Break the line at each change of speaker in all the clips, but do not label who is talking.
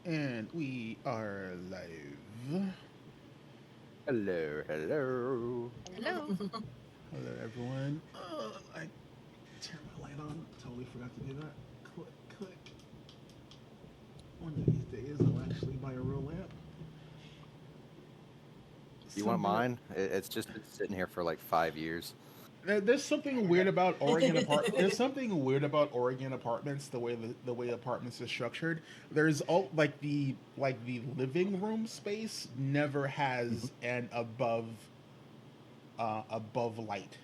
And we are live.
Hello, hello.
Hello.
Hello, everyone. I turned my light on. Totally forgot to do that. Click, click. One of these days, I'll actually buy a real lamp.
You want
Something.
mine? It's just been sitting here for like 5 years.
There's something weird about Oregon apart. There's something weird about Oregon apartments. The way apartments are structured. There's all like the living room space never
Mhm.
has an above light.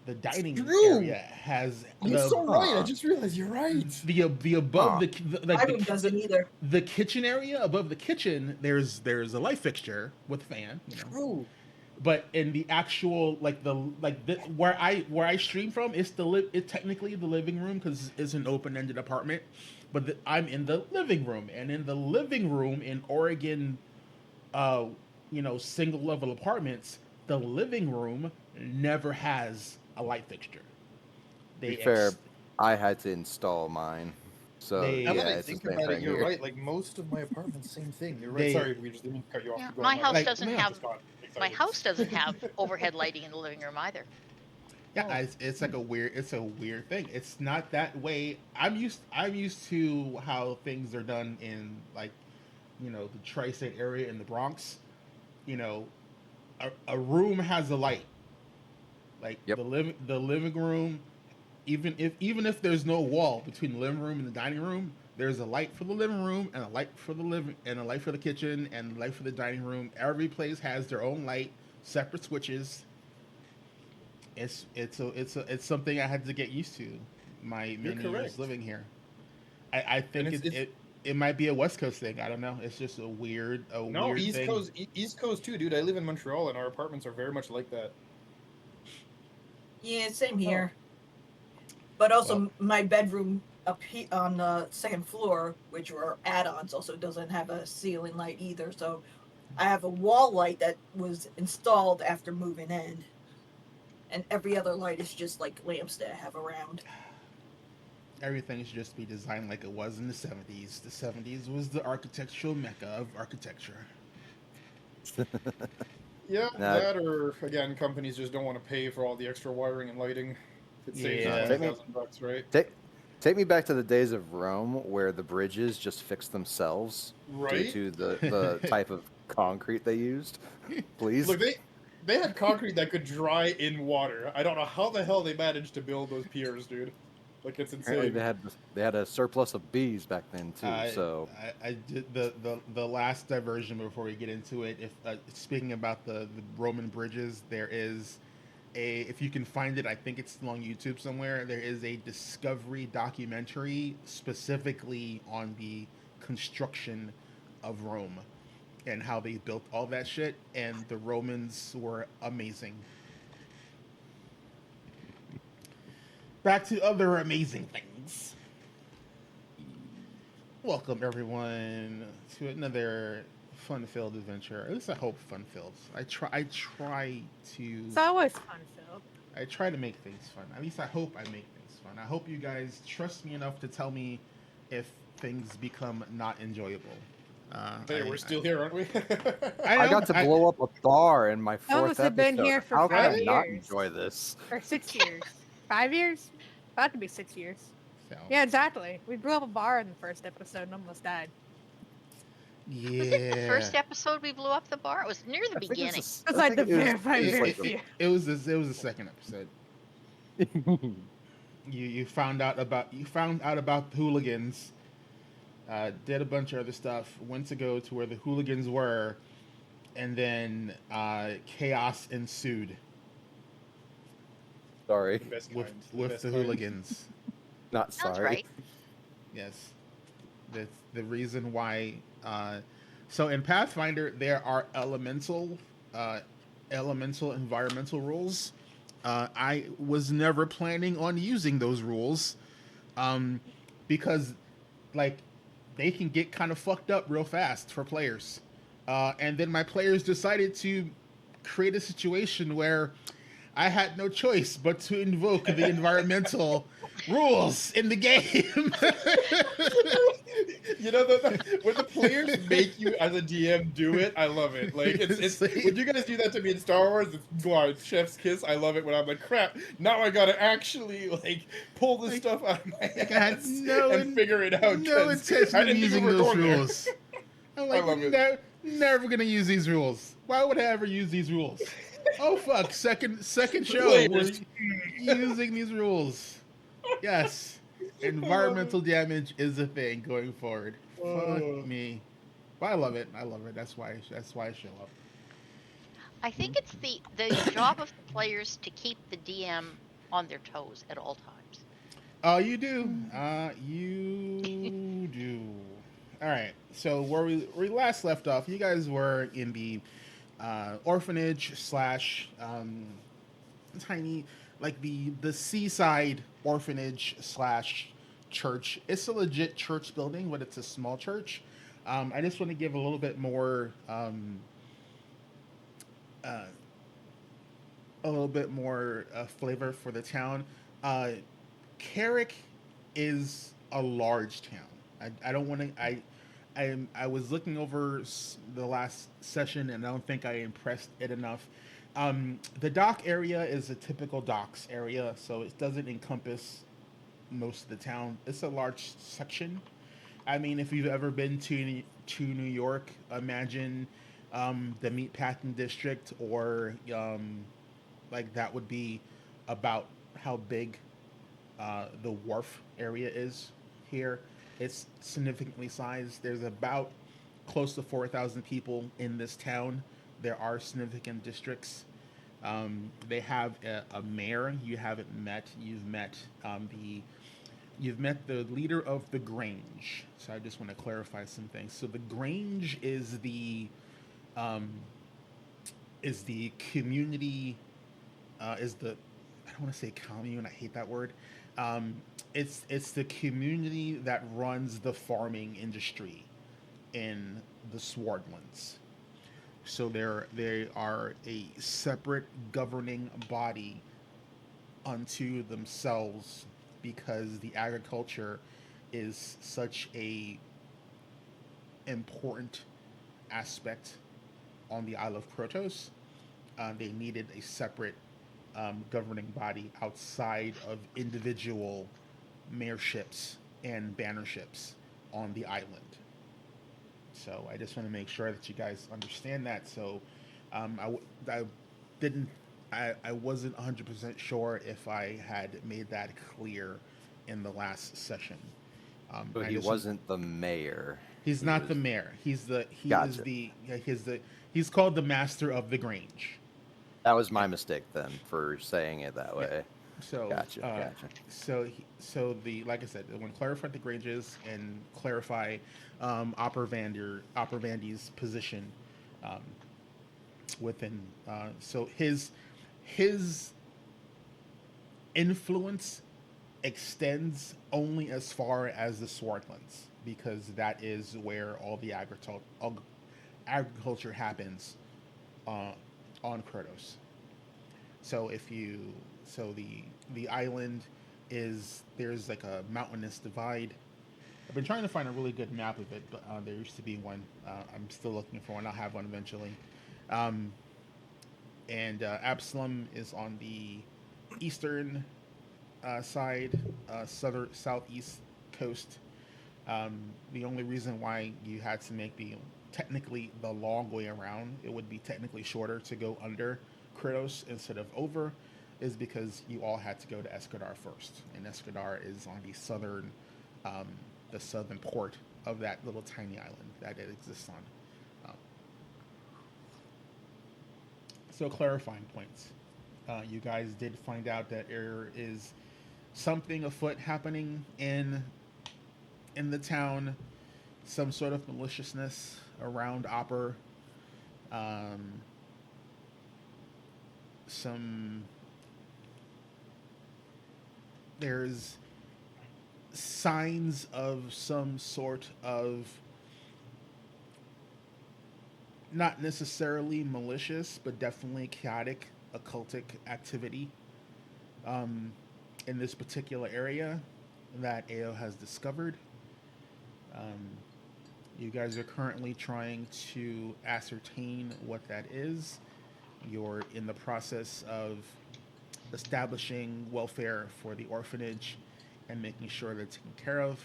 The dining area
True.
has
You're so right. I
Huh.
just realized you're right.
the above
Huh.
the
My
like
room doesn't either.
the kitchen area above the kitchen. There's a light fixture with a fan,
True.
but in the actual where I stream from, it's technically the living room because it's an open ended apartment, but I'm in the living room, and in the living room in Oregon, uh, single level apartments, the living room never has a light fixture.
To be
They
fair,
ex
I had to install mine. So
Now
they
that
yeah,
I
it's the
think
same
about it,
thing
you're
here.
right. Like most of my apartments, same thing. You're right.
they
Sorry, we just didn't cut you off.
Yeah,
Keep going.
my
My
house
bad.
like
doesn't
no,
have
Just got
my
excited.
house doesn't have overhead lighting in the living room either.
yeah,
Oh.
it's like a weird thing. It's not that way. I'm used to how things are done in, like, the tri-state area in the Bronx. You know, a room has a light. Like
Yep.
the living room, even if there's no wall between the living room and the dining room, there's a light for the living room and a light for the living and a light for the kitchen and a light for the dining room. Every place has their own light, separate switches. It's something I had to get used to. My
You're
many years
correct.
living here. I
And
think
it's
it might be a West Coast thing. I don't know. It's just a
no
weird thing.
East Coast too, dude. I live in Montreal, and our apartments are very much like that.
Yeah, same
Oh,
here. But
Well,
also, my bedroom on the second floor, which were add-ons, also doesn't have a ceiling light either. So I have a wall light that was installed after moving in, and every other light is just like lamps that I have around.
everything should just be designed like it was in the 70s. The 70s was the architectural mecca of architecture.
yeah,
Now,
that or again, companies just don't want to pay for all the extra wiring and lighting. It saves them
now
Yeah.
twenty
take me
thousand bucks, right?
take take me back to the days of Rome where the bridges just fixed themselves due
Right.
to the type of concrete they used. Please.
Look, they had concrete that could dry in water. I don't know how the hell they managed to build those piers, dude. Like it's
Apparently
insane.
they had a surplus of bees back then too.
I,
So
I did the last diversion before we get into it. If speaking about the Roman bridges, there is if you can find it, I think it's still on YouTube somewhere. There is a Discovery documentary specifically on the construction of Rome and how they built all that shit. And the Romans were amazing. Back to other amazing things. Welcome everyone to another fun-filled adventure. At least I hope fun-filled. To
It's always fun filled.
I try to make things fun. At least I hope I make things fun. I hope you guys trust me enough to tell me if things become not enjoyable.
Hey, we're still here, aren't we?
I
I
know.
got to blow up a bar in my
Some of us
fourth
have been
episode.
here for
How can I
five
Right?
not
years
enjoy this?
or 6 years. 5 years? About to be 6 years.
So
Yeah, exactly. We blew up a bar in the first episode and almost died.
Was it the
yeah,
first episode we blew up the bar? It was near the
I think it was.
beginning.
It was
I
like
think
the
it was.
very,
It
very,
was
very
like the.
few.
it was the second episode. You found out about the hooligans. Did a bunch of other stuff. Went to go to where the hooligans were, and then chaos ensued
Sorry,
The best
with
kind. The
with
best
the
kind.
hooligans.
not
Sounds
sorry.
right.
Yes, that's the reason why. So in Pathfinder, there are uh, elemental environmental rules. I was never planning on using those rules, um, because, like, they can get kind of fucked up real fast for players. And then my players decided to create a situation where I had no choice but to invoke the environmental rules in the game.
You know, when the players make you as a DM do it, I love it. Like it's when you guys do that to me in Star Wars, it's God, chef's kiss. I love it when I'm like, crap, now I gotta actually like pull this
like,
stuff out of my
like I had
ass and figure it out.
no
'Cause
intention
I
of
didn't think we
using
were
those
going there.
rules. I'm
I
like,
love it.
never gonna use these rules. Why would I ever use these rules? Oh fuck! Second show, we're
Players.
using these rules. Yes,
I love it.
environmental damage is a thing going forward. Fuck
Oh.
me. But I love it. I love it. That's why I show up.
I think it's the job of the players to keep the DM on their toes at all times.
Oh, you do. You do. All right. So where we last left off, you guys were in the orphanage slash tiny, like the seaside orphanage slash church. It's a legit church building, but it's a small church. I just want to give a little bit more uh, flavor for the town. Carrick is a large town. I don't want to. I was looking over the last session, and I don't think I impressed it enough. The dock area is a typical docks area, so it doesn't encompass most of the town. It's a large section. I mean, if you've ever been to New York, imagine the Meatpacking District, or like that would be about how big the wharf area is here. It's significantly sized. There's about close to 4,000 people in this town. There are significant districts. They have a mayor you haven't met. You've met the leader of the Grange. So I just want to clarify some things. So the Grange um, is the community, is the, I don't want to say commune. I hate that word. It's the community that runs the farming industry in the Swordlands. So they are a separate governing body unto themselves, because the agriculture is such a important aspect on the Isle of Krotos. They needed a separate governing body outside of individual mayorships and bannerships on the island. So I just want to make sure that you guys understand that. So I didn't, I wasn't 100% sure if I had made that clear in the last session.
But
I
he
just-
wasn't the mayor.
He's
He
not
was-
the mayor. He is
Gotcha.
he's called the master of the Grange.
That was my mistake then for saying it that way.
So
Gotcha.
So the, like I said, I want to clarify the Granges and clarify Opera Vandy's position within. So his influence extends only as far as the Swordlands, because that is where all the agriculture happens on Krotos. So the island is, there's like a mountainous divide. I've been trying to find a really good map of it, but there used to be one. I'm still looking for one. I'll have one eventually. And Absalom is on the eastern side, southeast coast. The only reason why you had to make technically the long way around, it would be technically shorter to go under Kratos instead of over, is because you all had to go to Escadar first, and Escadar is on the southern port of that little tiny island that it exists on. So clarifying points. You guys did find out that there is something afoot happening in the town, some sort of maliciousness around Opper. There's signs of some sort of, not necessarily malicious, but definitely chaotic occultic activity in this particular area that AO has discovered. You guys are currently trying to ascertain what that is. You're in the process of establishing welfare for the orphanage and making sure they're taken care of.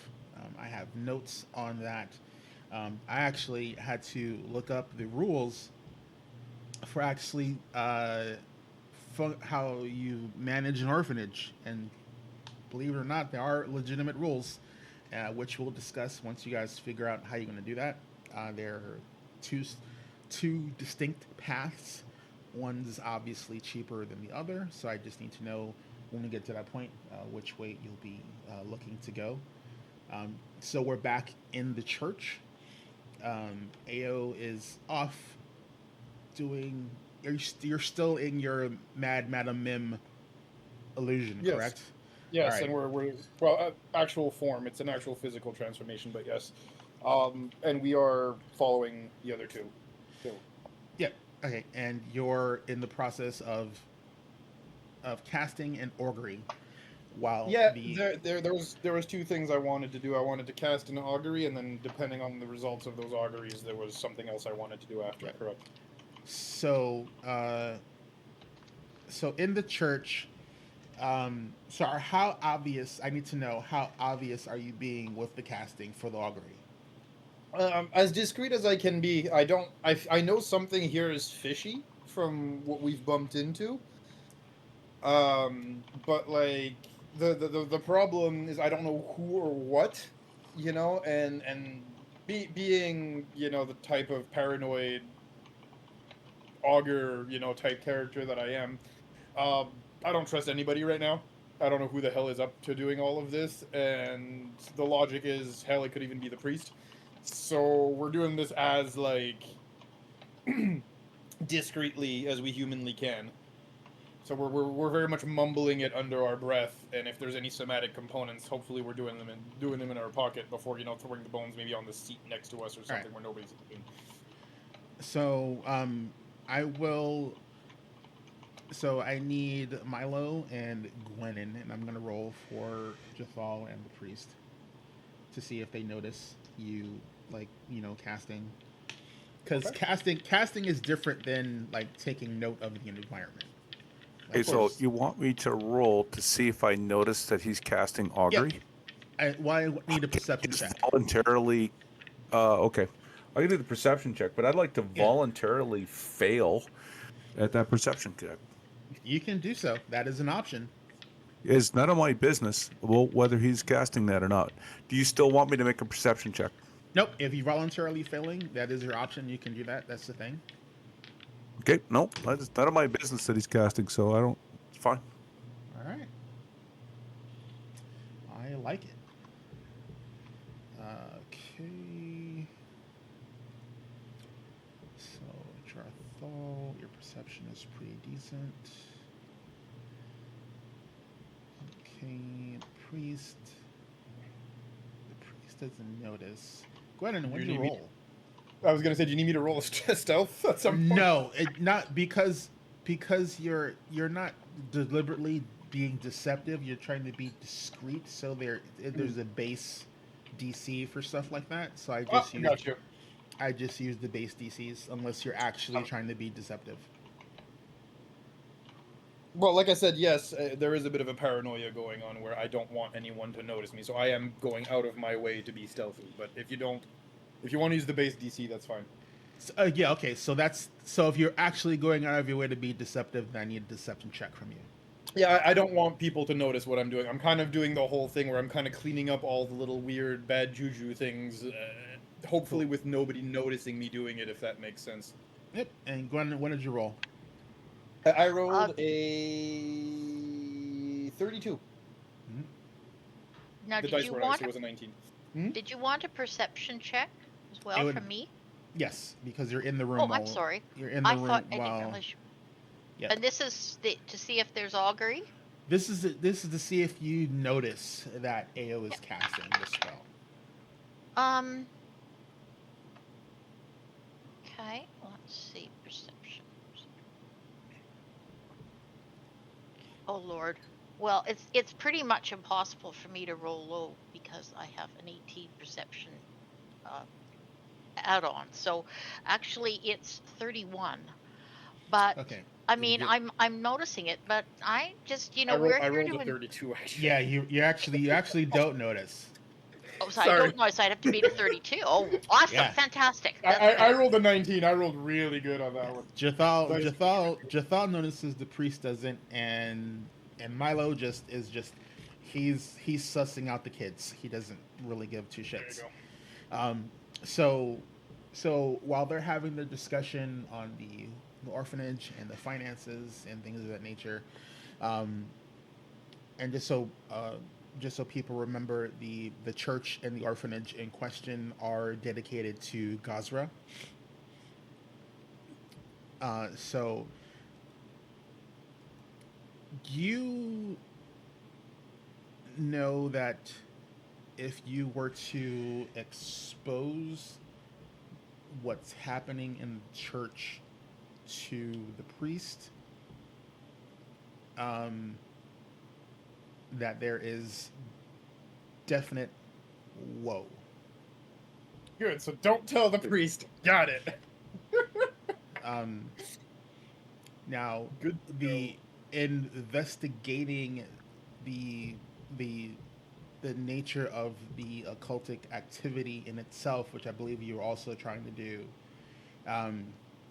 I have notes on that. I actually had to look up the rules for actually how you manage an orphanage, and believe it or not, there are legitimate rules, which we'll discuss once you guys figure out how you're going to do that. There are two distinct paths. One's obviously cheaper than the other, so I just need to know when we get to that point which way you'll be looking to go. So we're back in the church. AO is off doing. You're still in your Madam Mim illusion,
Yes.
correct?
Yes,
All right.
and we're actual form. It's an actual physical transformation, but yes, and we are following the other two. So,
Yeah. Okay. And you're in the process of casting and augury, while
yeah,
the
there was two things I wanted to do. I wanted to cast an augury, and then depending on the results of those auguries, there was something else I wanted to do after.
Right.
Correct.
so so in the church. So how obvious? I need to know how obvious are you being with the casting for the augury?
As discreet as I can be. I know something here is fishy from what we've bumped into. But like the problem is I don't know who or what, and being the type of paranoid augur type character that I am. I don't trust anybody right now. I don't know who the hell is up to doing all of this, and the logic is, hell, it could even be the priest. So we're doing this as, like, discreetly as we humanly can. So we're very much mumbling it under our breath, and if there's any somatic components, hopefully we're doing them in our pocket before, throwing the bones maybe on the seat next to us or something where nobody's looking.
So I will. So I need Milo and Gwennon, and I'm gonna roll for Jathal and the priest to see if they notice you, like, casting. Because casting is different than like taking note of the environment.
Okay, so you want me to roll to see if I notice that he's casting augury?
I need a perception
Just
check.
voluntarily. Okay, I can do the perception check, but I'd like to
Yeah.
voluntarily fail at that perception check.
You can do so. That is an option.
It's none of my business whether he's casting that or not. Do you still want me to make a perception check?
Nope. If you're voluntarily failing, that is your option. You can do that. That's the thing.
Okay, nope. It's none of my business that he's casting, so I don't. It's fine.
All right. I like it. Okay. So, Jarthal, your perception is pretty decent. Okay, priest. The priest doesn't notice. Gwennon, what did you roll?
I was gonna say, do you need me to roll a stealth at some point?
No, not because you're not deliberately being deceptive. You're trying to be discreet. So there's a base DC for stuff like that. So I just use the base DCs unless you're actually trying to be deceptive.
Well, like I said, yes, there is a bit of a paranoia going on where I don't want anyone to notice me, so I am going out of my way to be stealthy. But if you want to use the base DC, that's fine.
So, yeah, okay. So if you're actually going out of your way to be deceptive, then I need a deception check from you.
Yeah, I don't want people to notice what I'm doing. I'm kind of doing the whole thing where I'm kind of cleaning up all the little weird bad juju things, hopefully with nobody noticing me doing it, if that makes sense.
Yep. And Gwen, when did you roll?
I rolled a 32.
Now,
The
did
dice
you
were
want
nice, it was a 19.
did you want a perception check as well from me?
Yes, because you're in the room.
Oh, I'm sorry.
You're in the room.
I didn't realize.
Yeah.
And this is to see if there's augury.
This is to see if you notice that AO is casting this spell.
Okay. Let's see. Perception. Oh Lord. Well, it's pretty much impossible for me to roll low because I have an 18 perception uh, add-on. So actually, it's 31. But
Okay.
I mean, I'm noticing it, but I just we're
I
here
rolled
to
a 32 actually.
Yeah, you actually don't notice.
Oh, so I
Sorry.
don't know. So I'd have to beat a 32. Oh, awesome,
Yeah.
fantastic.
I rolled a 19. I rolled really good on that one. Nice.
Jathal notices the priest doesn't, and Milo he's sussing out the kids. He doesn't really give two
There you
shits.
go.
So while they're having their discussion on the orphanage and the finances and things of that nature, um, and just so people remember, the church and the orphanage in question are dedicated to Gazra. So you know that if you were to expose what's happening in the church to the priest, that there is definite woe.
Good. So don't tell the priest. Got it.
Now,
Good.
the investigating the the the nature of the occultic activity in itself, which I believe you were also trying to do,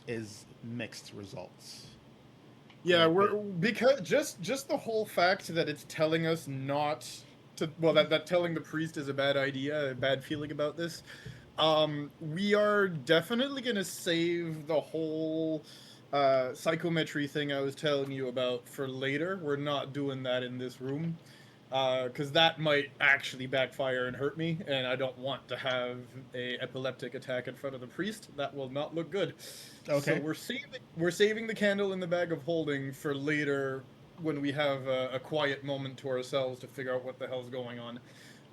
is mixed results.
Yeah,
Like,
we're because just the whole fact that it's telling us not to, well, that telling the priest is a bad idea, a bad feeling about this. We are definitely gonna save the whole psychometry thing I was telling you about for later. We're not doing that in this room. Because that might actually backfire and hurt me, and I don't want to have a epileptic attack in front of the priest. That will not look good.
Okay.
So we're saving the candle in the bag of holding for later, when we have a quiet moment to ourselves to figure out what the hell's going on.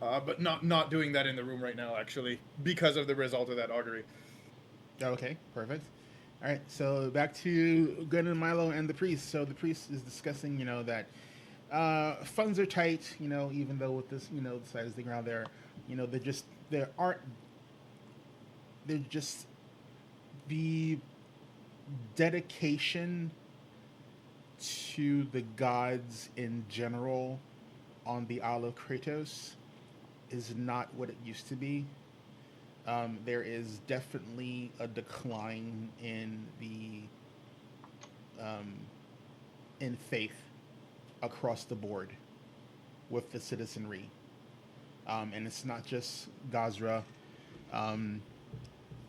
But not doing that in the room right now, actually, because of the result of that augury.
Okay, perfect. All right, so back to Gwen and Milo and the priest. So the priest is discussing, that funds are tight, even though with this, the size of the ground there, they're just the dedication to the gods in general on the Isle of Kratos is not what it used to be. There is definitely a decline in in faith across the board with the citizenry, and it's not just Gazra.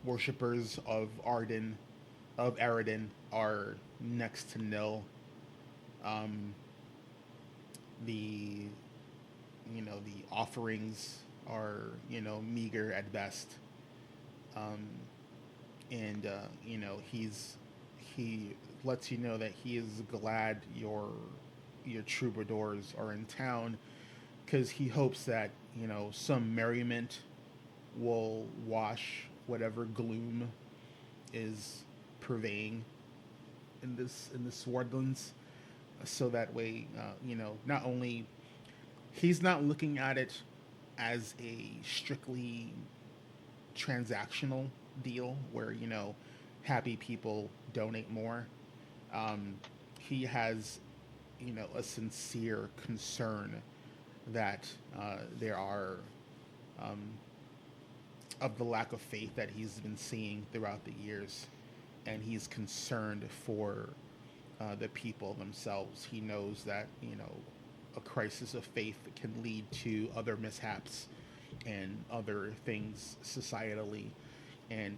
Worshippers of Aradin are next to nil. The the offerings are meager at best. And he lets you know that he is glad your troubadours are in town, because he hopes that some merriment will wash whatever gloom is purveying in this Swordlands, so that way not only he's not looking at it as a strictly transactional deal where happy people donate more. He has a sincere concern that there are of the lack of faith that he's been seeing throughout the years, and he's concerned for the people themselves. He knows that a crisis of faith can lead to other mishaps and other things societally, and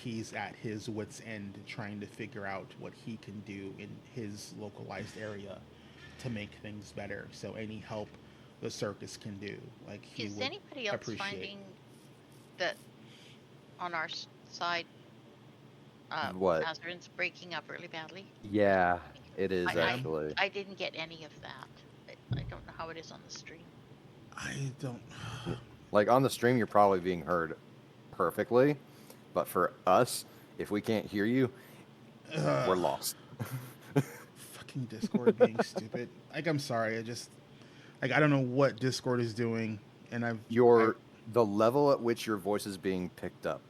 he's at his wit's end trying to figure out what he can do in his localized area to make things better. So any help the circus can do, like, he
Is
would
anybody else
appreciate.
finding that on our side,
What?
Azarin's breaking up really badly?
Yeah, it is
I-
actually.
I didn't get any of that. I don't know how it is on the stream.
I don't.
Like on the stream, you're probably being heard perfectly, but for us, if we can't hear you, we're lost.
Fucking Discord being stupid. Like, I'm sorry. I just like I don't know what Discord is doing, and
The level at which your voice is being picked up,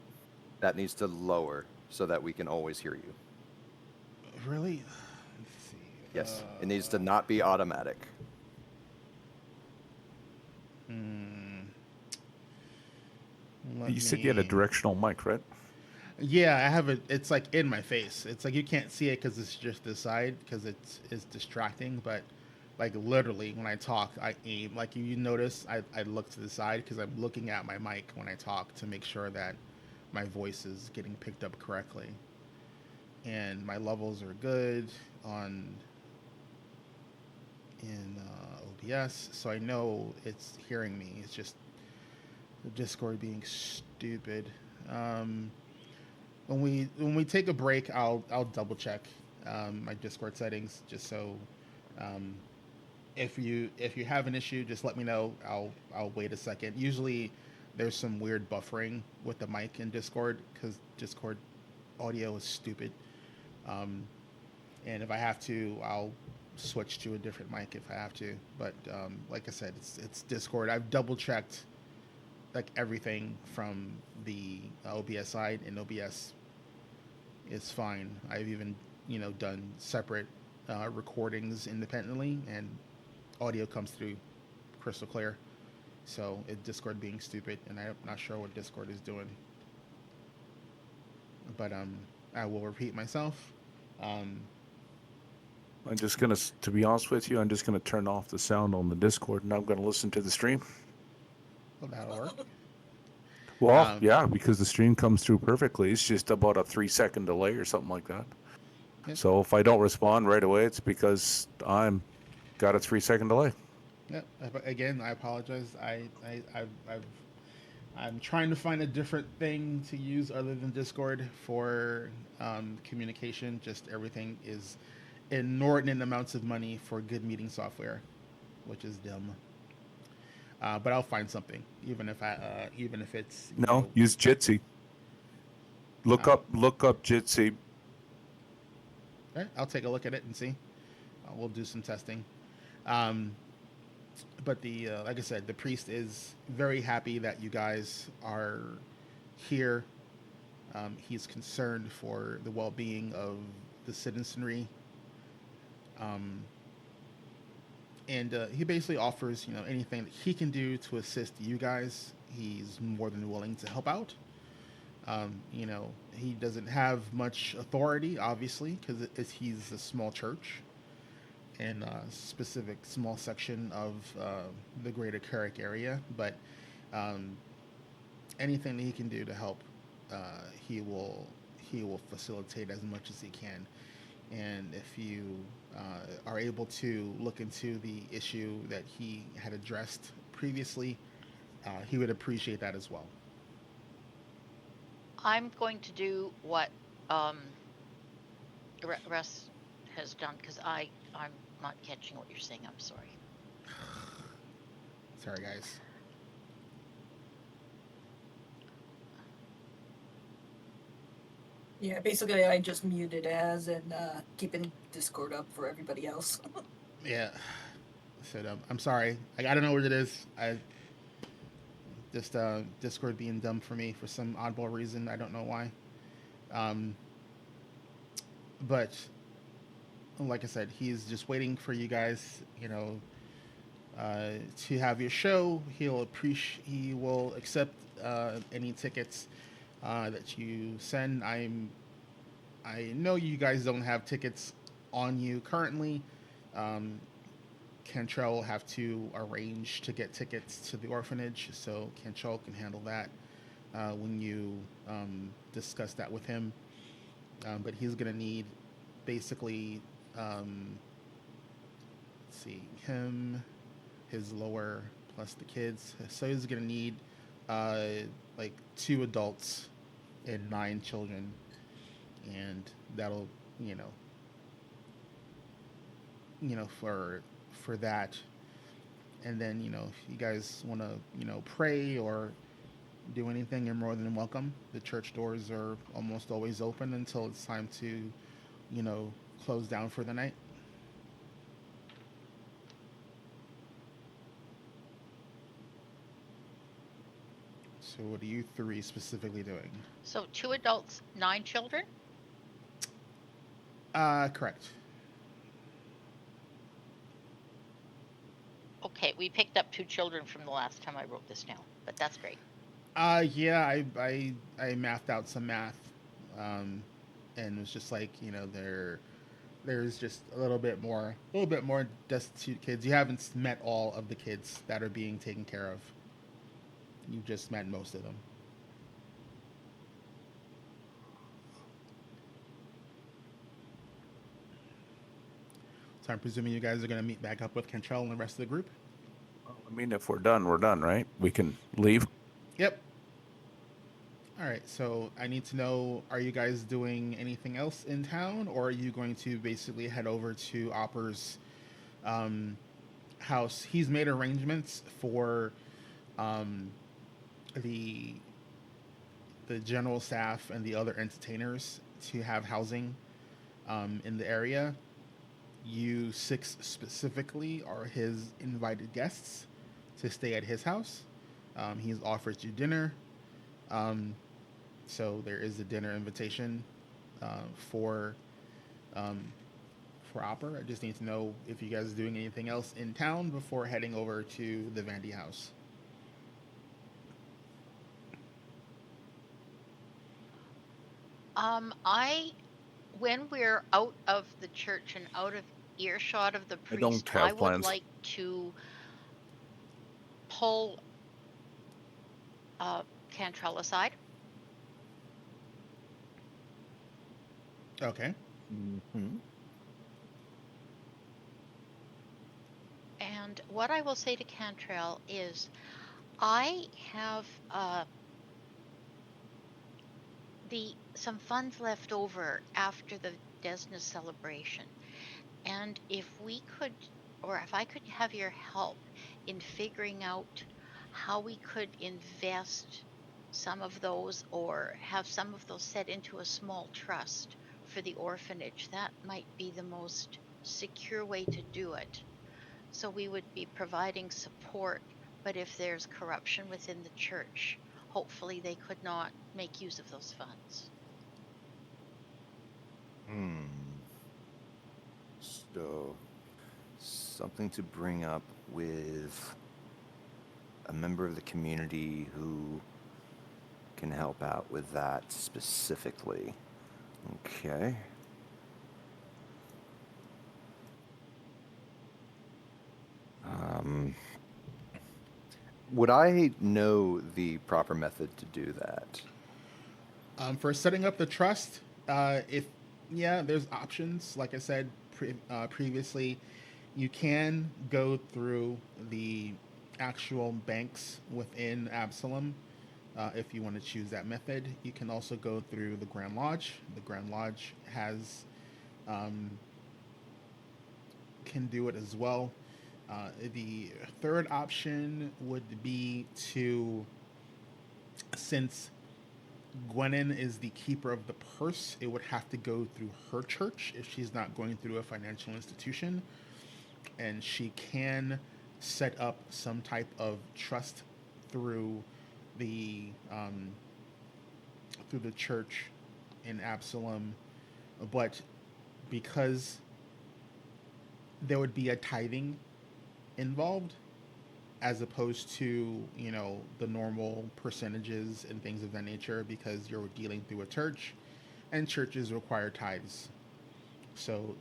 that needs to lower so that we can always hear you.
really. Let's see.
Yes, it needs to not be automatic.
Hmm.
You said you had a directional mic, right?
Yeah, I have it. It's like in my face. It's like you can't see it because it's just this side because it's distracting. But like literally, when I talk, I aim. Like you notice, I look to the side because I'm looking at my mic when I talk to make sure that my voice is getting picked up correctly. And my levels are good on in OBS, so I know it's hearing me. It's just the Discord being stupid. Um, when we take a break, I'll double check my Discord settings just so um, if you have an issue, just let me know. I'll wait a second. Usually there's some weird buffering with the mic in Discord because Discord audio is stupid. Um, and if I have to, I'll switch to a different mic if I have to. But like I said, it's Discord. I've double checked like everything from the OBS side, and OBS is fine. I've even done separate recordings independently, and audio comes through crystal clear. So Discord being stupid, and I'm not sure what Discord is doing. But I will repeat myself.
I'm just gonna, to be honest with you, I'm just gonna turn off the sound on the Discord, and I'm gonna listen to the stream.
Well, that'll work.
Well, yeah, because the stream comes through perfectly. It's just about a 3-second delay or something like that.
Yeah.
So if I don't respond right away, it's because I'm got a 3-second delay.
Yeah. Again, I apologize. I'm trying to find a different thing to use other than Discord for communication. Just everything is inordinate amounts of money for good meeting software, which is dumb. But I'll find something, even if it's
use Jitsi. Look up Jitsi.
Okay, I'll take a look at it and see. We'll do some testing. But like I said, the priest is very happy that you guys are here. He's concerned for the well-being of the citizenry. And he basically offers, anything that he can do to assist you guys. He's more than willing to help out. He doesn't have much authority, obviously, because he's a small church in a specific small section of the greater Carrick area. But anything that he can do to help, he will facilitate as much as he can. And if you are able to look into the issue that he had addressed previously, he would appreciate that as well.
I'm going to do what Russ has done because I'm not catching what you're saying. I'm sorry.
Sorry, guys.
Yeah, basically I just muted as and keeping Discord up for everybody else.
Yeah. So I'm sorry. I don't know what it is. I just Discord being dumb for me for some oddball reason. I don't know why. But like I said, he's just waiting for you guys, to have your show. He will accept any tickets that you send. I know you guys don't have tickets on you currently. Cantrell will have to arrange to get tickets to the orphanage, so Cantrell can handle that when you discuss that with him. But he's going to need basically, let's see, him, his lower, plus the kids. So he's going to need like 2 adults and 9 children. And that'll, for that. And then, if you guys want to, pray or do anything, you're more than welcome. The church doors are almost always open until it's time to, close down for the night. So what are you three specifically doing?
So 2 adults, 9 children.
Correct.
Okay, we picked up 2 children from the last time I wrote this down, but that's great.
Yeah, I mathed out some math, and it was just like, there's just a little bit more destitute kids. You haven't met all of the kids that are being taken care of. You've just met most of them. So I'm presuming you guys are going to meet back up with Cantrell and the rest of the group?
Well, I mean, if we're done, right? We can leave.
Yep. All right, so I need to know, are you guys doing anything else in town, or are you going to basically head over to Opper's house? He's made arrangements for um, the general staff and the other entertainers to have housing in the area. You 6 specifically are his invited guests to stay at his house. He's offered you dinner. So there is a dinner invitation for Opera. I just need to know if you guys are doing anything else in town before heading over to the Vandy house.
When we're out of the church and out of earshot of the
I don't
priest,
have
I would
plans.
like to pull Cantrell aside.
Okay.
Mm-hmm.
And what I will say to Cantrell is, I have some funds left over after the Desna celebration, and if we could, or if I could have your help in figuring out how we could invest some of those, or have some of those set into a small trust for the orphanage, that might be the most secure way to do it. So we would be providing support, but if there's corruption within the church, hopefully they could not make use of those funds.
So, something to bring up with a member of the community who can help out with that specifically. Okay. Would I know the proper method to do that?
For setting up the trust, there's options. Like I said previously, you can go through the actual banks within Absalom. If you want to choose that method, you can also go through the Grand Lodge. The Grand Lodge can do it as well. The third option would be since Gwenin is the keeper of the purse, it would have to go through her church if she's not going through a financial institution. And she can set up some type of trust through the church in Absalom, but because there would be a tithing involved as opposed to the normal percentages and things of that nature, because you're dealing through a church and churches require tithes. So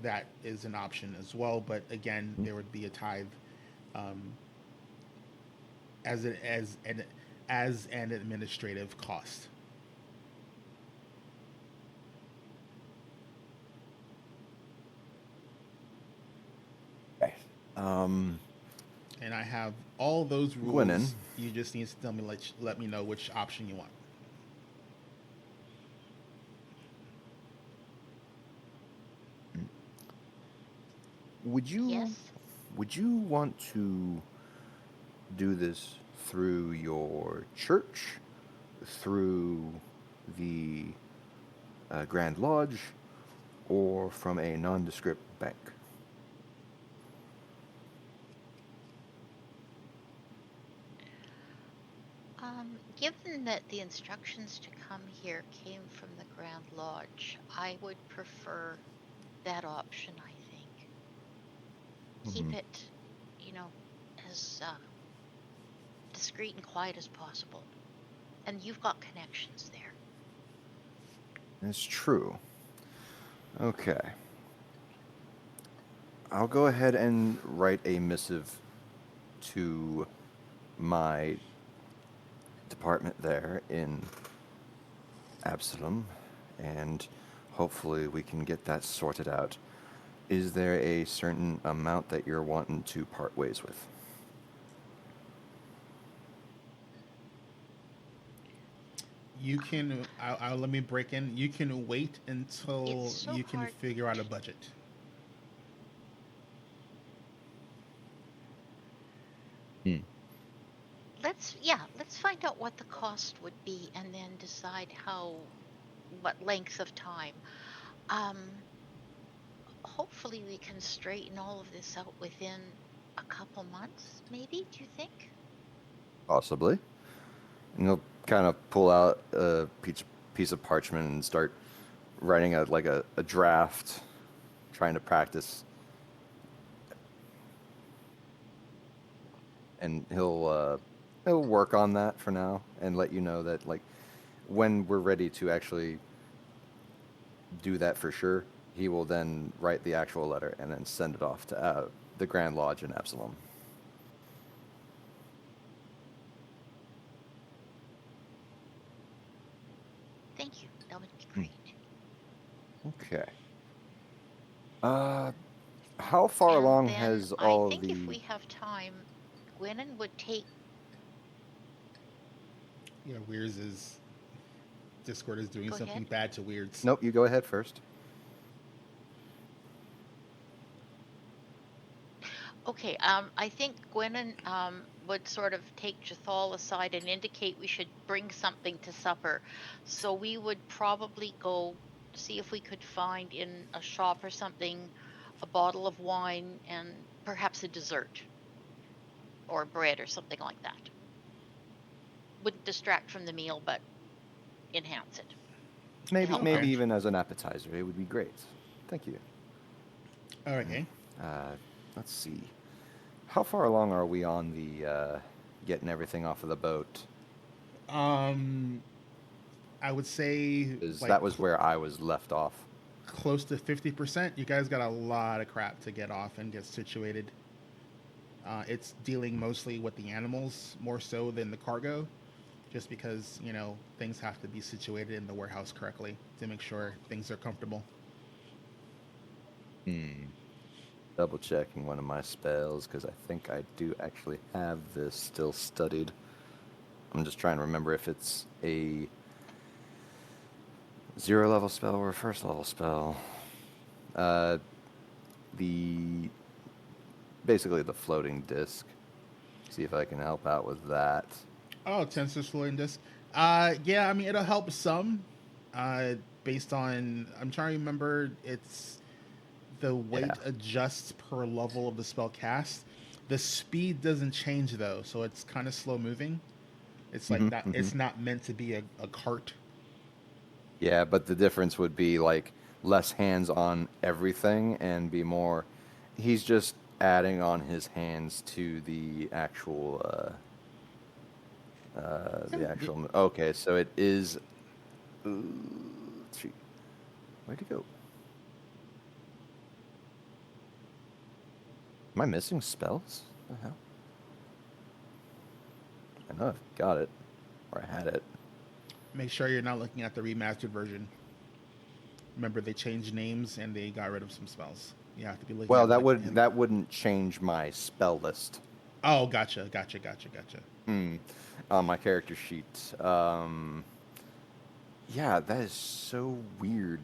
that is an option as well, but again there would be a tithe as an administrative cost.
Okay.
And I have all those rules.
Gwenin.
You just need to let me know which option you want.
Yes.
Would you want to do this through your church, through the Grand Lodge, or from a nondescript bank?
Given that the instructions to come here came from the Grand Lodge, I would prefer that option, I think. Keep
Mhm.
it, you know, as discreet and quiet as possible. And you've got connections there.
It's true. Okay. I'll go ahead and write a missive to my department there in Absalom, and hopefully we can get that sorted out. Is there a certain amount that you're wanting to part ways with?
You can. I'll let me break in. You can wait until
It's so
you can
hard.
figure out a budget.
Hmm.
Let's find out what the cost would be and then decide what length of time. Um, Hopefully we can straighten all of this out within a couple months, maybe, do you think?
Possibly. And he'll kind of pull out a piece of parchment and start writing a draft, trying to practice. And he'll work on that for now and let you know that like when we're ready to actually do that for sure, he will then write the actual letter and then send it off to the Grand Lodge in Absalom.
Thank you. That would be great.
Okay. How far
And
along
then
has
I
all of
think if
the?
we have time, Gwennon would take.
Yeah, Weirds is Discord is doing
Go
something
ahead.
bad to Weirds.
Nope, you go ahead first.
Okay, I think Gwennon would sort of take Jathal aside and indicate we should bring something to supper. So we would probably go see if we could find in a shop or something a bottle of wine and perhaps a dessert or bread or something like that. Wouldn't distract from the meal, but enhance it to
Maybe
help
Okay.
maybe
out.
even as an appetizer, it would be great. Thank you.
Okay.
Uh, let's see. How far along are we on the getting everything off of the boat?
Um, I would say
Because
like
that was where I was left off.
close to 50%. You guys got a lot of crap to get off and get situated. It's dealing mostly with the animals more so than the cargo, just because things have to be situated in the warehouse correctly to make sure things are comfortable.
Double checking one of my spells because I think I do actually have this still studied. I'm just trying to remember if it's a 0 level spell or a 1st level spell. The basically the floating disc. See if I can help out with that.
Oh, tensor floating disc. Yeah, I mean it'll help some. Uh, Based on I'm trying to remember, it's the weight
Yeah.
adjusts per level of the spell cast. The speed doesn't change though, so it's kind of slow moving. It's like not.
Mm-hmm.
It's not meant to be a cart.
Yeah, but the difference would be like less hands on everything and be more. He's just adding on his hands to the actual. Okay, so it is. Let's see. Where'd it go? Am I missing spells? What the hell? I know I've got it, or I had it.
Make sure you're not looking at the remastered version. Remember, they changed names and they got rid of some spells. You have to be looking
Well,
at
that wouldn't change my spell list.
Oh, gotcha.
On my character sheet. Yeah, that is so weird.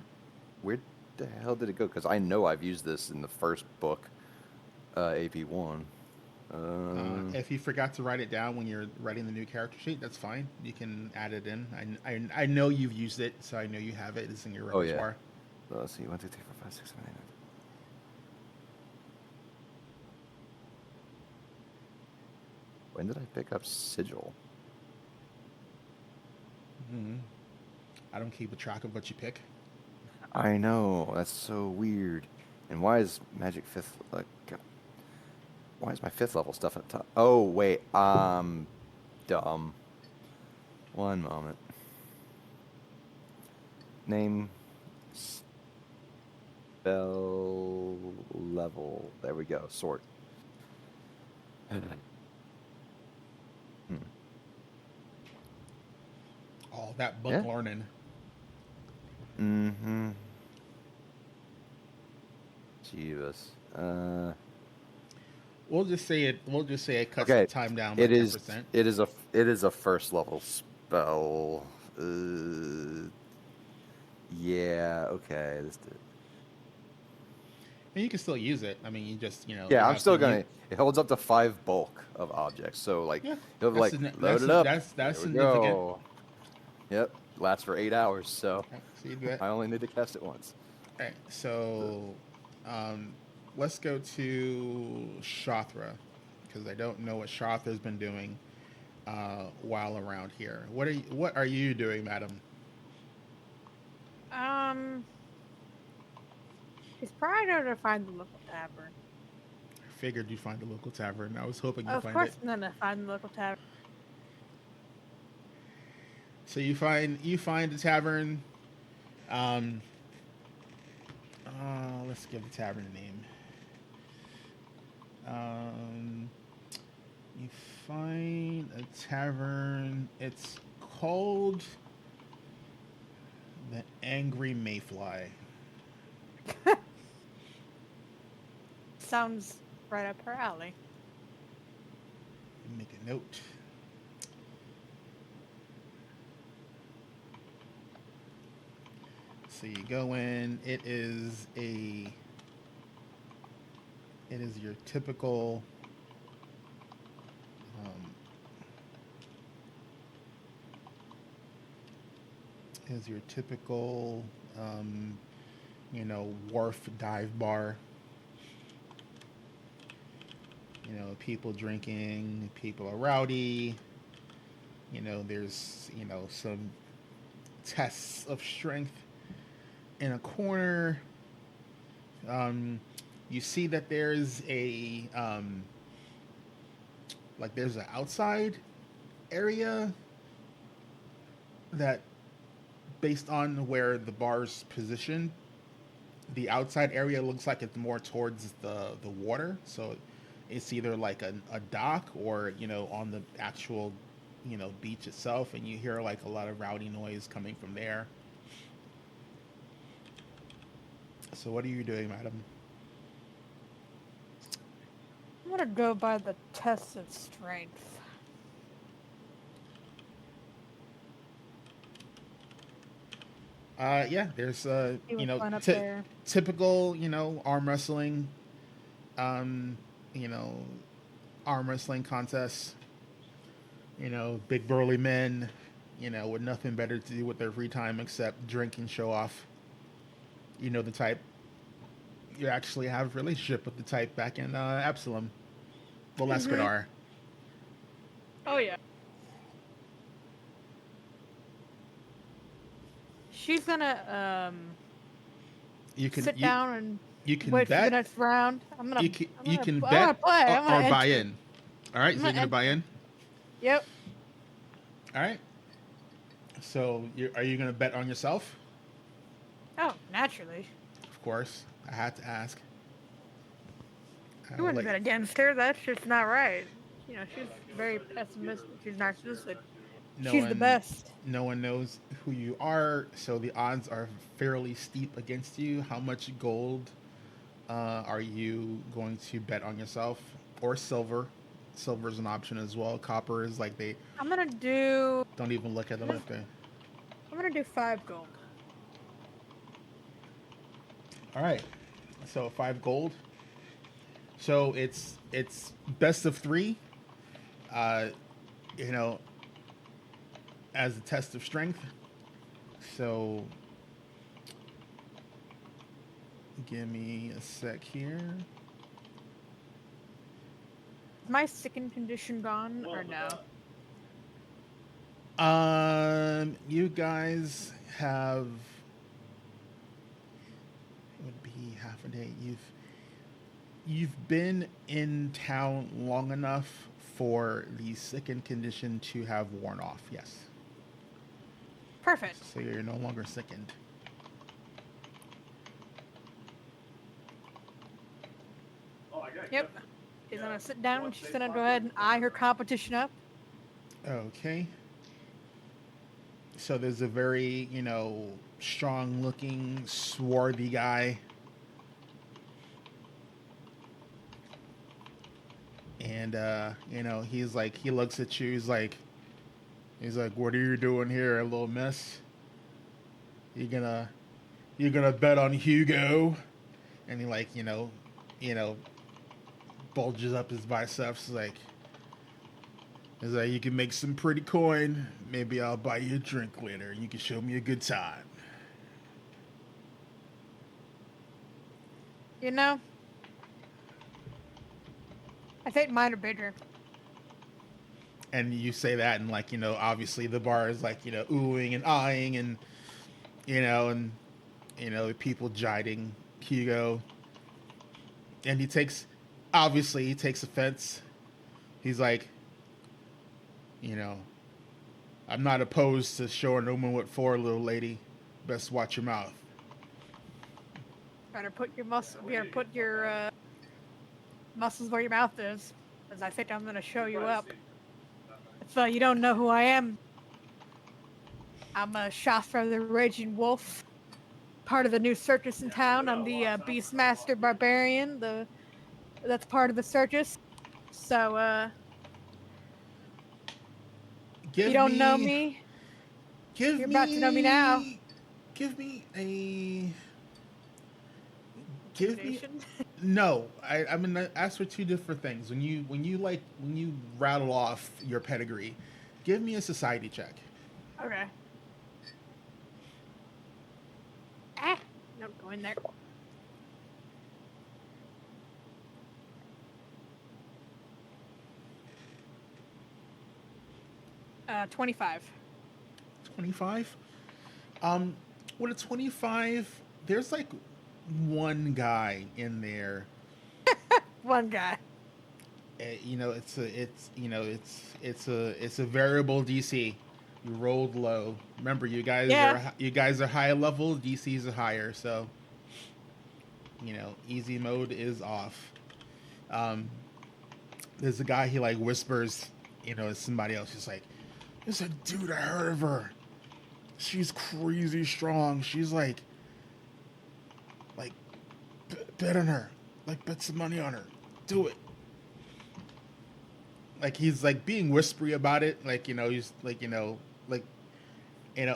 Where the hell did it go? Because I know I've used this in the first book, AP1.
If you forgot to write it down when you're writing the new character sheet, that's fine. You can add it in. I know you've used it, so I know you have it. It's in your
Oh, yeah.
repertoire.
Let's see. 1, 2, 3, 4, 5, 6, 7, 8, 9. When did I pick up Sigil?
Mhm. I don't keep a track of what you pick.
I know, that's so weird. And why is Magic 5th, like, why is my 5th level stuff at the top? Oh, wait, dumb. One moment. Name, spell, level. There we go, sort. Hmm.
All that book
Yeah.
learning.
Mm-hmm. Jeebus.
We'll just say it. We'll just say it cuts
Okay,
the time down by
it
10%.
is a first level spell. Yeah, okay.
And you can still use it. I mean, you just you
Yeah, I'm
have
still
to
gonna. It holds up to 5 bulk of objects, so like
Yeah,
you'll be like load it up.
that's
There we
significant.
go. Yep, lasts for 8 hours, so
Right, so you do that.
I only need to cast it once.
All right, so um, let's go to Shothra because I don't know what Shothra's been doing while around here. What are you doing, madam?
He's probably going to find the local tavern.
I figured you'd find a local tavern. I was hoping you'd
Of
find
course,
it.
I'm going to find the local tavern.
So you find the tavern. Um, let's give the tavern a name. You find a tavern. It's called the Angry Mayfly.
Sounds right up her alley.
Make a note. So you go in. It is your typical wharf dive bar. People drinking, people are rowdy. There's some tests of strength in a corner. You see that there's there's an outside area that, based on where the bar's positioned, the outside area looks like it's more towards the water. So it's either like a dock or on the actual beach itself, and you hear like a lot of rowdy noise coming from there. So what are you doing, madam?
I'm going to go by the test of strength.
Yeah, there's
See what's going up there.
typical arm wrestling, um, arm wrestling contests. Big burly men, with nothing better to do with their free time except drink and show off. The type. You actually have a relationship with the type back in Absalom. Well, Escadar.
Oh, yeah. She's gonna
You can
sit down and
you can
wait for the
bet.
next round. I'm gonna
You can
I'm
bet
gonna play. I'm
or
gonna
buy
enter.
in. All right,
I'm
so you're
gonna
gonna buy in.
Yep.
All right. So are you gonna bet on yourself?
Oh, naturally.
Of course, I had to ask.
You wouldn't bet against her. That's just not right. She's very pessimistic. She's narcissistic. She's the best.
No one knows who you are, so the odds are fairly steep against you. How much gold are you going to bet on yourself, or silver? Silver's an option as well. Copper is like they
I'm gonna do.
don't even look at them if they.
I'm gonna do 5 gold.
All right, so 5 gold. So it's best of 3. You know, as a test of strength. So give me a sec here.
Is my sickened condition gone or no?
You guys have would be half a day. You've been in town long enough for the sickened condition to have worn off. Yes.
Perfect.
So you're no longer sickened.
Yep. She's gonna sit down. She's gonna go ahead and eye her competition up.
Okay. So there's a very, strong looking, swarthy guy. And he looks at you, he's like, what are you doing here, little miss? You gonna bet on Hugo? And he bulges up his biceps, he's like, you can make some pretty coin. Maybe I'll buy you a drink later. You can show me a good time.
I think mine are bigger.
And you say that, and obviously the bar is oohing and eyeing, and people jiding Hugo. And he takes offense. He's like, I'm not opposed to showing a woman what for, little lady. Best watch your mouth.
Better put your muscles where your mouth is, as I think I'm gonna show you up. If you don't know who I am, I'm a Shafra the Raging Wolf, part of the new circus in town. I'm the Beastmaster Barbarian. That's part of the circus. So, you don't know me. You're about to know me now.
Give me
Intimidation?
No. I'm gonna ask for two different things. When you rattle off your pedigree, give me a society check.
Okay. Nope, go in there. 25.
25. With a 25, there's one guy in there.
One guy.
It's a variable DC. You rolled low. Remember, you guys are high level. DCs are higher, so easy mode is off. There's a guy, he whispers, to somebody else. He's like, "There's a dude, I heard of her. She's crazy strong. She's bet on her. Bet some money on her. Do it." He's being whispery about it. He's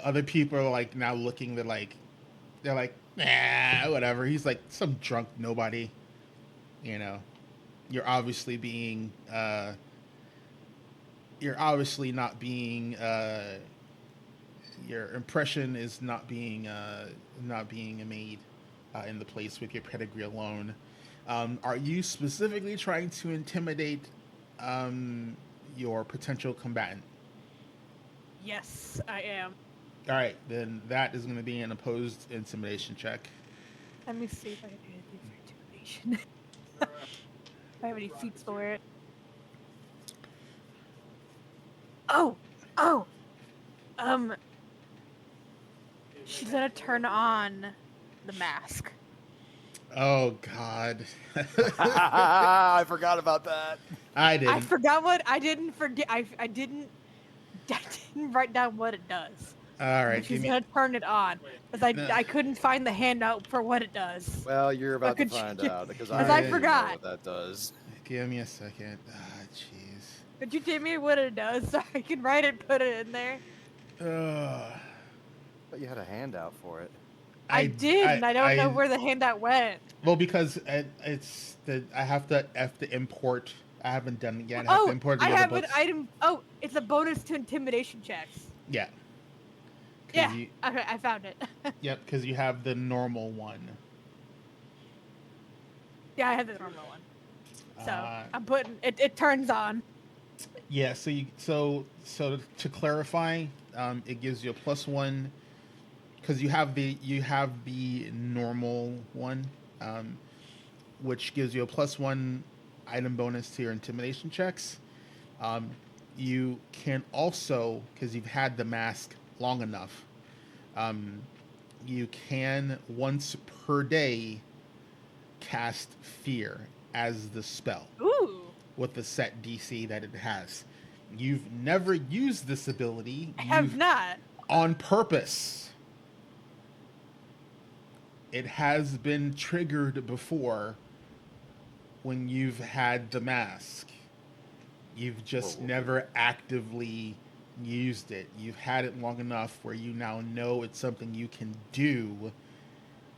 other people are now looking. They're nah, whatever. He's some drunk nobody. You're obviously being not being your impression is not being made in the place with your pedigree alone. Are you specifically trying to intimidate your potential combatant?
Yes, I am.
All right, then that is going to be an opposed intimidation check.
Let me see if I can do anything for intimidation. I have any feats for it. Oh! She's gonna turn on the mask.
Oh God!
I forgot about that.
I didn't.
I forgot what I didn't forget. I didn't write down what it does.
All right,
She's gonna turn it on because I couldn't find the handout for what it does.
Well, you're about to find out because I
I
forgot
know what that does.
Give me a second. Ah, jeez.
Could you tell me what it does so I can write it, put it in there?
But you had a handout for it.
I did, and I don't know where the handout went.
Well, because I have to import. I haven't done it yet. I have to import the
I
other
have
books.
an item. Oh, it's a bonus to intimidation checks.
Yeah.
Yeah. Okay, I found it.
Yep, because you have the normal one.
Yeah, I have the normal one. So I'm putting it. It turns on.
Yeah. So to clarify, it gives you a +1 because you have the normal one, um, which gives you a +1 item bonus to your intimidation checks. Um, you can also, because you've had the mask long enough, um, you can once per day cast fear as the spell
Ooh.
with the set DC that it has. You've never used this ability.
I have not.
On purpose. It has been triggered before when you've had the mask. You've just never actively used it. You've had it long enough where you now know it's something you can do.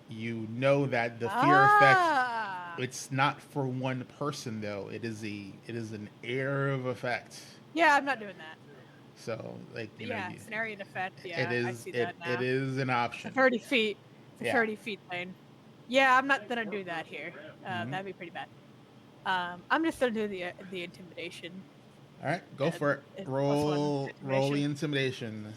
You know that the fear effect,
Ah.
it's not for one person though. It is an air of effect.
Yeah, I'm not doing that.
So like
Yeah, it's an area effect. Yeah,
it is
I see that now.
it is an
The
option.
30 feet. The
Yeah.
30 feet lane. Yeah, I'm not gonna do that here.
Mhm.
That'd be pretty bad. I'm just gonna do the intimidation.
All right, go for it.
It's
Roll
+1
roll the
intimidation.
intimidation.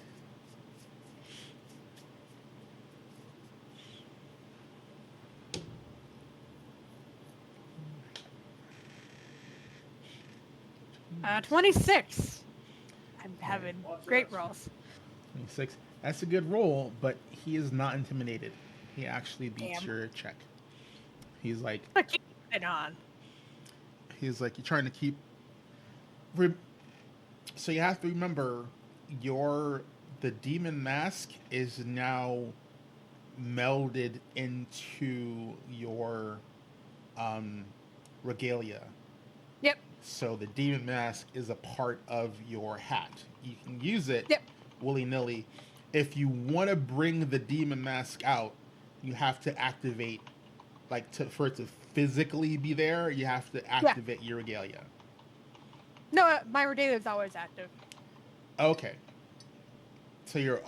Uh, 26. I'm having great rolls.
26. That's a good roll, but he is not intimidated. He actually beats
Damn.
your check. He's like,
But keep it on.
you're trying to keep. So you have to remember, the demon mask is now melded into your regalia.
Yep.
So the demon mask is a part of your hat. You can use it
Yep.
willy nilly. If you want to bring the demon mask out, you have to activate, for it to physically be there. You have to activate your regalia.
No, my regalia is always active.
Okay. So you're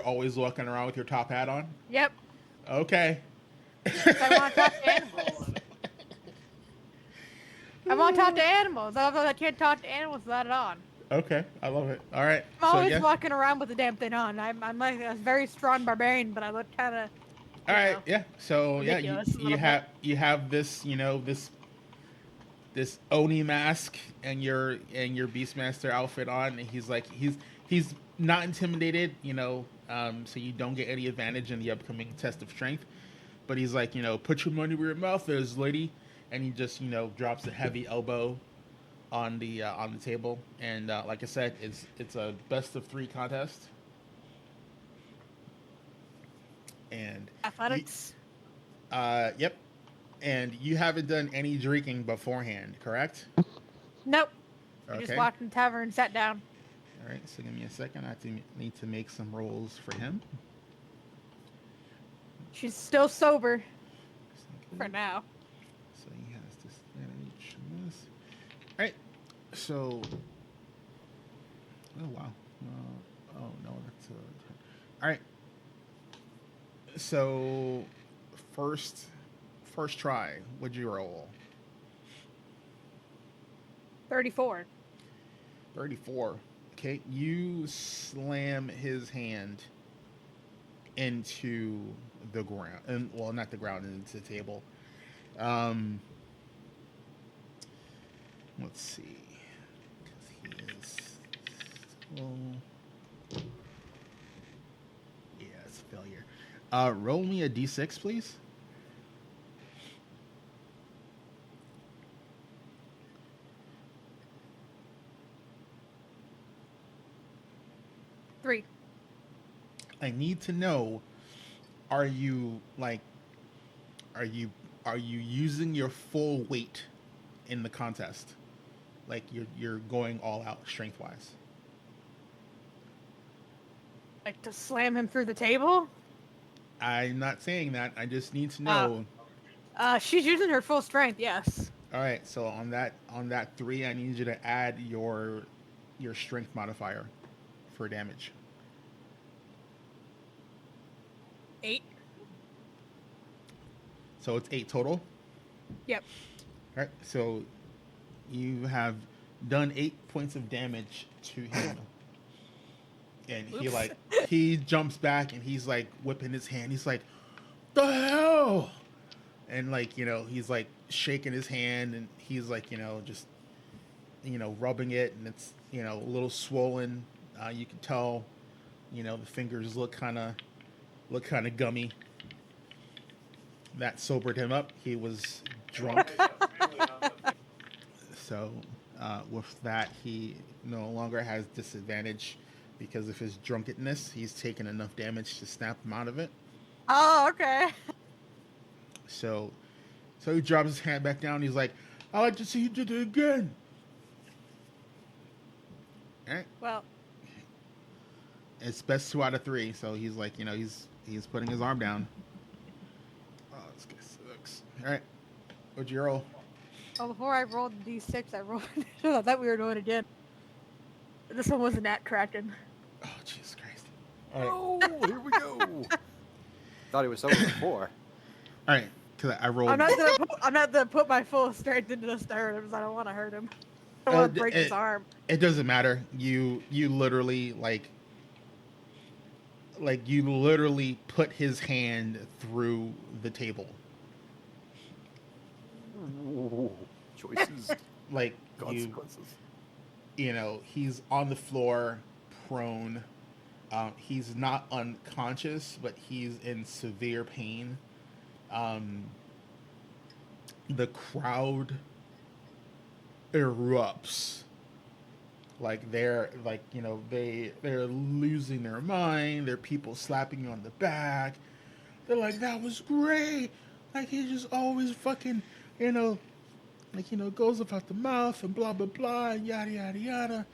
always walking around with your top hat on.
Yep.
Okay.
I want to talk to animals. I want to talk to animals. Although I can't talk to animals without it on.
Okay, I love it. All right.
I'm always
yeah.
walking around with the damn thing on. I'm like a very strong barbarian, but I look kind of.
All right. Yeah. So yeah,
ridiculous a
you
little
have this this Oni mask and your Beastmaster outfit on, and he's not intimidated, so you don't get any advantage in the upcoming test of strength. But he's like, put your money where your mouth is, lady, and he just drops a heavy elbow on the table, and like I said, it's a best of 3 contest, and
athletics.
Yep. And you haven't done any drinking beforehand, correct?
Nope.
Okay.
I just walked in the tavern and sat down.
All right, so give me a second. I need to make some rolls for him.
She's still sober for now.
So he has disadvantage on this. All right. So. Oh wow. Oh no, that's all right. So, first try. What'd you roll?
34.
34. Okay, you slam his hand into the ground, and well, not the ground, into the table. Let's see. 'Cause he is still... Yeah, it's a failure. Roll me a d6, please.
Three.
I need to know, are you using your full weight in the contest? Like you're going all out strength wise?
Like to slam him through the table?
I'm not saying that. I just need to know.
She's using her full strength, yes.
All right, so on that 3, I need you to add your strength modifier for damage.
8.
So it's 8 total.
Yep.
All right, so you have done 8 points of damage to him. And
Oops.
he jumps back and he's like whipping his hand. He's like, "The hell!" And like, he's like shaking his hand and he's like, just rubbing it, and it's a little swollen. You can tell, the fingers look kind of gummy. That sobered him up. He was drunk. So with that, he no longer has disadvantage because of his drunkenness. He's taken enough damage to snap him out of it.
Oh, okay.
So he drops his hand back down. He's like, "I'd like to see you do it again." All right.
Well,
It's best 2 out of 3. So he's like, he's putting his arm down. Oh, this guy sucks. All right. What'd you roll?
well, before I rolled the d6, I rolled. I thought we were doing it again. This one wasn't at Kraken.
Oh, Jesus Christ. All right.
Oh, here we go. Thought it was over before.
All right. Because I rolled.
I'm not gonna put my full strength into this to hurt him, because I don't want to hurt him. I don't want to break his arm.
It doesn't matter. You literally you literally put his hand through the table.
Ooh, choices,
Like
consequences.
He's on the floor, prone. He's not unconscious, but he's in severe pain. The crowd erupts. Like they're losing their mind. There are people slapping you on the back. They're like, "That was great." Like he just always fucking, goes about the mouth and blah blah blah and yada yada yada.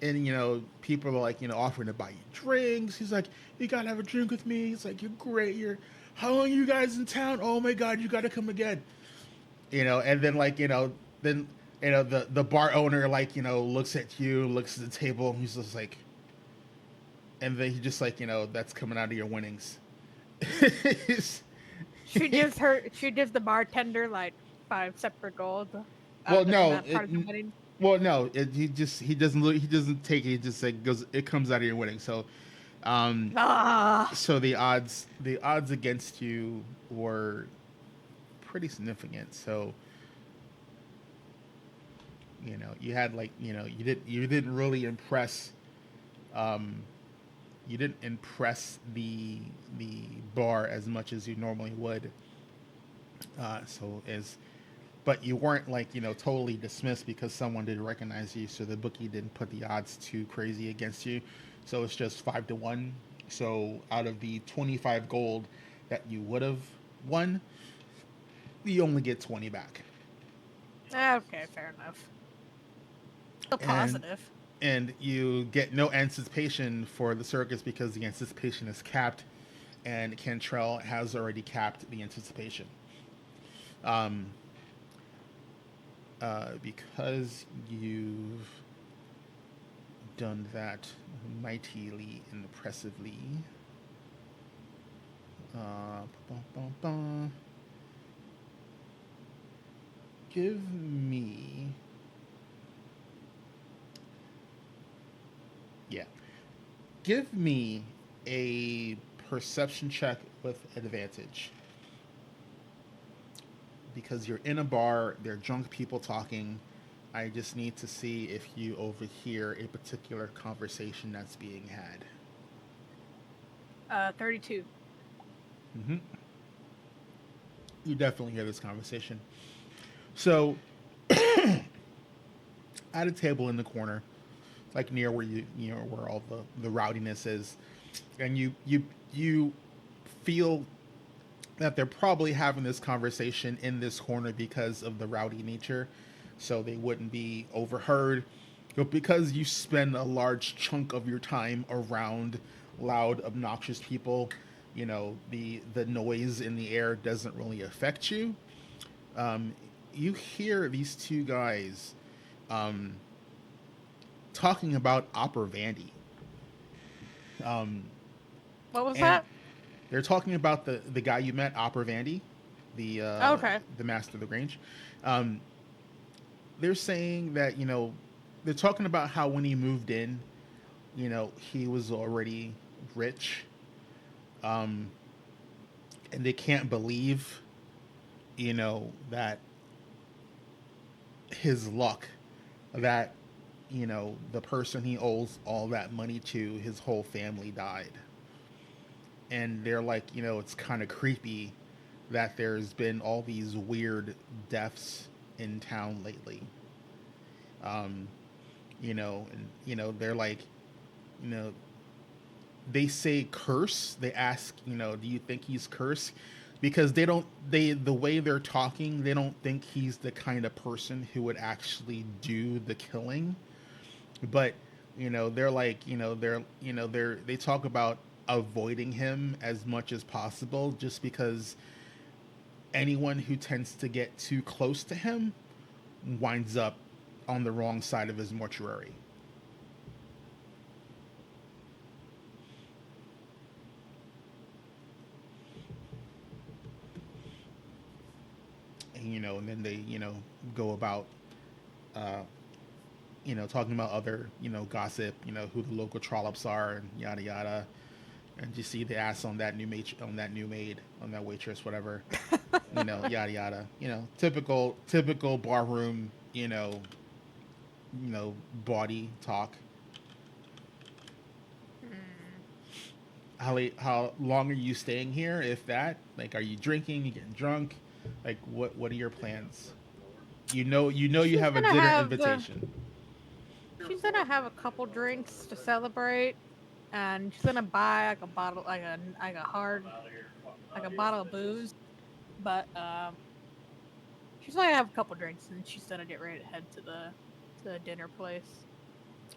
And people are like, offering to buy you drinks. He's like, "You gotta have a drink with me." He's like, "You're great. How long are you guys in town? Oh my god, you gotta come again." And then the bar owner looks at you, looks at the table, and he's just like, and then he just like, "That's coming out of your winnings."
She gives the bartender like 5 separate gold.
Well, no, he doesn't take it. He just like goes. It comes out of your winnings. So, so the odds against you were pretty significant. So, you had you didn't really impress. You didn't impress the bar as much as you normally would. But you weren't totally dismissed because someone didn't recognize you. So the bookie didn't put the odds too crazy against you. So it's just 5-1. So out of the 25 gold that you would have won, you only get 20 back.
Okay, fair enough. Still positive.
And you get no anticipation for the circus because the anticipation is capped, and Cantrell has already capped the anticipation. Because you've done that mightily and impressively. Give me. Give me a perception check with advantage. Because you're in a bar, there are drunk people talking. I just need to see if you overhear a particular conversation that's being had.
32.
Mm-hmm. You definitely hear this conversation. So, at a table in the corner, like near where where all the rowdiness is, and you feel that they're probably having this conversation in this corner because of the rowdy nature, so they wouldn't be overheard. But because you spend a large chunk of your time around loud, obnoxious people, the noise in the air doesn't really affect you. You hear these two guys talking about Opera Vandy.
What was that?
They're talking about the guy you met, Opera Vandy, the
okay.
the master of the Grange. They're saying that they're talking about how when he moved in, he was already rich, um, and they can't believe, that his luck, that the person he owes all that money to, his whole family died, and they're like, it's kind of creepy that there's been all these weird deaths in town lately. Um, and they're like, you know, they say curse. They ask, do you think he's cursed? Because the way they're talking, they don't think he's the kind of person who would actually do the killing. But they're like, they talk about avoiding him as much as possible, just because anyone who tends to get too close to him winds up on the wrong side of his mortuary. And then they, go about, uh, talking about other, gossip, who the local trollops are and yada yada. And you see the ass on that new maid, on that waitress, whatever, yada yada. Typical barroom, body talk. How long are you staying here, if that? Like, are you drinking? You getting drunk? Like, what are your plans? You
She's
have a
gonna
dinner
have
invitation.
she's gonna have a couple drinks to celebrate, and she's gonna buy like a bottle, like a bottle of booze. But she's only gonna have a couple drinks, and she's gonna get ready to head to the dinner place.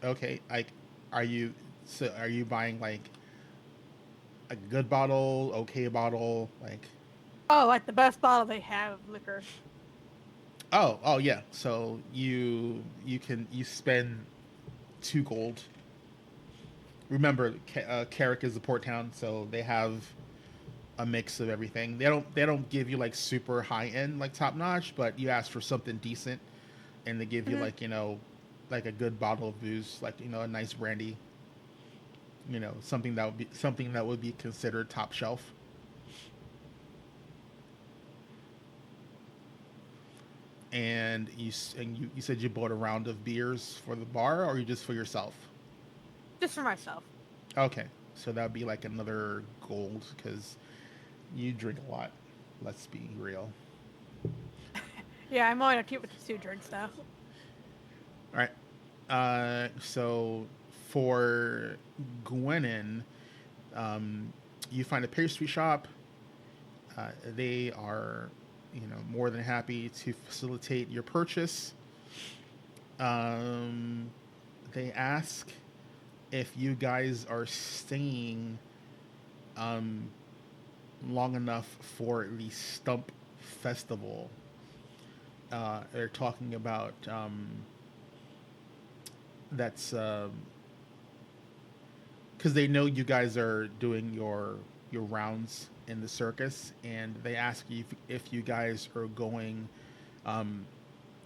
Okay, like, are you are you buying like a good bottle, okay bottle, like?
Oh, like the best bottle they have of liquor.
Oh yeah. So you spend 2 gold. Remember, Carrick is a port town, so they have a mix of everything. They don't give you like super high end, like top notch, but you ask for something decent, and they give you
Mhm.
like, like a good bottle of booze, like, a nice brandy. Something that would be considered top shelf. And you said you bought a round of beers for the bar, or you just for yourself?
Just for myself.
Okay, so that'd be like another gold, because you drink a lot. Let's be real.
Yeah, I'm only gonna keep it to 2 drinks now.
All right. So for Gwenin, um, you find a pastry shop. They are, more than happy to facilitate your purchase. Um, they ask if you guys are staying um, long enough for the Stump Festival. They're talking about that's because they know you guys are doing your rounds in the circus, and they ask you if you guys are going um,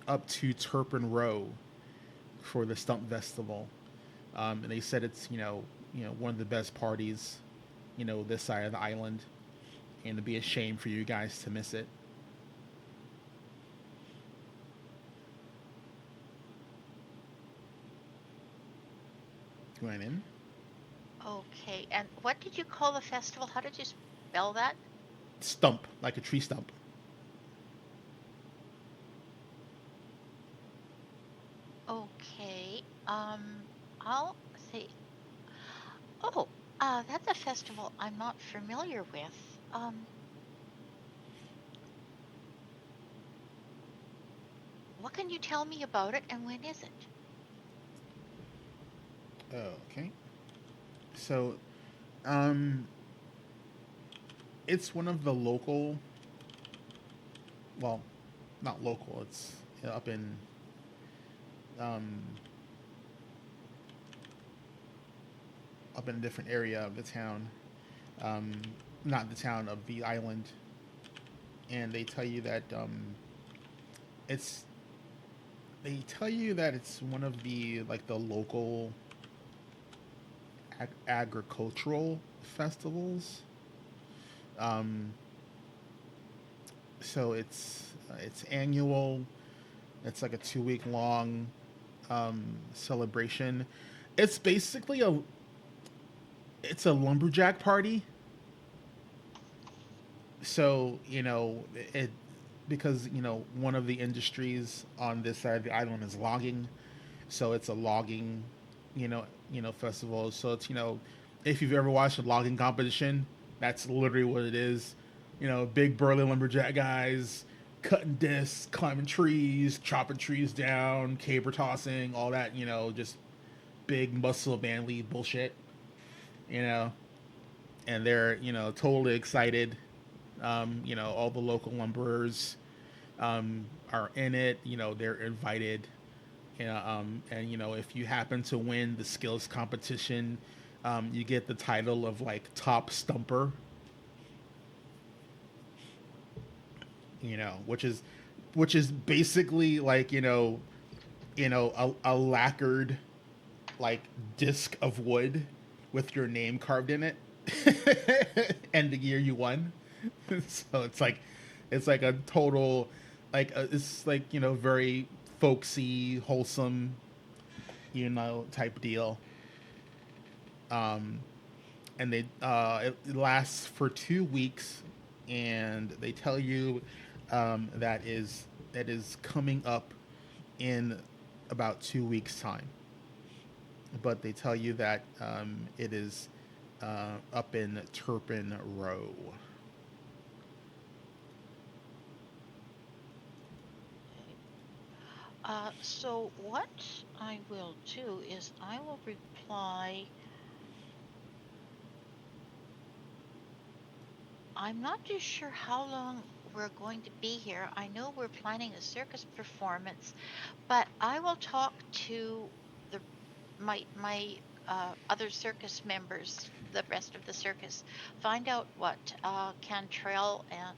up to Turpin Row for the Stump Festival. And they said it's one of the best parties, this side of the island, and it'd be a shame for you guys to miss it. Going in.
Okay, and what did you call the festival? How did you spell that?
Stump, like a tree stump.
Okay, I'll say, oh, that's a festival I'm not familiar with. What can you tell me about it, and when is it?
Okay. So, um, it's one of the local. Well, not local. It's up in um, up in a different area of the town. Um, Not the town, of the island. And they tell you that it's They tell you that it's one of the like the local agricultural festivals. Um, so it's annual. It's like a 2 week long celebration. It's basically a lumberjack party. So it because one of the industries on this side of the island is logging, so it's a logging festival. So it's if you've ever watched a logging competition, that's literally what it is. Big burly lumberjack guys cutting discs, climbing trees, chopping trees down, caber tossing, all that. Just big muscle manly bullshit. You know, and they're totally excited. All the local lumberers are in it. They're invited. And if you happen to win the skills competition, you get the title of like top stumper. Which is basically like a lacquered like disc of wood with your name carved in it and the year you won. So it's like a total it's like very folksy, wholesome type deal. um and it lasts for 2 weeks, and they tell you that is coming up in about 2 weeks time, but they tell you that it is up in Turpin Row.
So what I will do is I will reply. I'm not too sure how long we're going to be here. I know we're planning a circus performance, but I will talk to the my other circus members, the rest of the circus, find out what Cantrell and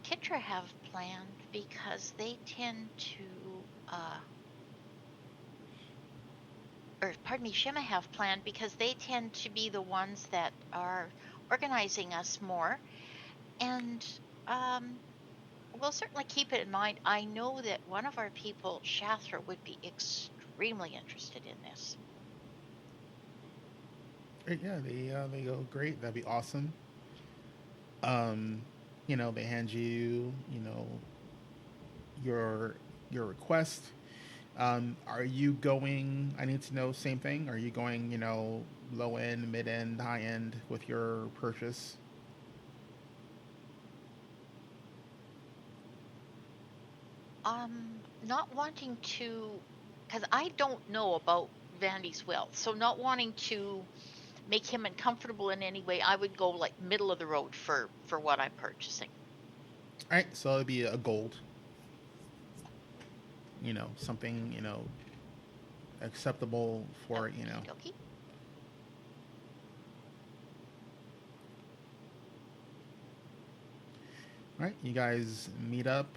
Kitra have planned, because they tend to, uh, or pardon me, Shima have planned, because they tend to be the ones that are organizing us more. And um, we'll certainly keep it in mind. I know that one of our people, Shathra, would be extremely interested in this.
Great, yeah, they go great. That'd be awesome. um they hand your request. Are you going? I need to know. Same thing. Are you going? Low end, mid end, high end with your purchase?
Not wanting to, because I don't know about Vandy's wealth, so not wanting to make him uncomfortable in any way, I would go like middle of the road for what I'm purchasing.
All right, so it'd be a gold. Something acceptable for
Okie dokie.
All right, you guys meet up.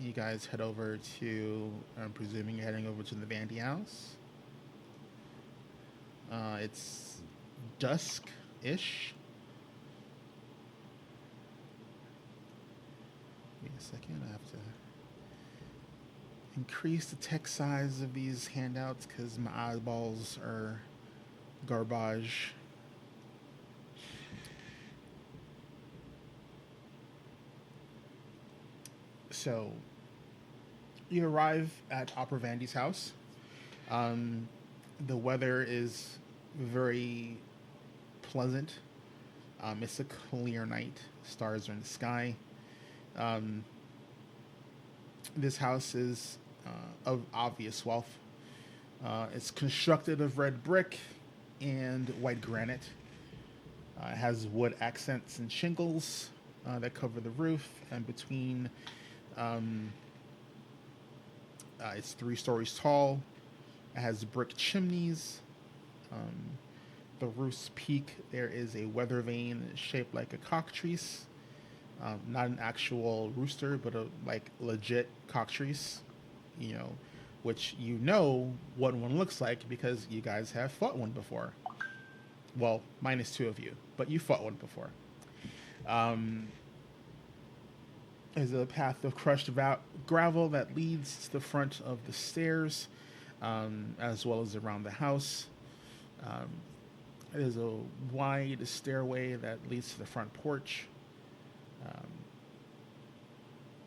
You guys head over to. I'm presuming you're heading over to the Vandy house. It's dusk-ish. Wait a second. I have to increase the text size of these handouts because my eyeballs are garbage. So you arrive at Opera Vandy's house. Um, the weather is very pleasant. It's a clear night. Stars are in the sky. Um, this house is of obvious wealth. It's constructed of red brick and white granite. It has wood accents and shingles that cover the roof, and between um, it's 3 stories tall. It has brick chimneys. Um, the roof's peak, there is a weather vane shaped like a cockatrice not an actual rooster, but a like legit cockatrice, you know, which you know what one looks like because you guys have fought one before. Well, minus two of you, but you fought one before. Um, there's a path of crushed gravel that leads to the front of the stairs, as well as around the house. Um, there's a wide stairway that leads to the front porch, um,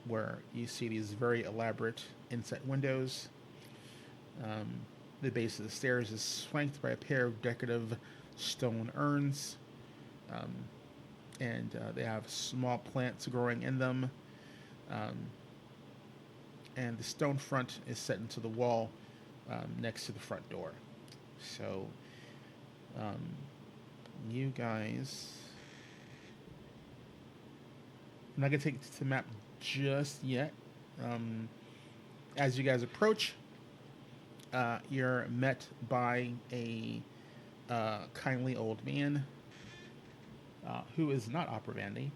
where you see these very elaborate inset windows. Um, the base of the stairs is flanked by a pair of decorative stone urns, um, and they have small plants growing in them. Um, and the stone front is set into the wall next to the front door. So, um, you guys. I'm not going to take it to the map just yet. As you guys approach, you're met by a kindly old man who is not Opera Vandy.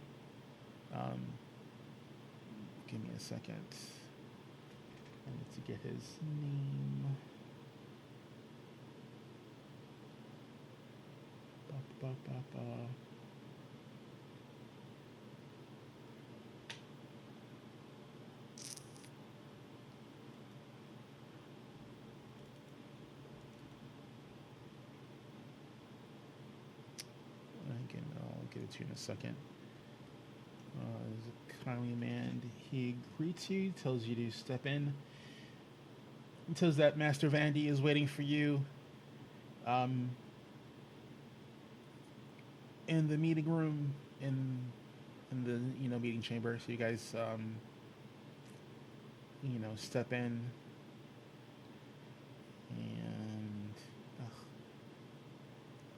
Give me a second. I need to get his name. Ba, ba, ba, ba. Again, I'll give it to you in a second. There's a kindly man. He greets you, tells you to step in. He tells that Master Vandy is waiting for you in the meeting room in the meeting chamber. So you guys step in, and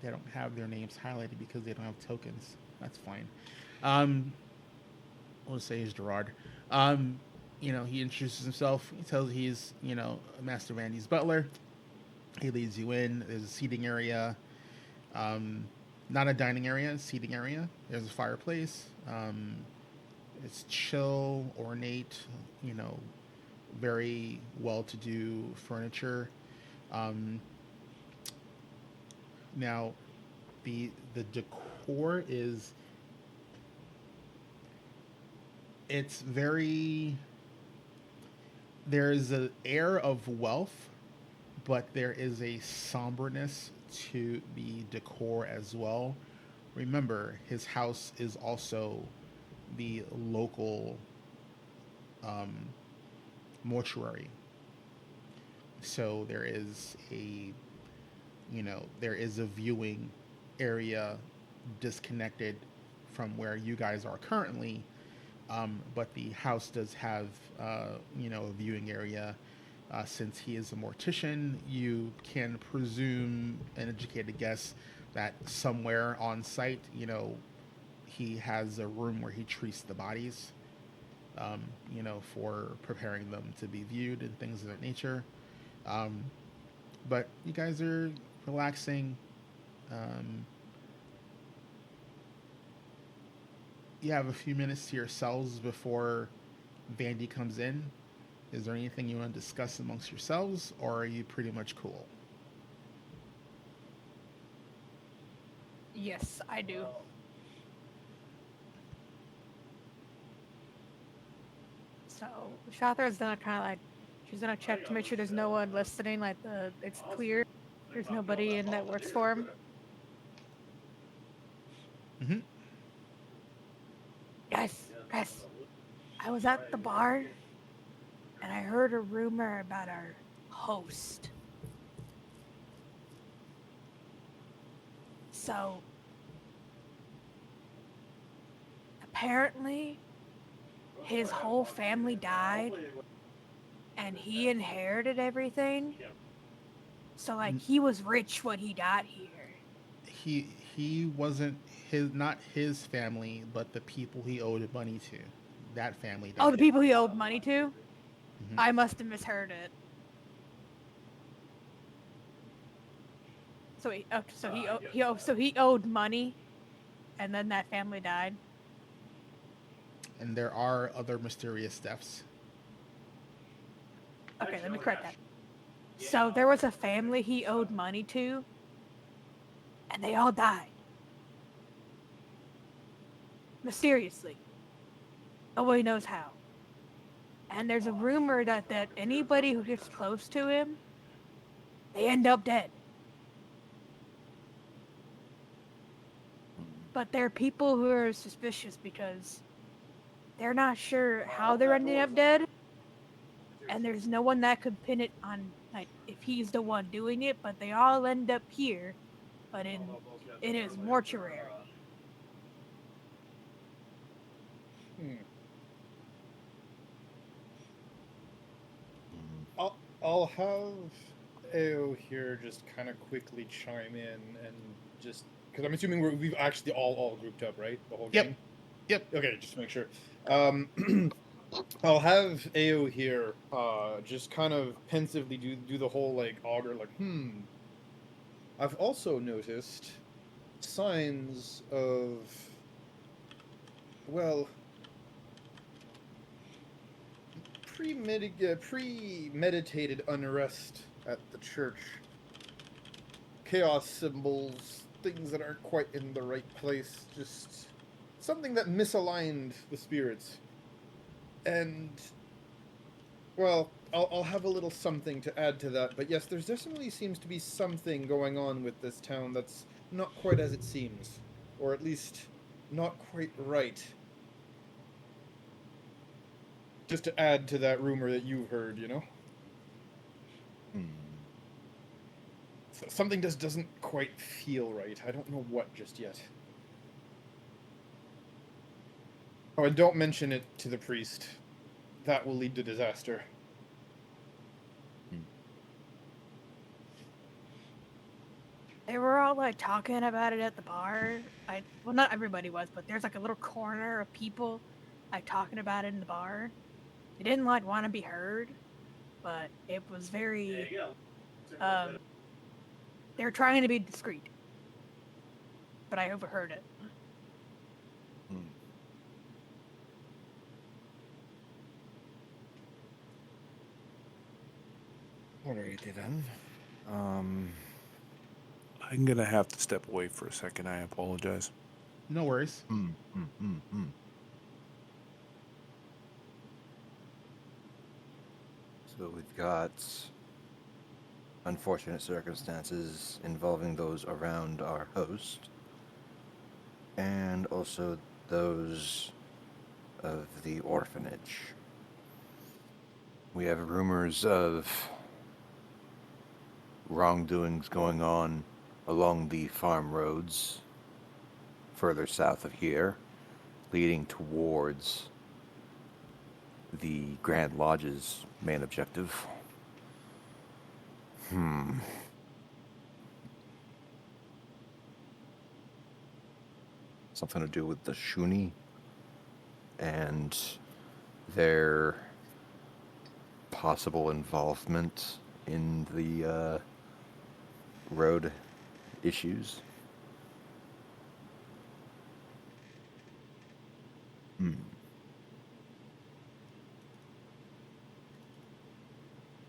they don't have their names highlighted because they don't have tokens. That's fine. We'll say he's Gerard. He introduces himself. He tells he's, Master Vandy's butler. He leads you in. There's a seating area. Not a dining area, a seating area. There's a fireplace. It's chill, ornate, very well-to-do furniture. Now, the decor is... It's very... There's an air of wealth, but there is a somberness to the decor as well. Remember, his house is also the local mortuary. So there is a viewing area disconnected from where you guys are currently. But the house does have, a viewing area. Since he is a mortician, you can presume an educated guess that somewhere on site, he has a room where he treats the bodies, for preparing them to be viewed and things of that nature. But you guys are relaxing. You have a few minutes to yourselves before Vandy comes in. Is there anything you want to discuss amongst yourselves, or are you pretty much cool?
Yes, I do. So Shathra's gonna kind of she's gonna check to make sure there's no one listening. It's clear. There's nobody in that works for him.
Mm-hmm.
Guys, I was at the bar, and I heard a rumor about our host. So, apparently, his whole family died, and he inherited everything. So, he was rich when he got here.
He wasn't not his family, but the people he owed money to. That family died.
Oh, the people he owed money to?
Mm-hmm.
I must have misheard it. So he owed money, and then that family died.
and there are other mysterious deaths.
Okay, let me correct that. So there was a family he owed money to, and they all died. Mysteriously. Nobody knows how. And there's a rumor that anybody who gets close to him, they end up dead. But there are people who are suspicious because they're not sure how they're ending up dead, and there's no one that could pin it on, like, if he's the one doing it, but they all end up here, but in his mortuary.
Hmm. I'll have AO here just kind of quickly chime in and just because I'm assuming we've actually all grouped up, right? The whole
Yep.
gang.
Yep.
Okay, just to make sure. I'll have AO here, just kind of pensively do the whole like augur, like I've also noticed signs of, well, premeditated unrest at the church. Chaos symbols, things that aren't quite in the right place, just something that misaligned the spirits. And, well, I'll have a little something to add to that, but yes, there's definitely seems to be something going on with this town that's not quite as it seems, or at least not quite right. Just to add to that rumor that you've heard, you know? Something just doesn't quite feel right. I don't know what just yet. Oh, and don't mention it to the priest. That will lead to disaster.
They were all like talking about it at the bar. Well, not everybody was, but there's like a little corner of people like talking about it in the bar. They didn't like want to be heard, but it was very. They were trying to be discreet, but I overheard it.
Alrighty then.
I'm gonna have to step away for a second. I apologize.
No worries.
So we've got unfortunate circumstances involving those around our host, and also those of the orphanage. We have rumors of wrongdoings going on along the farm roads further south of here, leading towards the Grand Lodge's main objective. Something to do with the Shuni and their possible involvement in the road issues.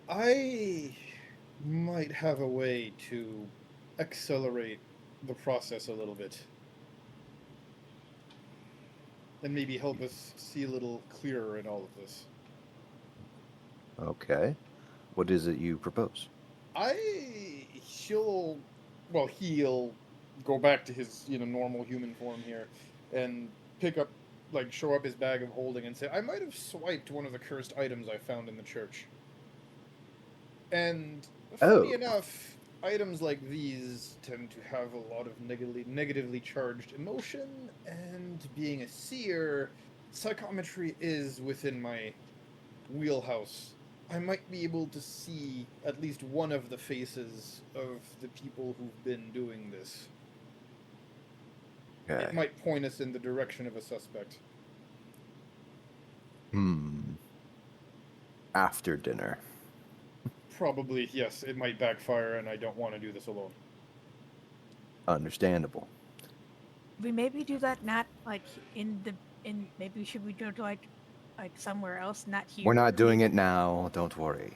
I might have a way to accelerate the process a little bit. And maybe help us see a little clearer in all of this.
Okay. What is it you propose?
He'll go back to his, normal human form here and show up his bag of holding and say, I might have swiped one of the cursed items I found in the church. And funny enough, items like these tend to have a lot of negatively charged emotion, and being a seer, psychometry is within my wheelhouse. I might be able to see at least one of the faces of the people who've been doing this.
Okay.
It might point us in the direction of a suspect.
After dinner.
Probably, yes. It might backfire, and I don't want to do this alone.
Understandable.
We maybe do that not like And maybe should we go to like somewhere else, not here?
We're not doing it now. Don't worry.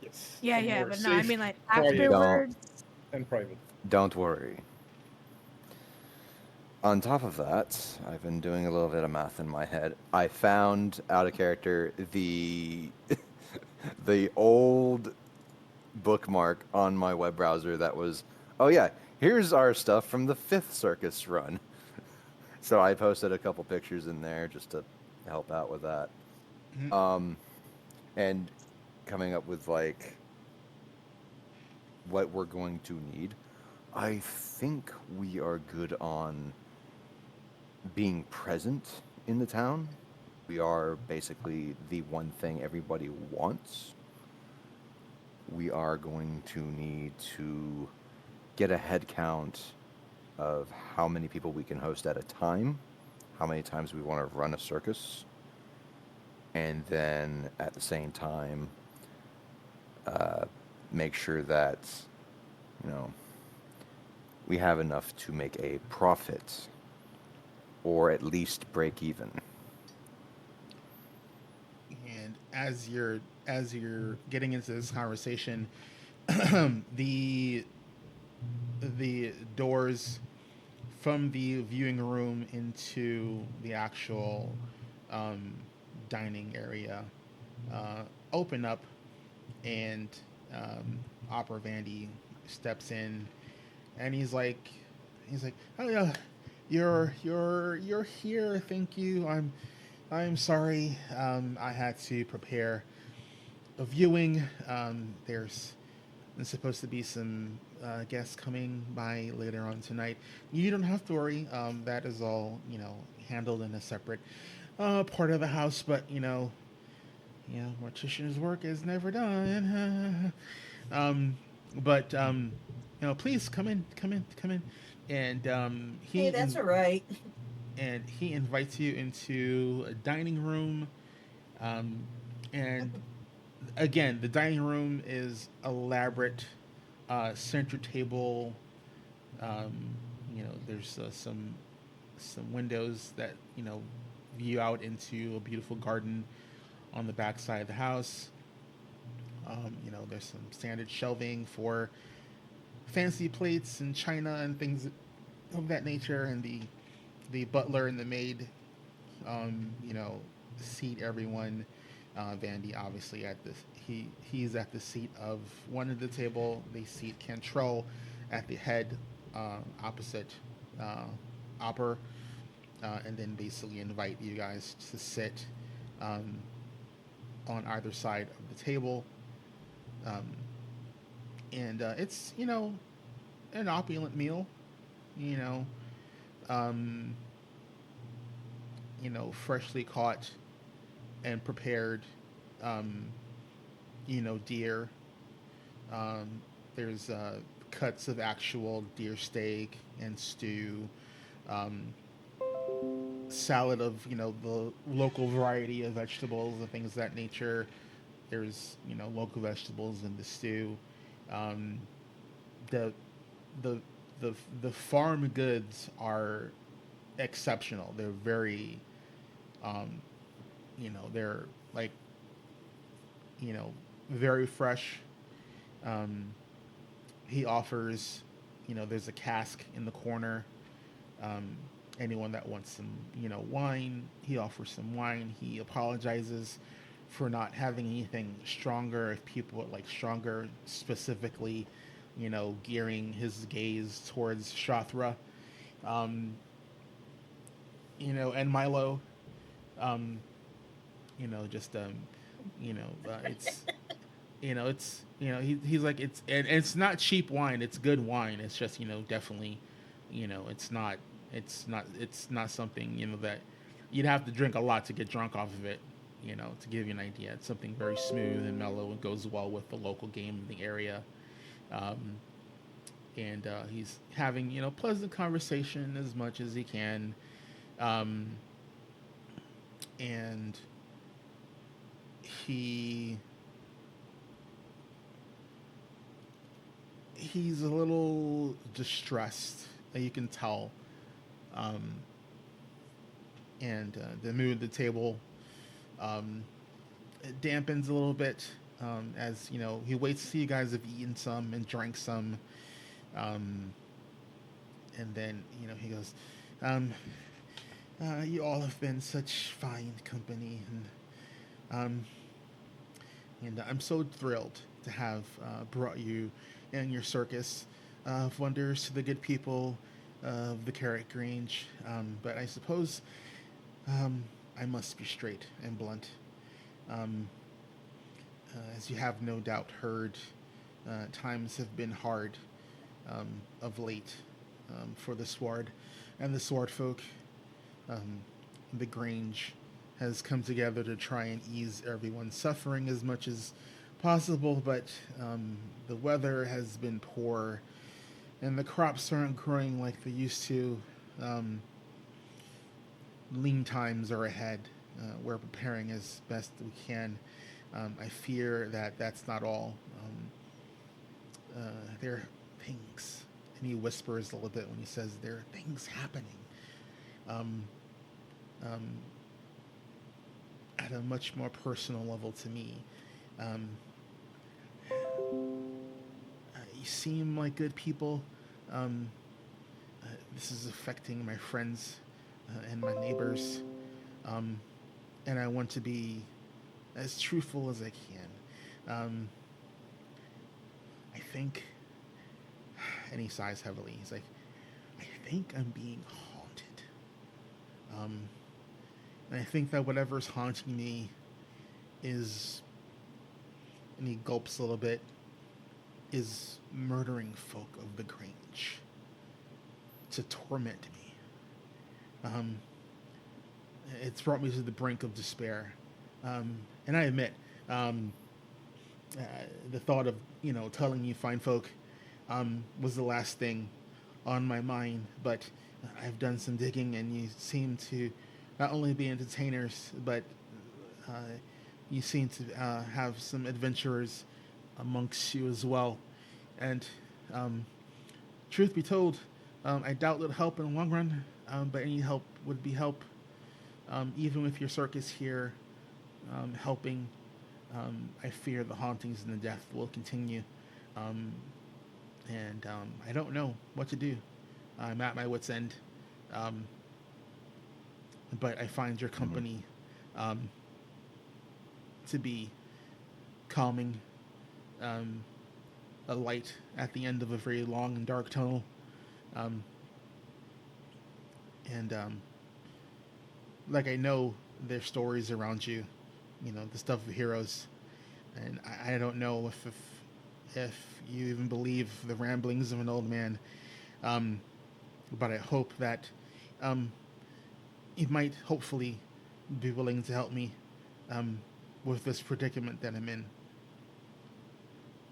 Yes.
Yeah,
Somewhere
but no, I
safe,
mean like
quiet,
afterwards.
and private.
Don't worry. On top of that, I've been doing a little bit of math in my head. I found out of character the the old bookmark on my web browser that was, oh yeah, here's our stuff from the 5th circus run. So I posted a couple pictures in there just to help out with that.
Mhm.
And coming up with like what we're going to need. I think we are good on being present in the town. We are basically the one thing everybody wants. We are going to need to get a head count of how many people we can host at a time, how many times we want to run a circus, and then at the same time, make sure that, you know, we have enough to make a profit or at least break even.
And as you're getting into this conversation, the the doors from the viewing room into the actual um, dining area open up, and Opera Vandy steps in, and he's like, oh yeah, you're here. Thank you. I'm sorry. I had to prepare a viewing. There's supposed to be some guests coming by later on tonight. You don't have to worry. That is all handled in a separate part of the house. But mortician's work is never done. But please come in, come in, come in. And
Hey, that's all right.
he invites you into a dining room. Um, and again, the dining room is elaborate, center table. Um, there's some windows that view out into a beautiful garden on the back side of the house. There's some standard shelving for fancy plates and china and things of that nature, and the butler and the maid, seat everyone. Vandy obviously he's at the seat of one of the table. They seat Cantrell at the head, opposite Opper, and then basically invite you guys to sit um, on either side of the table. Um, and it's an opulent meal, you know, um, freshly caught and prepared, um, deer. There's cuts of actual deer steak and stew, um, salad of the local variety of vegetables and things of that nature. There's local vegetables in the stew. Um, the the the farm goods are exceptional. They're very um, they're like very fresh. Um, he offers, there's a cask in the corner. Um, anyone that wants some, wine, he offers some wine. He apologizes for not having anything stronger. If people would like stronger, specifically, gearing his gaze towards Shathra, um, and Milo, um, just it's he's like and it's not cheap wine, it's good wine. It's just definitely it's not something that you'd have to drink a lot to get drunk off of it. To give you an idea, it's something very smooth and mellow and goes well with the local game in the area. um, and he's having pleasant conversation as much as he can. um, and he he's a little distressed. You can tell. Um, and the mood at the table it dampens a little bit as he waits to see you guys have eaten some and drank some, um, and then he goes, um, "You all have been such fine company, um, and I'm so thrilled to have brought you and your circus of wonders to the good people of the Carrot Grange. But I suppose I must be straight and blunt. Um, as you have no doubt heard, times have been hard of late for the Sword and the Sword folk. Um, the Grange has come together to try and ease everyone's suffering as much as possible, but the weather has been poor and the crops aren't growing like they used to. Um, Lean times are ahead. We're preparing as best we can. I fear that that's not all. There are things, and he whispers a little bit when he says there are things happening um, um, at a much more personal level to me. Um, you seem like good people. Um, this is affecting my friends and my neighbors, and I want to be as truthful as I can. I think, and he sighs heavily. He's like, I think I'm being haunted. And I think that whatever's haunting me is, and he gulps a little bit, is murdering folk of the Grange to torment me. It's brought me to the brink of despair. And I admit, the thought of telling you fine folk was the last thing on my mind. But I've done some digging, and you seem to not only be entertainers, but you seem to have some adventurers amongst you as well. And truth be told, I doubt it'll help in the long run, but any help would be help. Even with your circus here helping, I fear the hauntings and the death will continue. And I don't know what to do. I'm at my wit's end. But I find your company to be calming, a light at the end of a very long and dark tunnel. And like I know there's stories around you, the stuff of heroes, and I don't know if you even believe the ramblings of an old man, but I hope that you might hopefully be willing to help me with this predicament that I'm in,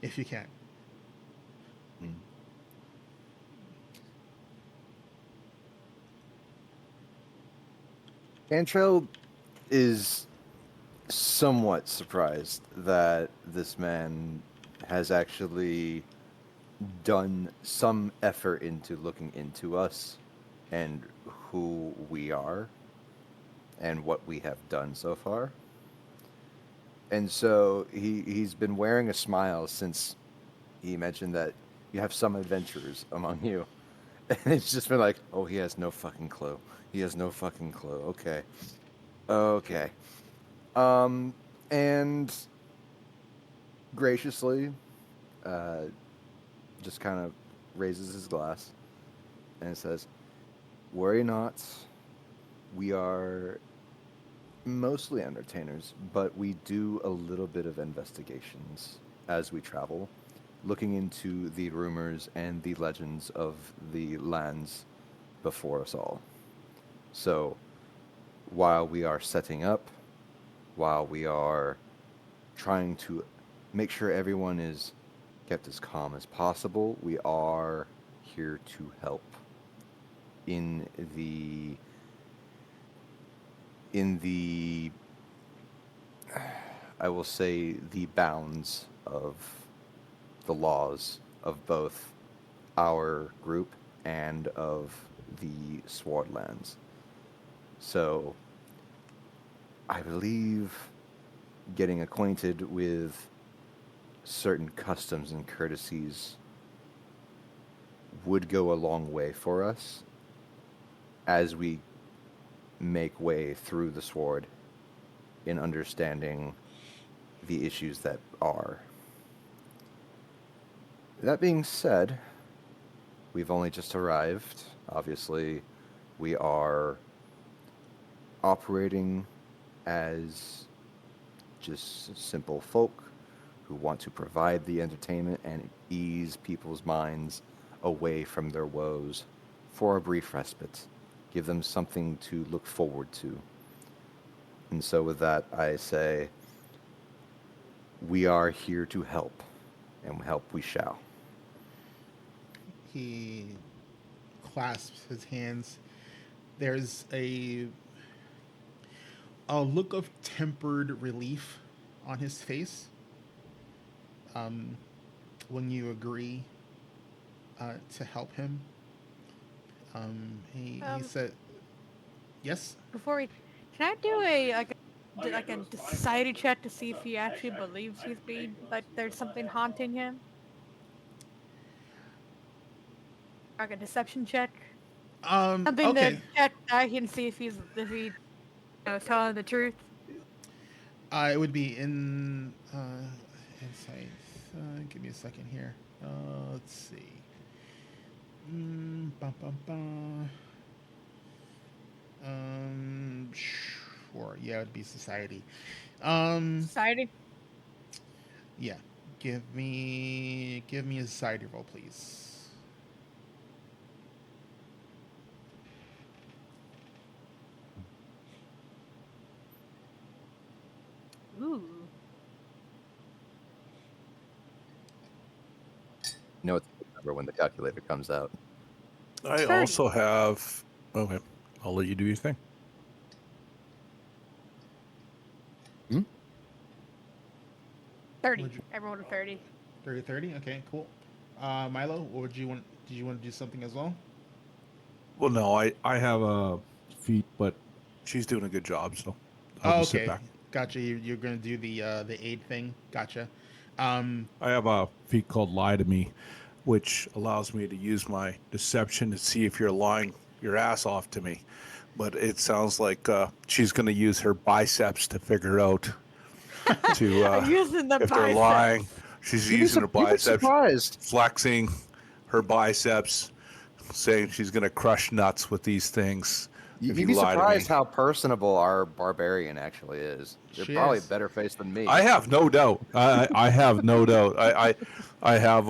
if you can.
Cantrell is somewhat surprised that this man has actually done some effort into looking into us and who we are and what we have done so far. And so he's been wearing a smile since he mentioned that you have some adventurers among you. And it's just been like, oh, he has no fucking clue. He has no fucking clue. Okay. Okay. And graciously, just kind of raises his glass and says, worry not. We are mostly entertainers, but we do a little bit of investigations as we travel, looking into the rumors and the legends of the lands before us all. So, while we are setting up, while we are trying to make sure everyone is kept as calm as possible, we are here to help in the I will say the bounds of the laws of both our group and of the Swordlands. So I believe getting acquainted with certain customs and courtesies would go a long way for us as we make way through the sword in understanding the issues that are. That being said, we've only just arrived. Obviously, we are operating as just simple folk who want to provide the entertainment and ease people's minds away from their woes for a brief respite. Give them something to look forward to. And so with that, I say, we are here to help, and help we shall.
He clasps his hands. There's a look of tempered relief on his face when you agree to help him. He said, "Yes."
Before we, can I do a society check to see if he actually believes he's being like there's something haunting him? Like a deception check. Something to
Okay.
check I can see if he is telling the truth.
It would be in insight. Give me a second here. Let's see. Bum, bum, bum. Sure. Yeah, it would be society.
Society.
Yeah. Give me a society roll, please.
Ooh.
You know it's a good number when the calculator comes out.
I
30.
also have. Okay, I'll let you do your thing.
30.
Would you-
Everyone 30.
30. Okay, cool. Milo, what would you want? Did you want to do something as well?
Well, no, I have a feat, but she's doing a good job, so I'll just sit
Okay.
back.
Gotcha. You're gonna do the aid thing. Gotcha.
I have a feat called Lie to Me, which allows me to use my deception to see if you're lying your ass off to me. But it sounds like she's going to use her biceps to figure out to
I'm using the
if they're
biceps.
lying. She's using her
You'd be
biceps,
surprised.
flexing her biceps, saying she's going to crush nuts with these things.
You'd
if
be
you lie to me.
surprised how personable our barbarian actually is. They're
She
probably
is.
better face than me.
I have no doubt. I have no doubt. I have.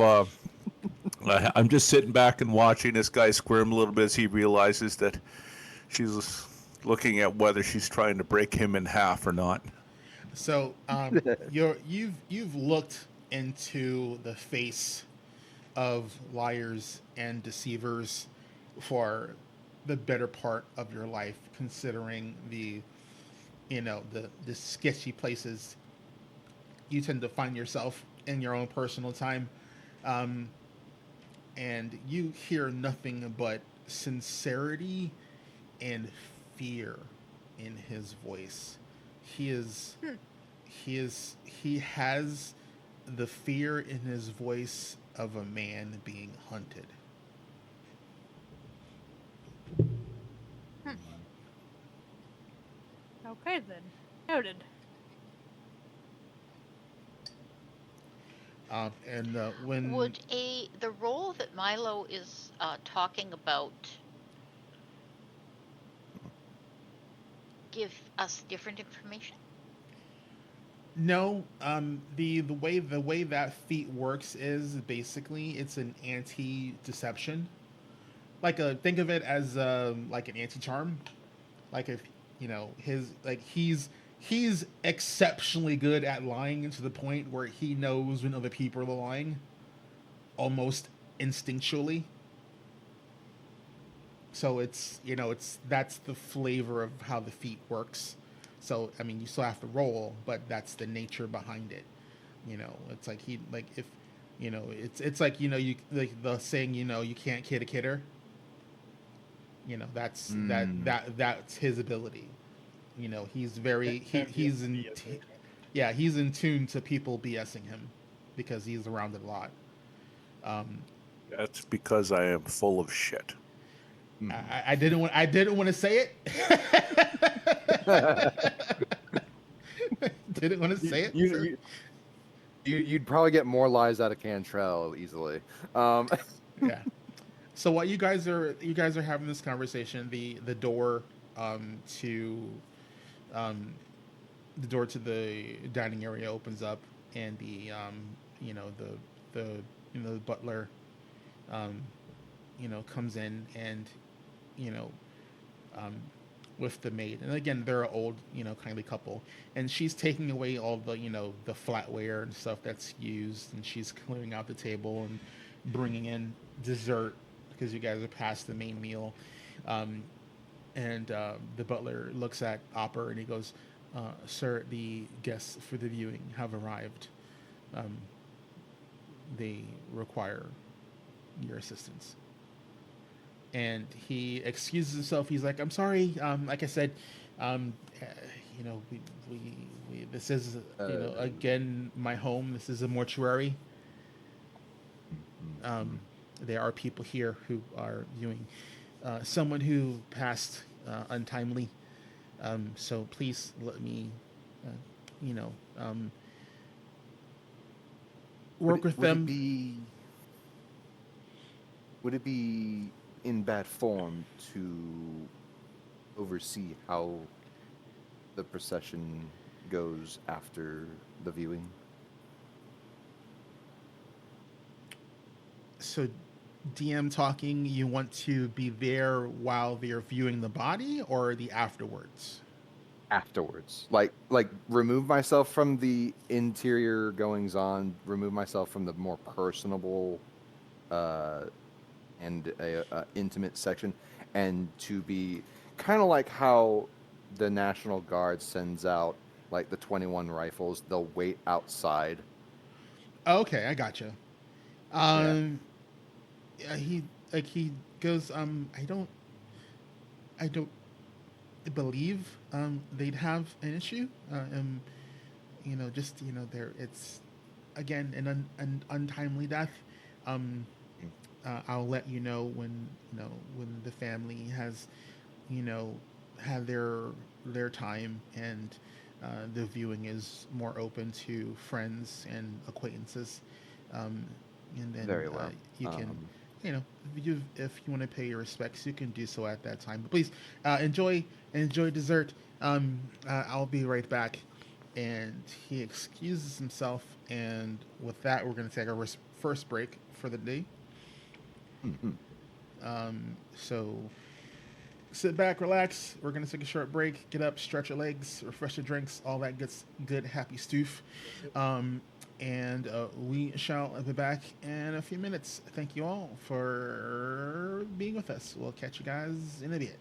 I'm just sitting back and watching this guy squirm a little bit as he realizes that she's looking at whether she's trying to break him in half or not.
So you've looked into the face of liars and deceivers for the better part of your life, considering the sketchy places you tend to find yourself in your own personal time, and you hear nothing but sincerity and fear in his voice. He is he has the fear in his voice of a man being hunted.
Okay then. Noted.
And when
Would the role that Milo is talking about give us different information?
No, the way that feat works is basically it's an anti-deception. Think of it as like an anti-charm. Like if he's exceptionally good at lying to the point where he knows when other people are lying, almost instinctually. So that's the flavor of how the feat works. So I mean, you still have to roll, but that's the nature behind it. It's like if it's like you like the saying you can't kid a kidder. You know, that's his ability. You know, he's very he's in yeah, he's in tune to people BSing him because he's around it a lot. Um,
That's because I am full of shit.
I didn't want to say it. Didn't want to say it.
You'd probably get more lies out of Cantrell easily.
Yeah. So while you guys are having this conversation, the door to um, the door to the dining area opens up, and you know the the butler comes in, and you know um, with the maid, and again they're an old kindly couple, and she's taking away all the the flatware and stuff that's used, and she's clearing out the table and bringing in dessert because you guys are past the main meal. um, and the butler looks at Opper and he goes, "Sir, the guests for the viewing have arrived. Um, they require your assistance." And he excuses himself. He's like, "I'm sorry. Like I said, um, uh, we this is again my home. This is a mortuary. There are people here who are viewing someone who passed untimely. So please let me, uh, you know, um, work with them."
Would it be in bad form to oversee how the procession goes after the viewing?
So, DM talking, you want to be there while they're viewing the body, or the afterwards?
Afterwards, like remove myself from the interior goings on, remove myself from the more personable and intimate section, and to be kind of like how the National Guard sends out like the 21 rifles. They'll wait outside.
Okay, I gotcha. Um, yeah, he goes. I don't believe they'd have an issue. Just there. It's again an untimely death. Um, I'll let you know when the family has you know had their time, and the viewing is more open to friends and acquaintances. Um, and then
Very well.
you can if you want to pay your respects, you can do so at that time. But please enjoy dessert. I'll be right back. And he excuses himself, and with that, we're going to take our first break for the day.
Mhm.
So sit back, relax. We're going to take a short break. Get up, stretch your legs, refresh your drinks, all that good happy stoof. And we shall be back in a few minutes. Thank you all for being with us. We'll catch you guys in a bit.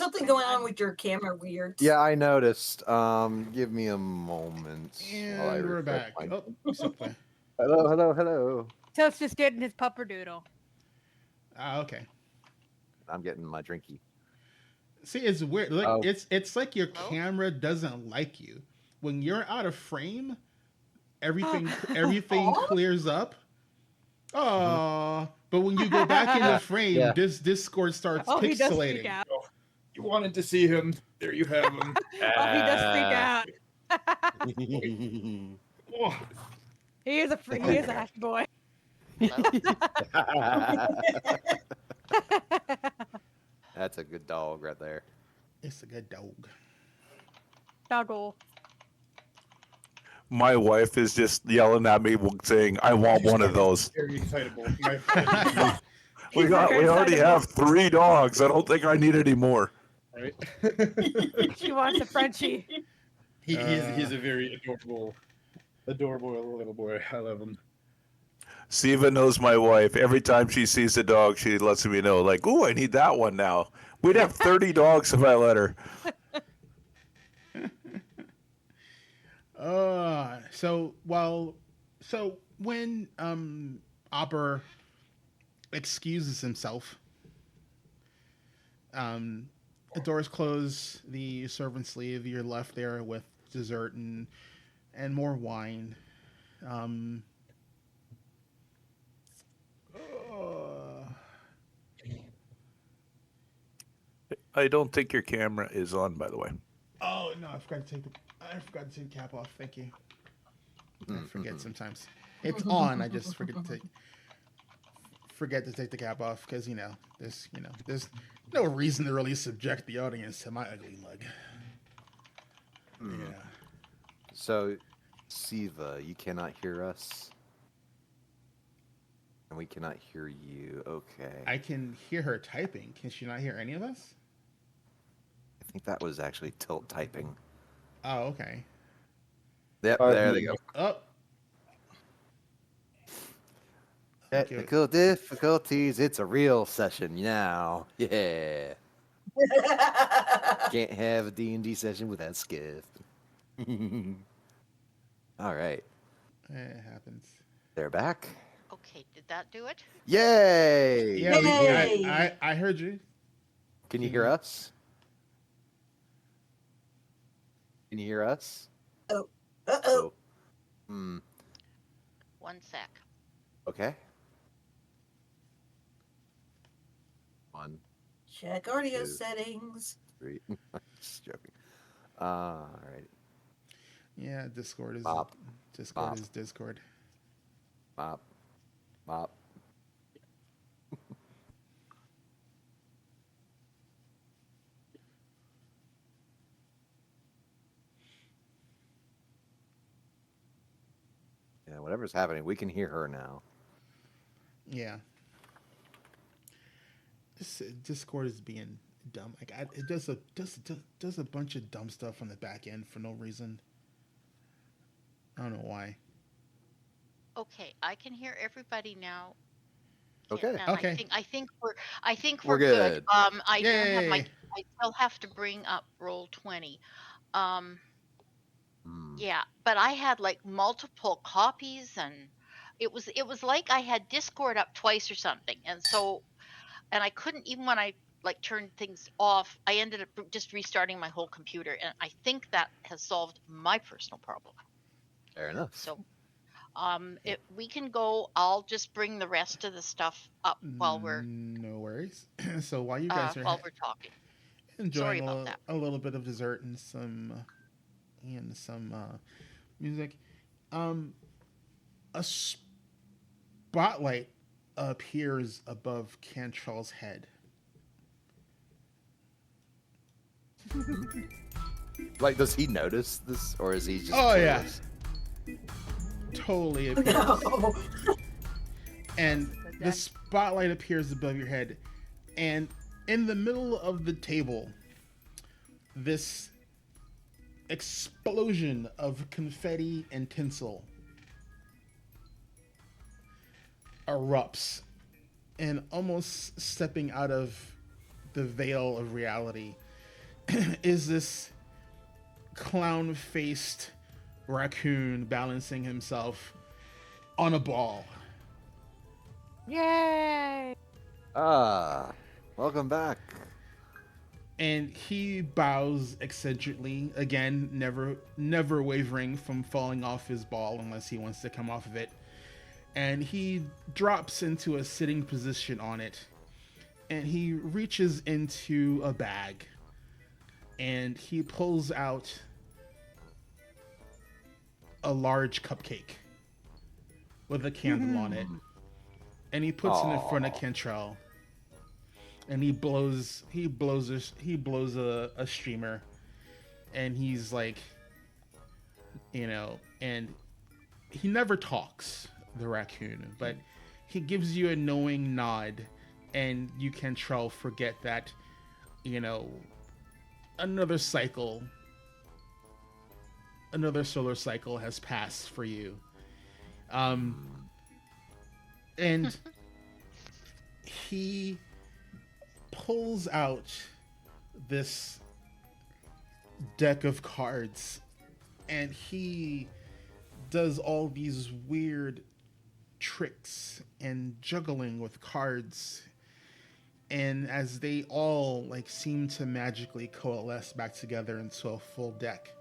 something going on with your camera weird.
Yeah, I noticed. Give me a moment. while I
And we're
refresh
back.
my-
Oh, we still play.
Hello, hello, hello.
Toast just getting his pupperdoodle.
Okay.
I'm getting my drinky.
See, it's weird. Look,
Oh.
it's like your
Hello?
camera doesn't like you. When you're out of frame, everything
Aw.
clears up. Oh, but when you go back into frame,
Yeah.
this Discord starts
Oh, he does freak
pixelating.
out.
You wanted to see him. There you have him.
Oh, he does freak out.
Oh,
He is a happy boy.
That's a good dog right there.
It's a good dog.
Doggle.
My wife is just yelling at me, saying, "I want one of those."
very excitable. My friend.
We already have 3 dogs. I don't think I need any more.
Right?
She wants a Frenchie.
He's a very adorable little boy. I love him.
Siva knows my wife. Every time she sees a dog, she lets me know, like, "Ooh, I need that one now." We'd have 30 dogs if I let her.
So when Opper excuses himself, the doors close, the servants leave, you're left there with dessert and more wine.
I don't think your camera is on, by the way.
Oh no, I forgot to take the cap off. Thank you. I forget sometimes. It's on. I just forget to take the cap off because there's no reason to really subject the audience to my ugly mug. Yeah.
So, Siva, you cannot hear us, and we cannot hear you. Okay.
I can hear her typing. Can she not hear any of us?
I think that was actually Tilt typing.
Oh, okay.
Yep, there they go.
Oh.
Technical difficulties. It's a real session now. Yeah. Can't have a D&D session without Skiff. All right.
It happens.
They're back.
Okay, did that do it?
Yay!
Yeah,
Yay!
I heard you.
Can you hear us? Can you hear us?
Uh-oh.
Hmm.
1 sec.
Okay. 1,
Check audio
Two.
settings.
3. Just joking. All right.
Yeah, Discord is
Bop.
Discord
Bop.
is Discord.
Mop. Mop. Yeah, whatever's happening, we can hear her now.
Yeah. This Discord is being dumb. Like it does a bunch of dumb stuff on the back end for no reason. I don't know why.
Okay, I can hear everybody now.
Okay.
And
Okay.
I think
We're
we're good.
good.
I don't have
Yay.
I still have to bring up roll 20.
Hmm.
Yeah, but I had like multiple copies, and it was like I had Discord up twice or something, and I couldn't, even when I like turned things off, I ended up just restarting my whole computer, and I think that has solved my personal problem.
Fair enough.
So we can go. I'll just bring the rest of the stuff up while we're
No worries. So while you guys are
while we're talking.
enjoying
about that.
a little bit of dessert and some music, a spotlight appears above Cantrell's head.
Like, does he notice this, or is he just?
Oh, yeah.
clueless?
Totally appears.
No.
And the spotlight appears above your head, and in the middle of the table, this explosion of confetti and tinsel erupts, and almost stepping out of the veil of reality is this clown-faced raccoon balancing himself on a ball.
Yay!
Ah, welcome back.
And he bows eccentrically, again, never wavering from falling off his ball unless he wants to come off of it. And he drops into a sitting position on it. And he reaches into a bag. And he pulls out a large cupcake with a candle on it. And he puts it in front of Kentrell. And he blows a streamer, and he's like, and he never talks, the raccoon, but he gives you a knowing nod, and you can forget that, another solar cycle has passed for you. And he pulls out this deck of cards, and he does all these weird tricks and juggling with cards, and as they all seem to magically coalesce back together into a full deck,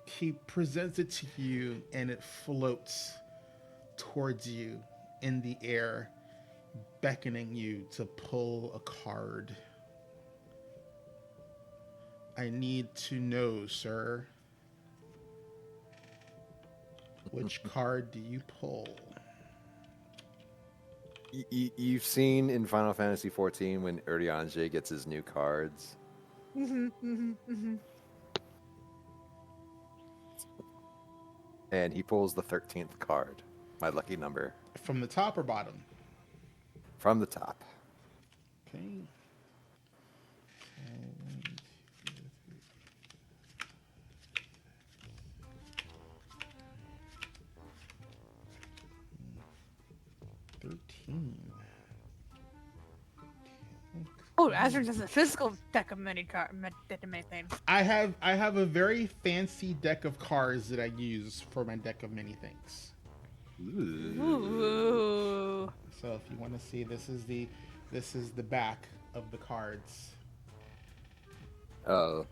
he presents it to you, and it floats towards you in the air, beckoning you to pull a card. I need to know, sir. Which card do you pull?
You've seen in Final Fantasy XIV when Urianger gets his new cards. And he pulls the 13th card, my lucky number.
From the top or bottom?
From the top.
Okay. 13.
Oh, Azrael has a physical deck of many things.
I have a very fancy deck of cards that I use for my deck of many things.
Ooh.
So if you want to see, this is the back of the cards.
Oh.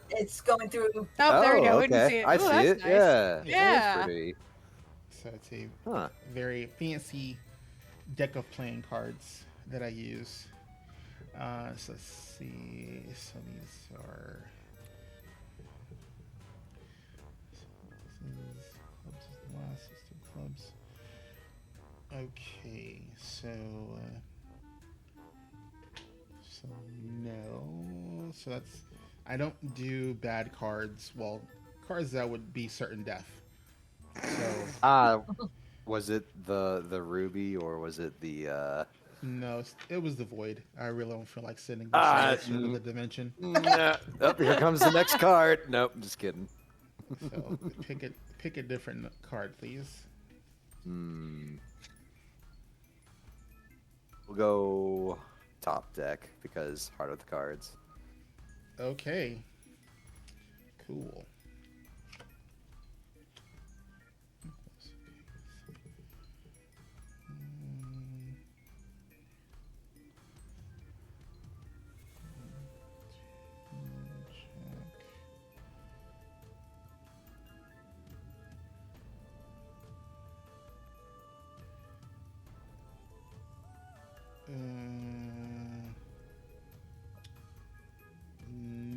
It's going through.
Oh, there we go. We
Okay.
can see it.
I
Ooh,
see
that's
it.
nice.
Yeah.
Yeah.
That's pretty.
So it's a
Huh.
very fancy deck of playing cards that I use. So let's see. So these are. Clubs is the last. It's two clubs. Okay, so no. So that's. I don't do bad cards. Well, cards that would be certain death. So.
Was it the ruby or was it the
No, it was the void. I really don't feel like sending
Ah,
this into the dimension.
Nah. Oh, here comes the next card. Nope, just kidding.
So pick a different card, please.
We'll go top deck because heart of the cards.
Okay. Cool.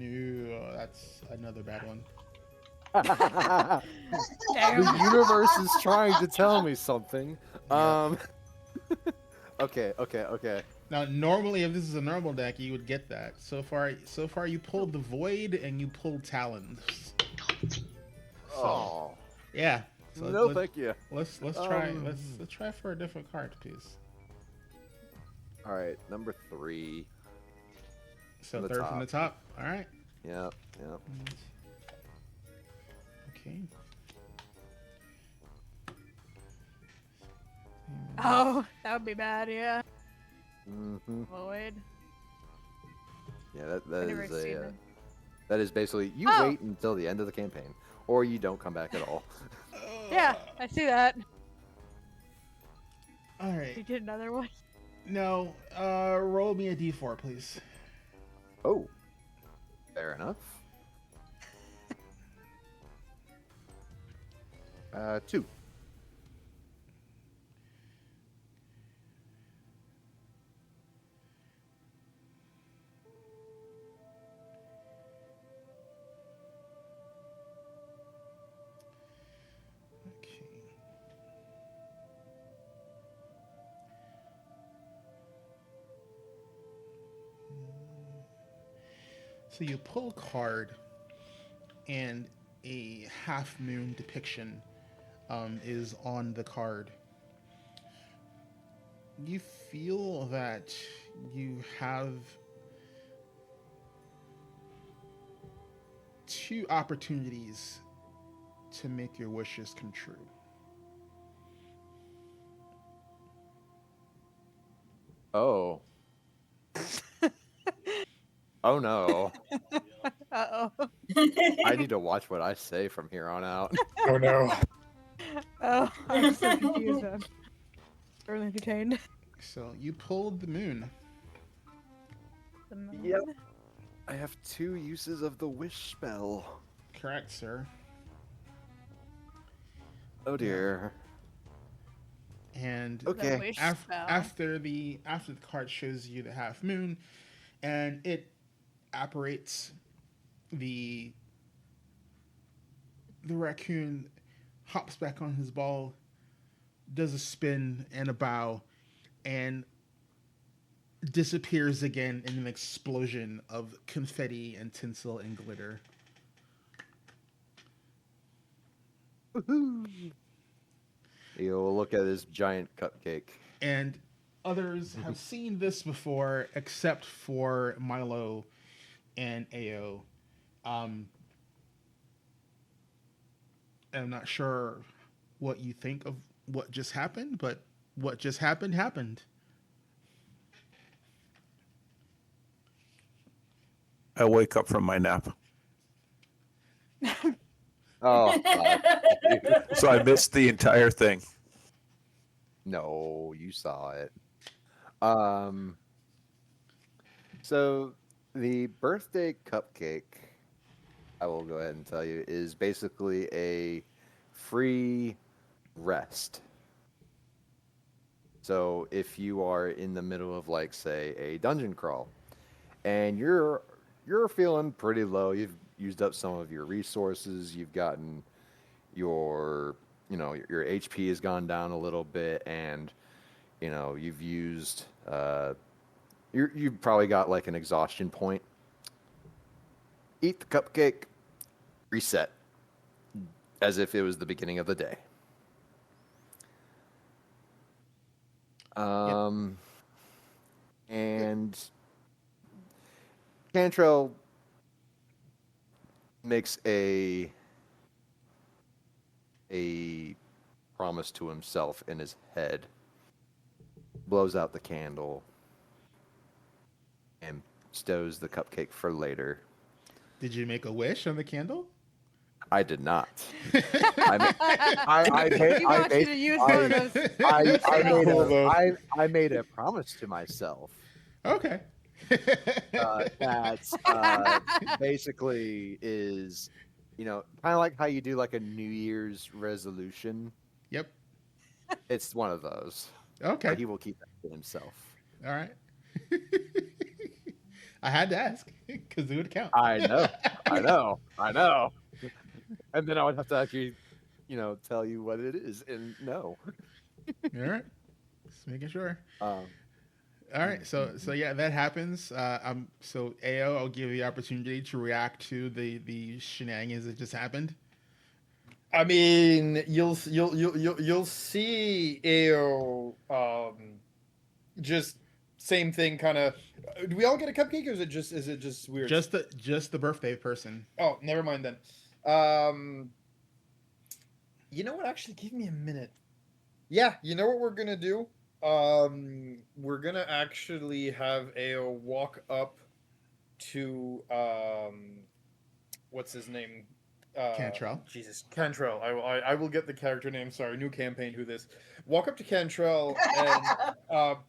No, that's another bad one.
The universe is trying to tell me something. Okay.
Now, normally, if this is a normal deck, you would get that. So far, you pulled the Void and you pulled Talons.
Oh.
Yeah. So
No, thank you.
Let's try. Let's try for a different card, please.
All right, number 3.
So
The
third from
top.
the top. All right.
Yep.
Okay.
Oh, that would be bad, yeah.
Mm-hmm.
Void.
Yeah, that
I've never
is
seen
a
them.
That is basically you
Oh.
wait until the end of the campaign, or you don't come back at all.
Yeah, I see that.
All right.
You did another one.
No, roll me a d4, please.
Oh, fair enough. 2.
Okay. So you pull a card, and a half moon depiction is on the card. You feel that you have 2 opportunities to make your wishes come true.
Oh. Oh no.
Uh oh.
I need to watch what I say from here on out.
Oh no.
Oh, I'm so confused. I'm really entertained.
So you pulled the moon.
The moon.
Yep. I have 2 uses of the wish spell.
Correct, sir.
Oh dear.
And
Okay.
The wish spell.
after the card shows you the half moon, and it apparates, the raccoon hops back on his ball, does a spin and a bow, and disappears again in an explosion of confetti and tinsel and glitter.
Woohoo! You'll look at this giant cupcake.
And others have seen this before, except for Milo and Ao. I'm not sure what you think of what just happened, but what just happened.
I wake up from my nap.
Oh, God.
So I missed the entire thing.
No, you saw it. So the birthday cupcake, I will go ahead and tell you, is basically a free rest. So if you are in the middle of, like, say, a dungeon crawl, and you're feeling pretty low, you've used up some of your resources, you've gotten your HP has gone down a little bit, and you've used you've probably got like an exhaustion point. Eat the cupcake, reset, as if it was the beginning of the day. And Cantrell makes a promise to himself in his head, blows out the candle, and stows the cupcake for later.
Did you make a wish on the candle?
I did not.
He wants you to use one of those.
I made a promise to myself
Okay.
that basically is, kind of like how you do like a New Year's resolution.
Yep.
It's one of those.
Okay.
But he will keep that to himself.
All right. I had to ask because it would count.
I know. And then I would have to actually, tell you what it is. And no.
All right. Just making sure. All right. So yeah, that happens. So Ao, I'll give you the opportunity to react to the shenanigans that just happened.
I mean, you'll see Ao just same thing kind of. Do we all get a cupcake, or is it just weird?
Just the birthday person.
Oh, never mind then. You know what? Actually, give me a minute. Yeah, you know what we're gonna do? We're gonna actually have Ao walk up to what's his name?
Cantrell.
Jesus, Cantrell. I will get the character name. Sorry, new campaign. Who this? Walk up to Cantrell and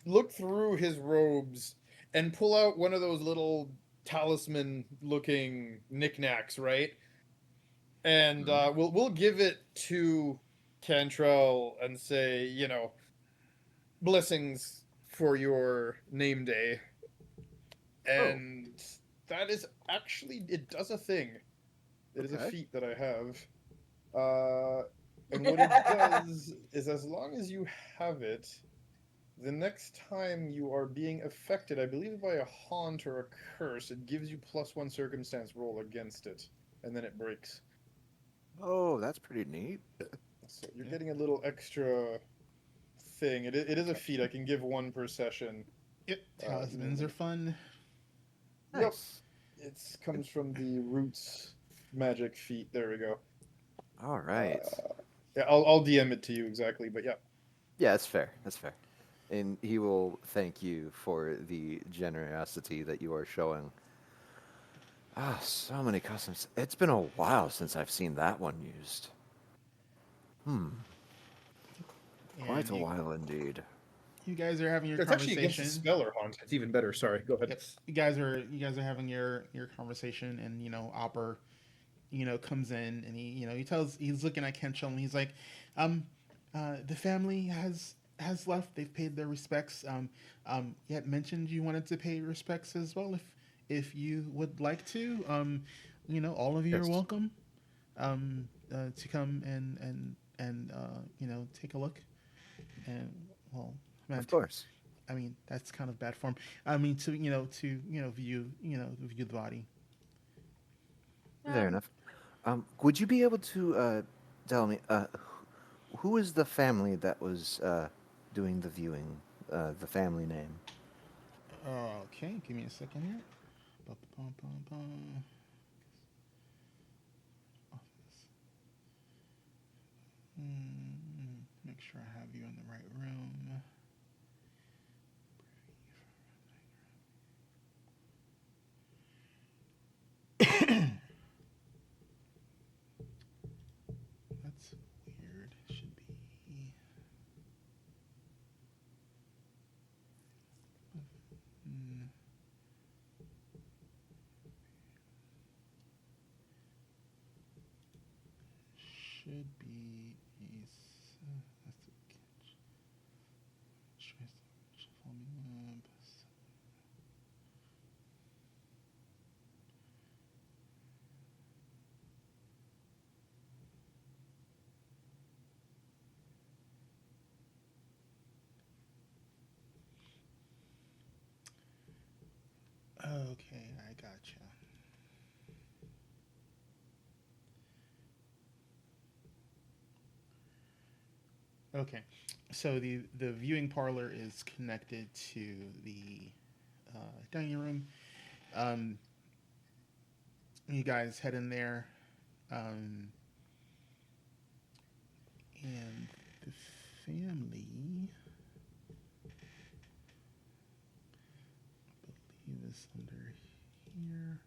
look through his robes and pull out one of those little talisman-looking knickknacks, right? And we'll give it to Cantrell and say, blessings for your name day. And that is actually, it does a thing. It is a
Okay.
feat that I have. And what it does is, as long as you have it, the next time you are being affected, I believe by a haunt or a curse, it gives you +1 circumstance roll against it, and then it breaks.
Oh, that's pretty neat.
So you're getting a little extra thing. It is a feat. I can give 1 per session.
Yep. Talismans are fun.
Nice.
Yep. It comes from the Roots magic feat. There we go.
All right.
Yeah, I'll DM it to you exactly, but yeah.
Yeah, that's fair. That's fair. And he will thank you for the generosity that you are showing. Ah, so many customs. It's been a while since I've seen that one used. Quite
And
a while indeed.
you guys are having your
It's actually against
conversation.
the spell or haunt. It's even better. Sorry, go ahead.
Yep. You guys are having your conversation, and Opper, comes in, and he's looking at Kenchel, and he's like, the family has left. They've paid their respects. You had mentioned you wanted to pay respects as well, if you would like to. All of you
Yes.
are welcome. To come and take a look. And well, man,
Of course.
I mean, that's kind of bad form. I mean, to view the body.
Fair enough. Would you be able to tell me who is the family that was doing the viewing? The family name.
Okay, give me a second here. Ba-ba-bum-bum-bum. Office. Make sure I have you in the right room. That's weird. It should be. Should be a. That's a catch. Formula. Okay, I gotcha. Okay, so the viewing parlor is connected to the dining room. Um, you guys head in there, and the family, I believe, is under here.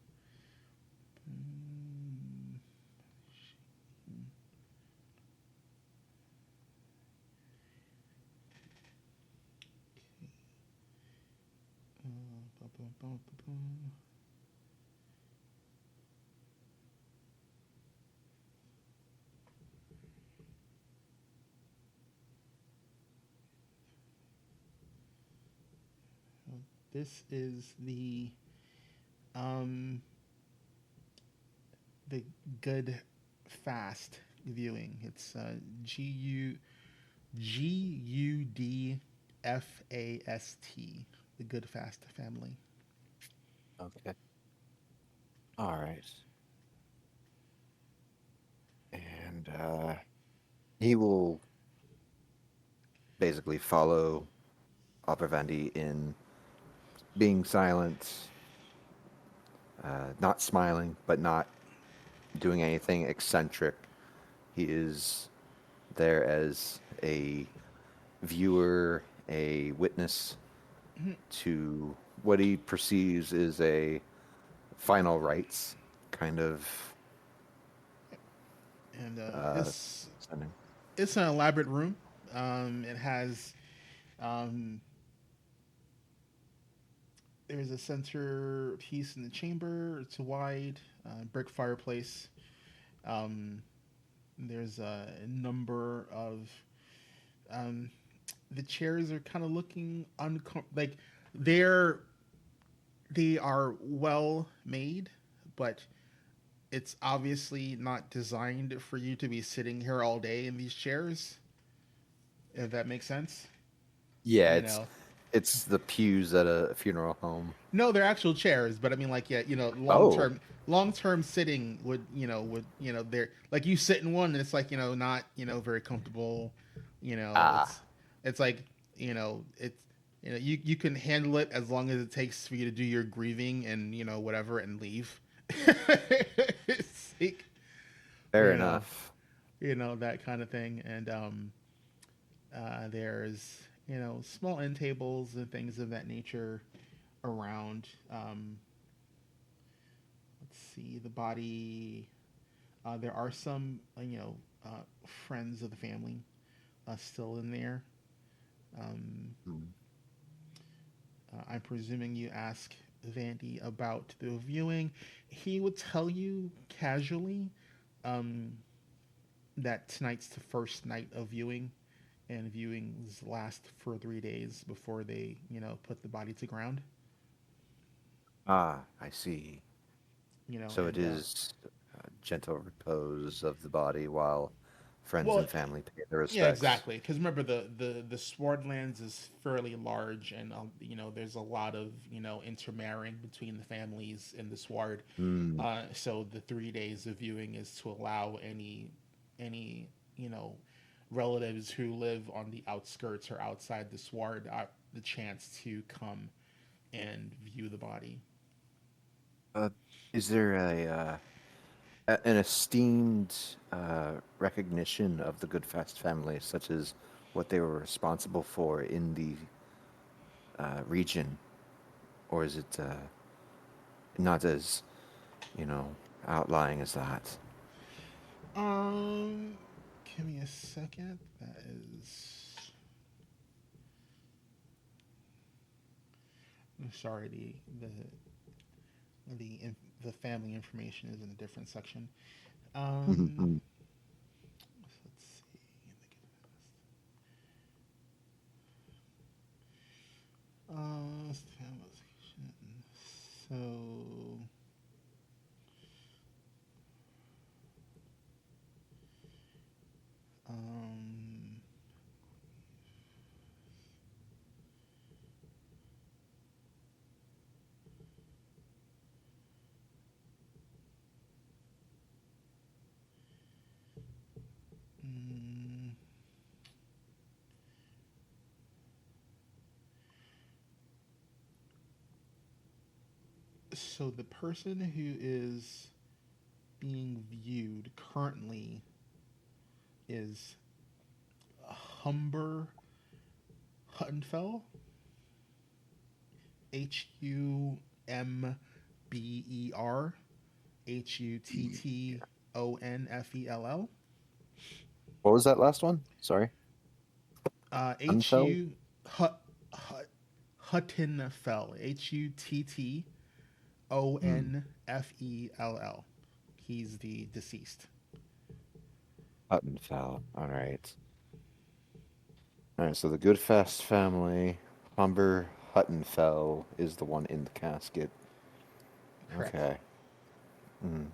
This is um the good fast viewing. It's GUDFAST, the good fast family.
Okay. All right. And he will basically follow Vandy in being silent, not smiling, but not doing anything eccentric. He is there as a viewer, a witness to what he perceives is a final rites kind of
And
Uh, sending.
it's an elaborate room. It has um, there's a center piece in the chamber. It's a wide brick fireplace. Um, there's a number of um, the chairs are kind of looking like they're they are well made, but it's obviously not designed for you to be sitting here all day in these chairs. If that makes sense,
Yeah,
you know.
it's the pews at a funeral home.
No, they're actual chairs, but I mean, like, yeah,
Oh,
long term sitting would they're like you sit in one, and it's like not very comfortable.
ah,
It's like it's you can handle it as long as it takes for you to do your grieving and whatever and leave. It's like,
fair
you know,
enough.
that kind of thing, and there's small end tables and things of that nature around. Let's see the body. There are some friends of the family still in there. Um,
Hmm.
I'm presuming you ask Vandy about the viewing. He would tell you casually um, that tonight's the first night of viewing, and viewings last for 3 days before they put the body to ground.
Ah, I see. So it
And
is gentle repose of the body while friends
well,
and family pay their
yeah,
respects.
exactly. Because remember, the Swordlands is fairly large, and there's a lot of intermarrying between the families in the Sword.
Hmm.
So the 3 days of viewing is to allow any relatives who live on the outskirts or outside the Sword the chance to come and view the body.
Uh, is there an esteemed recognition of the Goodfast family, such as what they were responsible for in the region, or is it not as you know outlying as that?
Um, Give me a second. That is. Sorry, the family information is in a different section. Um,
Mhm.
let's see. So, um, mm, so the person who is being viewed currently is Humber Huttenfell, HumberHuttonfell.
What was that last one? Sorry, Unfell.
Hu Hut Hut Huttonfell.
Hmm.
Huttonfell. He's the deceased.
Huttonfell. All right. All right. So the Goodfast family, Humber Huttonfell, is the one in the casket.
Correct.
Okay. Hmm.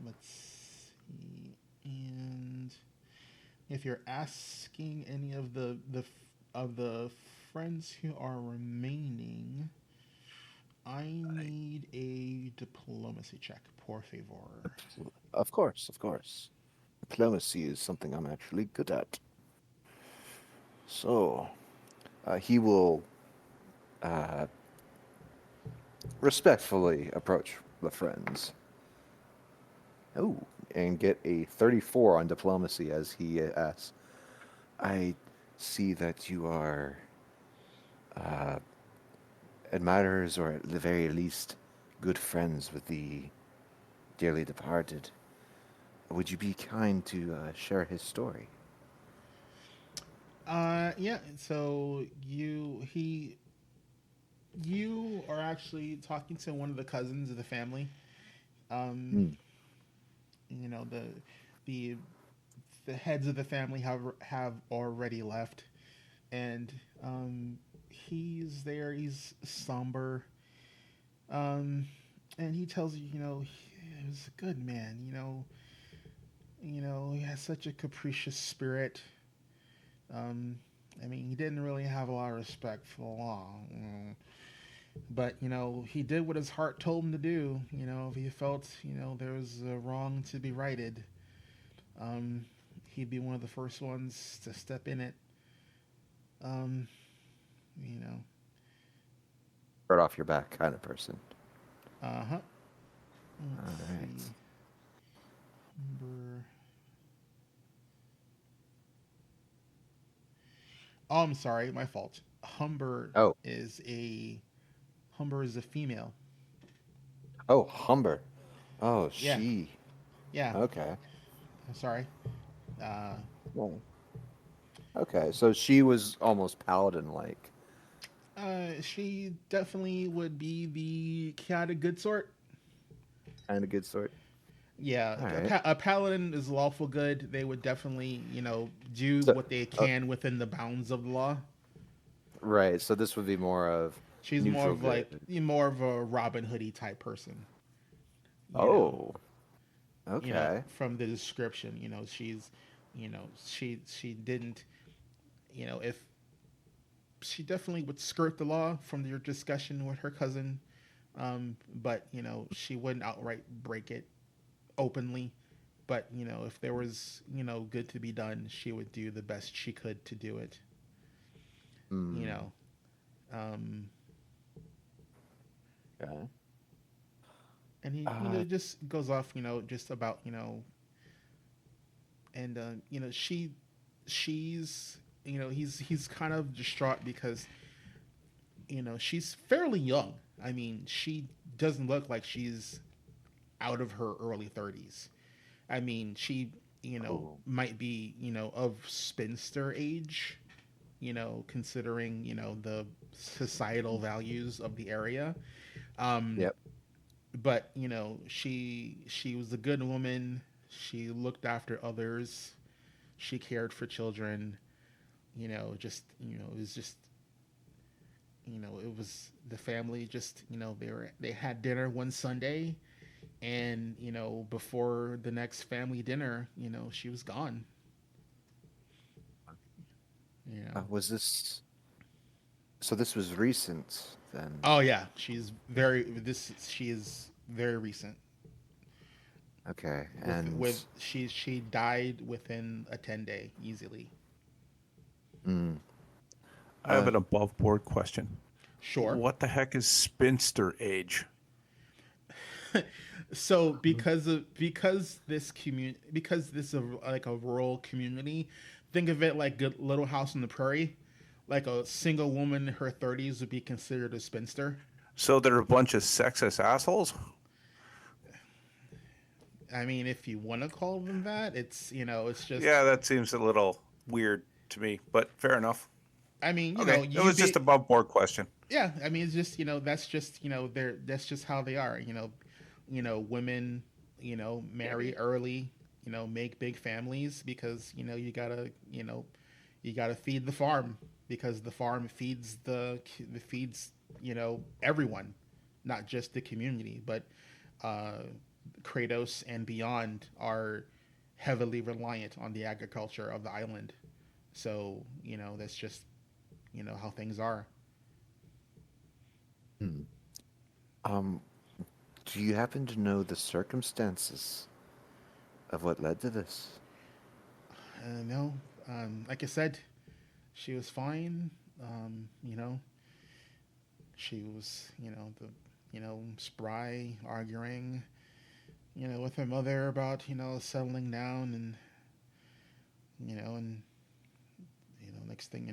Let's see. And if you're asking any of the friends who are remaining, I need a diplomacy check, por favor.
Of course, of course. Diplomacy is something I'm actually good at. So, he will uh, respectfully approach the friends. Oh, and get a 34 on diplomacy as he asks, I see that you are uh, admirers, or at the very least, good friends with the dearly departed. Would you be kind to share his story?
Yeah. So you are actually talking to one of the cousins of the family. Um,
Hmm.
you know the the heads of the family have already left, and he's there. He's somber. Um, and he tells you, he was a good man. He has such a capricious spirit. Um, I mean, he didn't really have a lot of respect for the law. But, he did what his heart told him to do. If he felt, there was a wrong to be righted, um, he'd be one of the first ones to step in it. Um, you know,
Bird off your back kind of person.
uh huh.
All
Let's
right.
see. Number. Oh, I'm sorry, my fault.
Oh,
Humber is a female.
oh, Humber. Oh,
Yeah,
she.
yeah.
Okay.
I'm sorry. Uh,
Well, okay. So she was almost paladin-like,
she definitely would be the chaotic good sort.
kind of good sort.
Yeah,
All right.
a paladin is lawful good. They would definitely, do
So,
what they
uh,
can within the bounds of the law.
right. So this would be more of
She's
neutral good.
more of a Robin Hoodie type person. You know,
Oh, okay.
from the description, she didn't, if she definitely would skirt the law from your discussion with her cousin, but she wouldn't outright break it openly. But if there was good to be done, she would do the best she could to do it. You
Hmm.
know, um,
Okay.
and he
Uh,
just goes off just about and she's he's kind of distraught because she's fairly young. I mean, she doesn't look like she's out of her early 30s. I mean, she
oh,
might be of spinster age, considering the societal values of the area. um
yep.
but she was a good woman. She looked after others. She cared for children. Just it was just it was the family. Just they had dinner one Sunday, and before the next family dinner, she was gone. you know
Was this? So this was recent then.
oh yeah, she is very recent.
Okay.
With she died within a 10-day easily.
Mm,
I have
uh,
an above board question.
Sure.
What the heck is spinster age?
So because this is like a rural community, think of it like Little House on the Prairie. Like a single woman in her 30s would be considered a spinster.
So they're a bunch of sexist assholes?
I mean, if you want to call them that, it's just.
Yeah, that seems a little weird to me, but fair enough.
I mean,
Okay, it
you
was just
be.
a above board question.
Yeah, I mean, it's just that's just that's just how they are. Women marry early. Make big families because you gotta feed the farm, because the farm feeds feeds everyone, not just the community, but uh, Kratos and beyond are heavily reliant on the agriculture of the island. So that's just how things are.
hmm. Um, do you happen to know the circumstances of what led to this?
No, like I said, she was fine. She was spry, arguing with her mother about settling down, and and next thing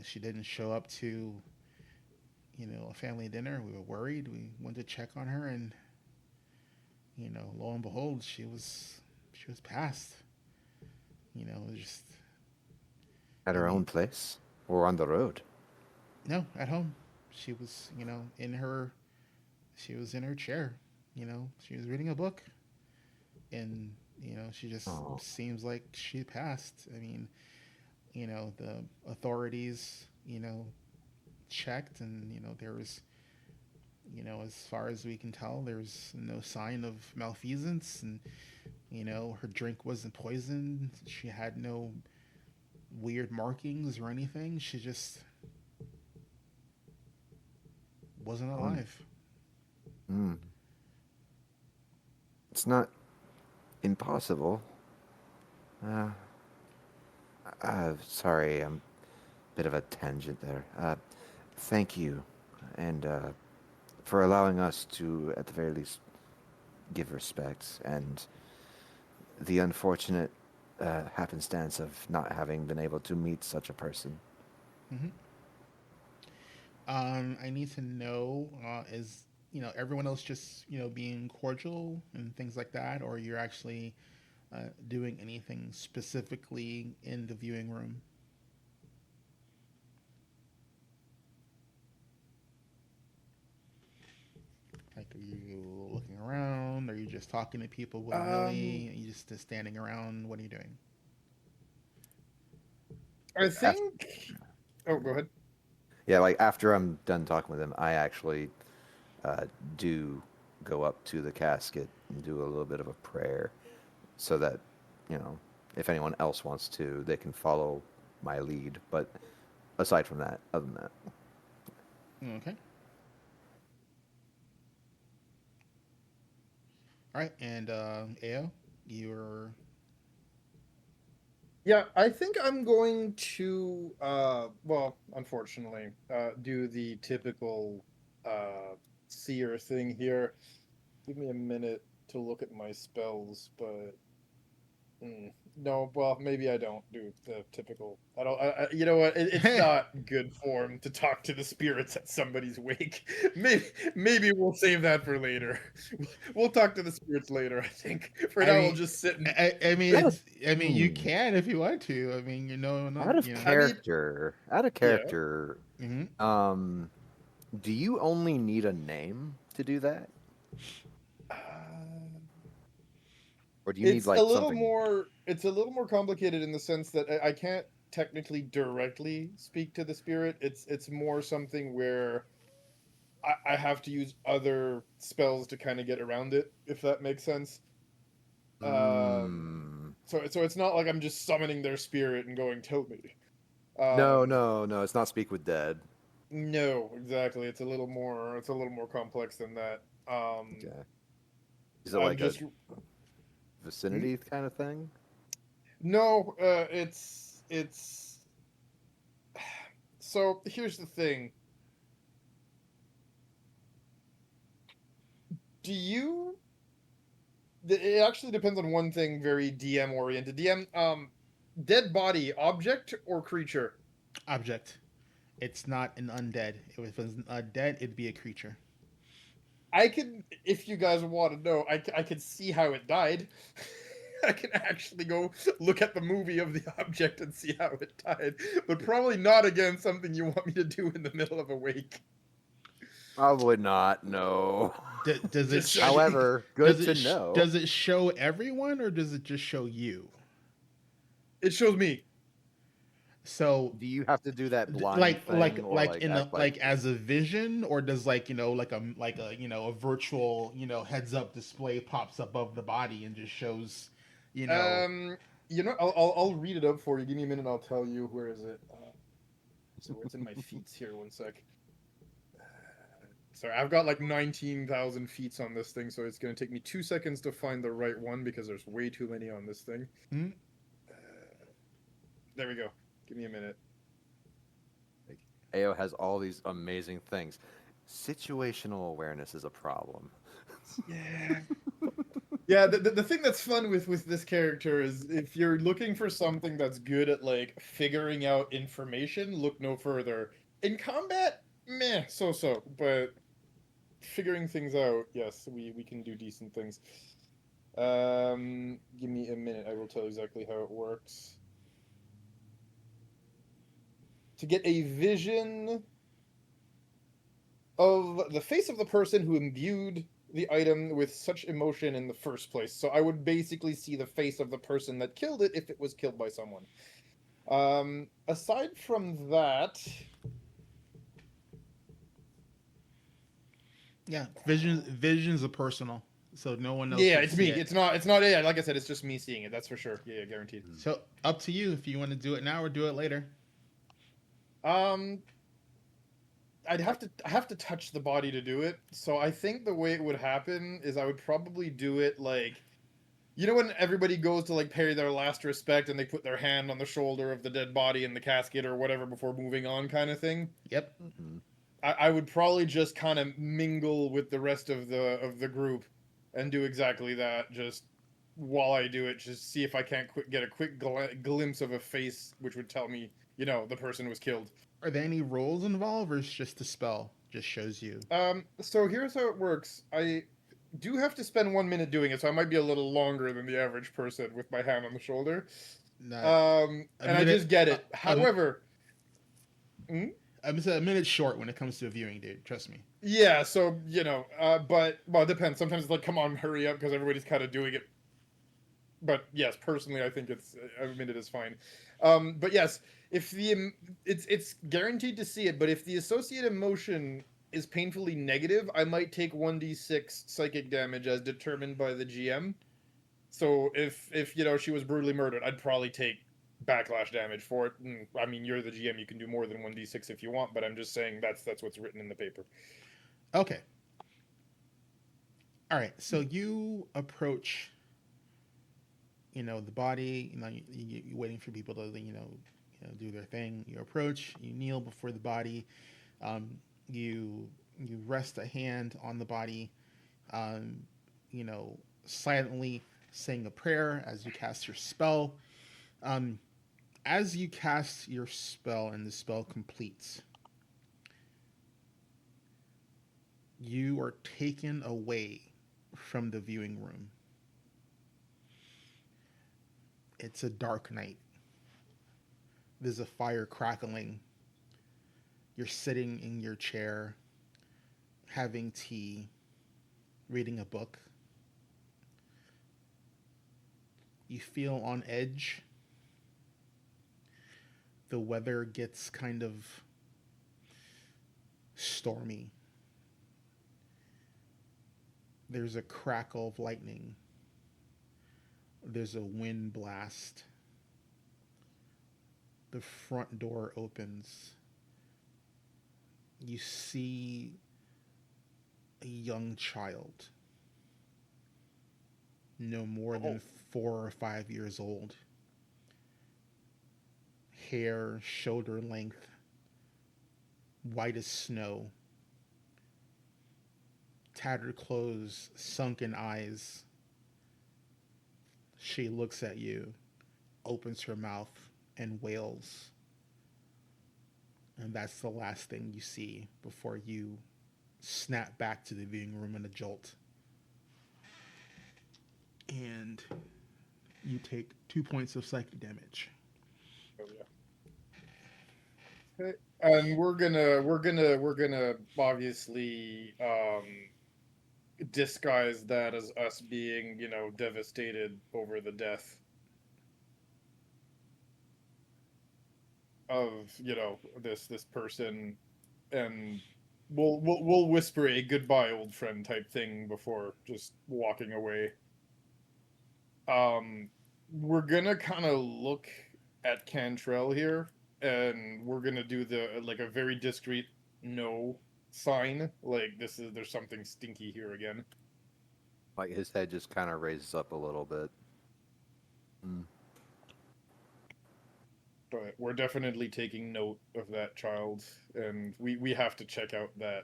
she didn't show up to a family dinner. We were worried. We went to check on her, and lo and behold, she was passed. It was just
At
I
her
mean,
own place or on the road?
no, at home. She was, she was in her chair. She was reading a book, and she just
Oh.
seems like she passed. I mean, the authorities, checked, and there was, as far as we can tell, there's no sign of malfeasance, and her drink wasn't poisoned. She had no weird markings or anything. She just wasn't
Um,
alive.
hmm. It's not impossible. Uh, sorry, I'm a bit of a tangent there. Thank you, and for allowing us to, at the very least, give respect, and the unfortunate happenstance of not having been able to meet such a person.
hmm I need to know, is everyone else just being cordial and things like that, or you're actually doing anything specifically in the viewing room? Like, are you looking around? Are you just talking to people willy
Um,
nilly? Are you just standing around? What are you doing?
I
After,
think. Oh, go ahead.
yeah, like after I'm done talking with him, I actually uh, do go up to the casket and do a little bit of a prayer, so that you know, if anyone else wants to, they can follow my lead. But aside from that, other than that,
Okay. All right. And Ao, you're
Yeah, I think I'm going to, well, unfortunately, do the typical seer thing here. Give me a minute to look at my spells, but no, well, maybe I don't do the typical. I don't. You know what? It's not good form to talk to the spirits at somebody's wake. Maybe we'll save that for later. We'll talk to the spirits later. I think for
I
now we'll
mean,
just sit and.
I mean,
out of
it's. I mean, you
hmm,
can if you want to. I mean, no,
out of
I mean, yeah.
character,
hmm
um, do you only need a name to do that,
Uh,
or do you need
It's a
like
little
something?
more. It's a little more complicated in the sense that I can't technically directly speak to the spirit. It's more something where I have to use other spells to kind of get around it, if that makes sense.
Mm,
So it's not like I'm just summoning their spirit and going, "Tell me."
no,
Um,
no, no. It's not speak with dead.
no, exactly. It's a little more. It's a little more complex than that.
Okay. Is it
I'm
like a
just. Hmm?
vicinity kind of thing?
No, it's. So here's the thing. Do you it actually depends on one thing very DM oriented. DM dead body, object or creature?
object. It's not an undead. If it was an undead, it'd be a creature.
I can, if you guys want to know, I can see how it died. I can actually go look at the movie of the object and see how it died, but probably not again something you want me to do in the middle of a wake.
Probably not. No.
Does it
Just saying.
However, good to know.
does it show everyone, or does it just show you?
It shows me.
So
Do you have to do that blind
like
thing or like
in a
act like
like as a vision, or does like like a a virtual heads up display pops up above the body and just shows you know
Um, I'll read it up for you. Give me a minute. I'll tell you. Where is it? So it's in my feats here. One sec. Sorry, I've got like 19,000 feats on this thing, so it's going to take me 2 seconds to find the right one because there's way too many on this thing.
hmm?
Uh, there we go. Give me a minute.
AO has all these amazing things. Situational awareness is a problem.
Yeah. Yeah, the thing that's fun with this character is if you're looking for something that's good at like figuring out information, look no further. In combat, meh, so, but figuring things out, yes, we can do decent things. Give me a minute. I will tell you exactly how it works. To get a vision of the face of the person who imbued the item with such emotion in the first place. So I would basically see the face of the person that killed it if it was killed by someone. Aside from that,
Yeah, visions are personal, so no one else
yeah,
can
it's
see
me.
it.
It's not. Yeah, like I said, it's just me seeing it. That's for sure. Yeah, guaranteed.
So up to you if you want to do it now or do it later.
Um, I have to touch the body to do it. So I think the way it would happen is I would probably do it like, you know, when everybody goes to like pay their last respect and they put their hand on the shoulder of the dead body in the casket or whatever before moving on, kind of thing.
Yep.
Mm-hmm.
I would probably just kind of mingle with the rest of the group and do exactly that. Just while I do it, just see if I can't get a quick glimpse of a face, which would tell me, you know, the person was killed.
Are there any rolls involved, or is just the spell just shows you?
So here's how it works. I do have to spend 1 minute doing it, so I might be a little longer than the average person with my hand on the shoulder.
Not
And I just get it. However,
I'm just a minute short when it comes to a viewing, dude. Trust me.
yeah, so, you know, but, well, it depends. Sometimes it's like, come on, hurry up, because everybody's kind of doing it. But yes, personally, I think it's a minute is fine. But yes, if it's guaranteed to see it, but if the associated emotion is painfully negative, I might take 1d6 psychic damage as determined by the GM. So if you know she was brutally murdered, I'd probably take backlash damage for it. I mean, you're the GM, you can do more than 1d6 if you want, but I'm just saying that's what's written in the paper.
Okay. All right. So you approach, you know, the body. You know, you're waiting for people to, do their thing. You approach. You kneel before the body. You rest a hand on the body. You know, silently saying a prayer as you cast your spell. As you cast your spell and the spell completes, you are taken away from the viewing room. It's a dark night. There's a fire crackling. You're sitting in your chair, having tea, reading a book. You feel on edge. The weather gets kind of stormy. There's a crackle of lightning. There's a wind blast. The front door opens. You see a young child, no more than 4 or 5 years old. Hair shoulder length, white as snow. Tattered clothes, sunken eyes. She looks at you, opens her mouth, and wails. And that's the last thing you see before you snap back to the viewing room in a jolt. And you take 2 points of psychic damage.
Oh yeah. Okay. And we're gonna obviously disguise that as us being, you know, devastated over the death of, you know, this person, and we'll whisper a goodbye old friend type thing before just walking away. We're gonna kind of look at Cantrell here, and we're gonna do the like a very discreet no sign, like there's something stinky here again.
Like his head just kind of raises up a little bit.
But we're definitely taking note of that child, and we have to check out that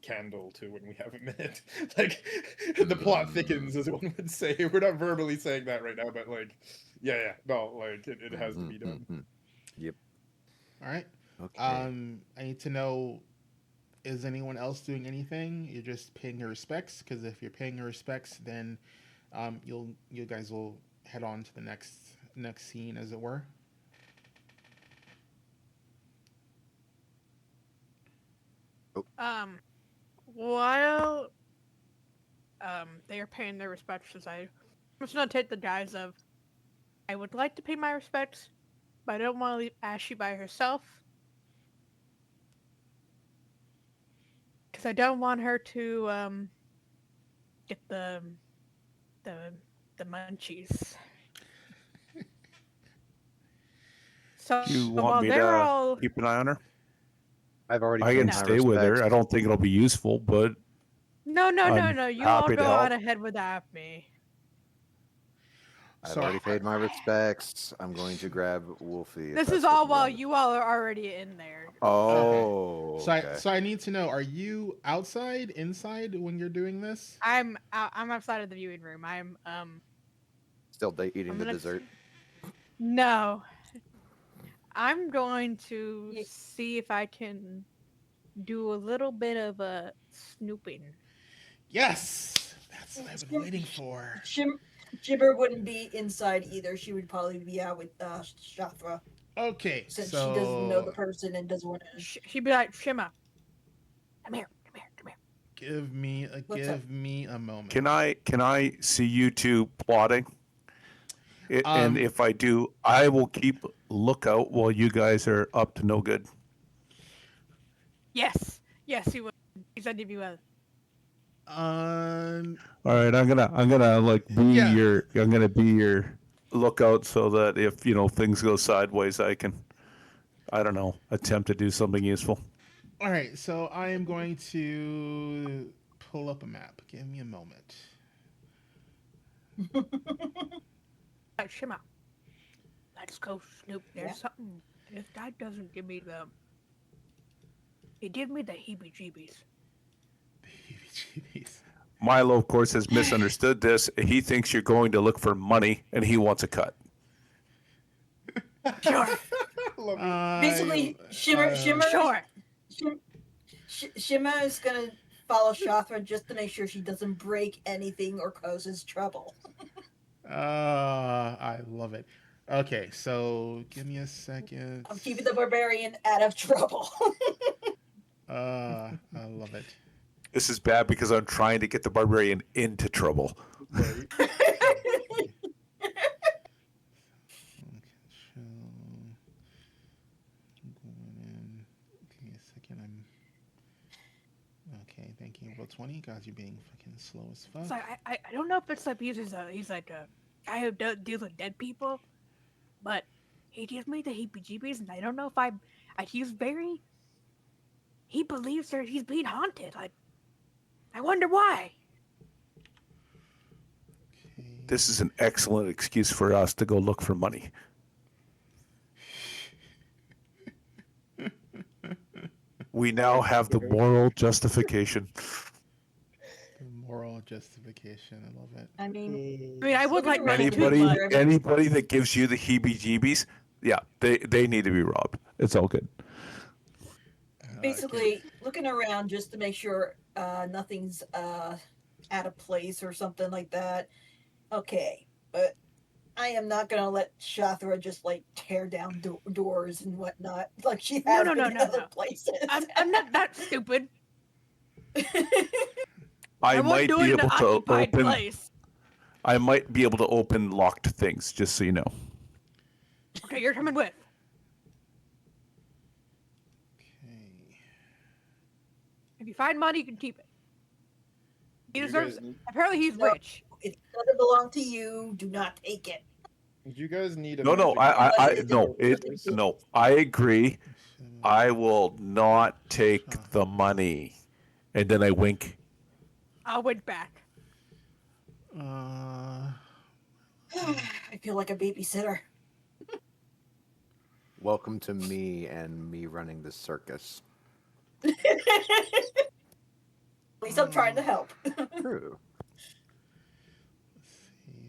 candle too when we have a minute. Like the plot thickens, as one would say. We're not verbally saying that right now, but like, yeah, no, like it has to be done.
Yep.
All right.
Okay.
I need to know is anyone else doing anything? You're just paying your respects, because if you're paying your respects, then you guys will head on to the next scene, as it were.
While they are paying their respects, I'm just gonna take the guise of, I would like to pay my respects, but I don't want to leave Ashley by herself, because I don't want her to get the the munchies. So
You want
while
me
they're
to
all
keep an eye on her?
I've already
I
paid
can
my
stay with her. I
respects.
don't think it'll be useful, but
no,
I'm
you all
happy to
go on
help.
ahead without me.
I've
So
already paid my respects. I'm going to grab Wolfie. if
This
that's
is
what
all
you
while
wanted.
you all are already in there.
Oh,
So
okay.
I need to know: are you outside, inside when you're doing this?
I'm outside of the viewing room.
Still eating
I'm
the
gonna
dessert.
no. I'm going to
Ye-
see if I can do a little bit of a snooping.
Yes, that's what I've been
Shim-
waiting for.
Jibber wouldn't be inside either. She would probably be out with Shafra,
Okay,
since she doesn't know the
so
person and doesn't want to.
She'd be like, Shima, come here.
What's up?
give me a moment.
Can I see you two plotting? And
Um,
if I do, I will keep lookout while you guys are up to no good.
Yes, he would. He said he'd be well.
um,
All right, I'm gonna like be
yeah.
your lookout so that if things go sideways, I don't know, attempt to do something useful.
All right, so I am going to pull up a map. Give me a moment.
Shima, let's go snoop. There's
Yeah.
something. This guy doesn't give me the. He gave me the heebie-jeebies.
Jeez.
Milo, of course, has misunderstood this. He thinks you're going to look for money, and he wants a cut.
Sure,
Love it.
Basically, Shimmer
sure.
Shimmer is gonna follow Shafra just to make sure she doesn't break anything or causes trouble.
I love it. Okay, so give me a second.
I'm keeping the barbarian out of trouble.
I love it.
This is bad because I'm trying to get the barbarian into trouble.
Right.
Give me a second. Okay. Thank you. Roll 20. God, you're being fucking slow as fuck.
It's like, I don't know if it's like he's like a guy who deals with dead people, but he gives me the heebie-jeebies, and I don't know if he believes he's being haunted. I wonder why.
Okay.
This is an excellent excuse for us to go look for money. We now have the moral justification.
The moral justification. I love it.
I mean,
I would like money too,
Anybody,
but
anybody that gives you the heebie-jeebies, yeah, they need to be robbed. It's all good.
basically looking around just to make sure nothing's out of place or something like that. Okay, but I am not gonna let Shathra just like tear down doors and whatnot like she has
No,
in other
no.
places.
I'm not that stupid.
I
won't
might
do
be
it in
able
an
to
occupied
open.
place.
I might be able to open locked things, just so you know.
Okay, you're coming with.
Okay.
If you find money, you can keep it. He
You
deserves
guys
it.
need-
Apparently, he's
No.
rich.
It doesn't belong to you. Do not take it.
Do you guys need a
No,
magic
no. I agree. I will not take the money. And then I wink.
I'll wink back.
I feel like a babysitter.
Welcome to me and me running the circus.
At least I'm trying to help.
True.
Let's see.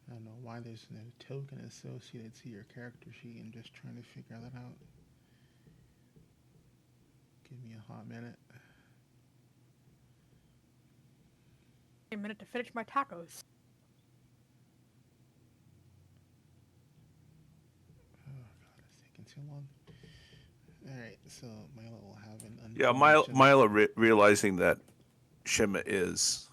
Milo. know why there's no token associated to your character sheet. I'm just trying to figure that out. Give me a hot minute.
A minute to finish my tacos.
Oh god, it's taking too long. All right, so Milo will have an
Yeah,
unfortunate-
Milo realizing that Shima is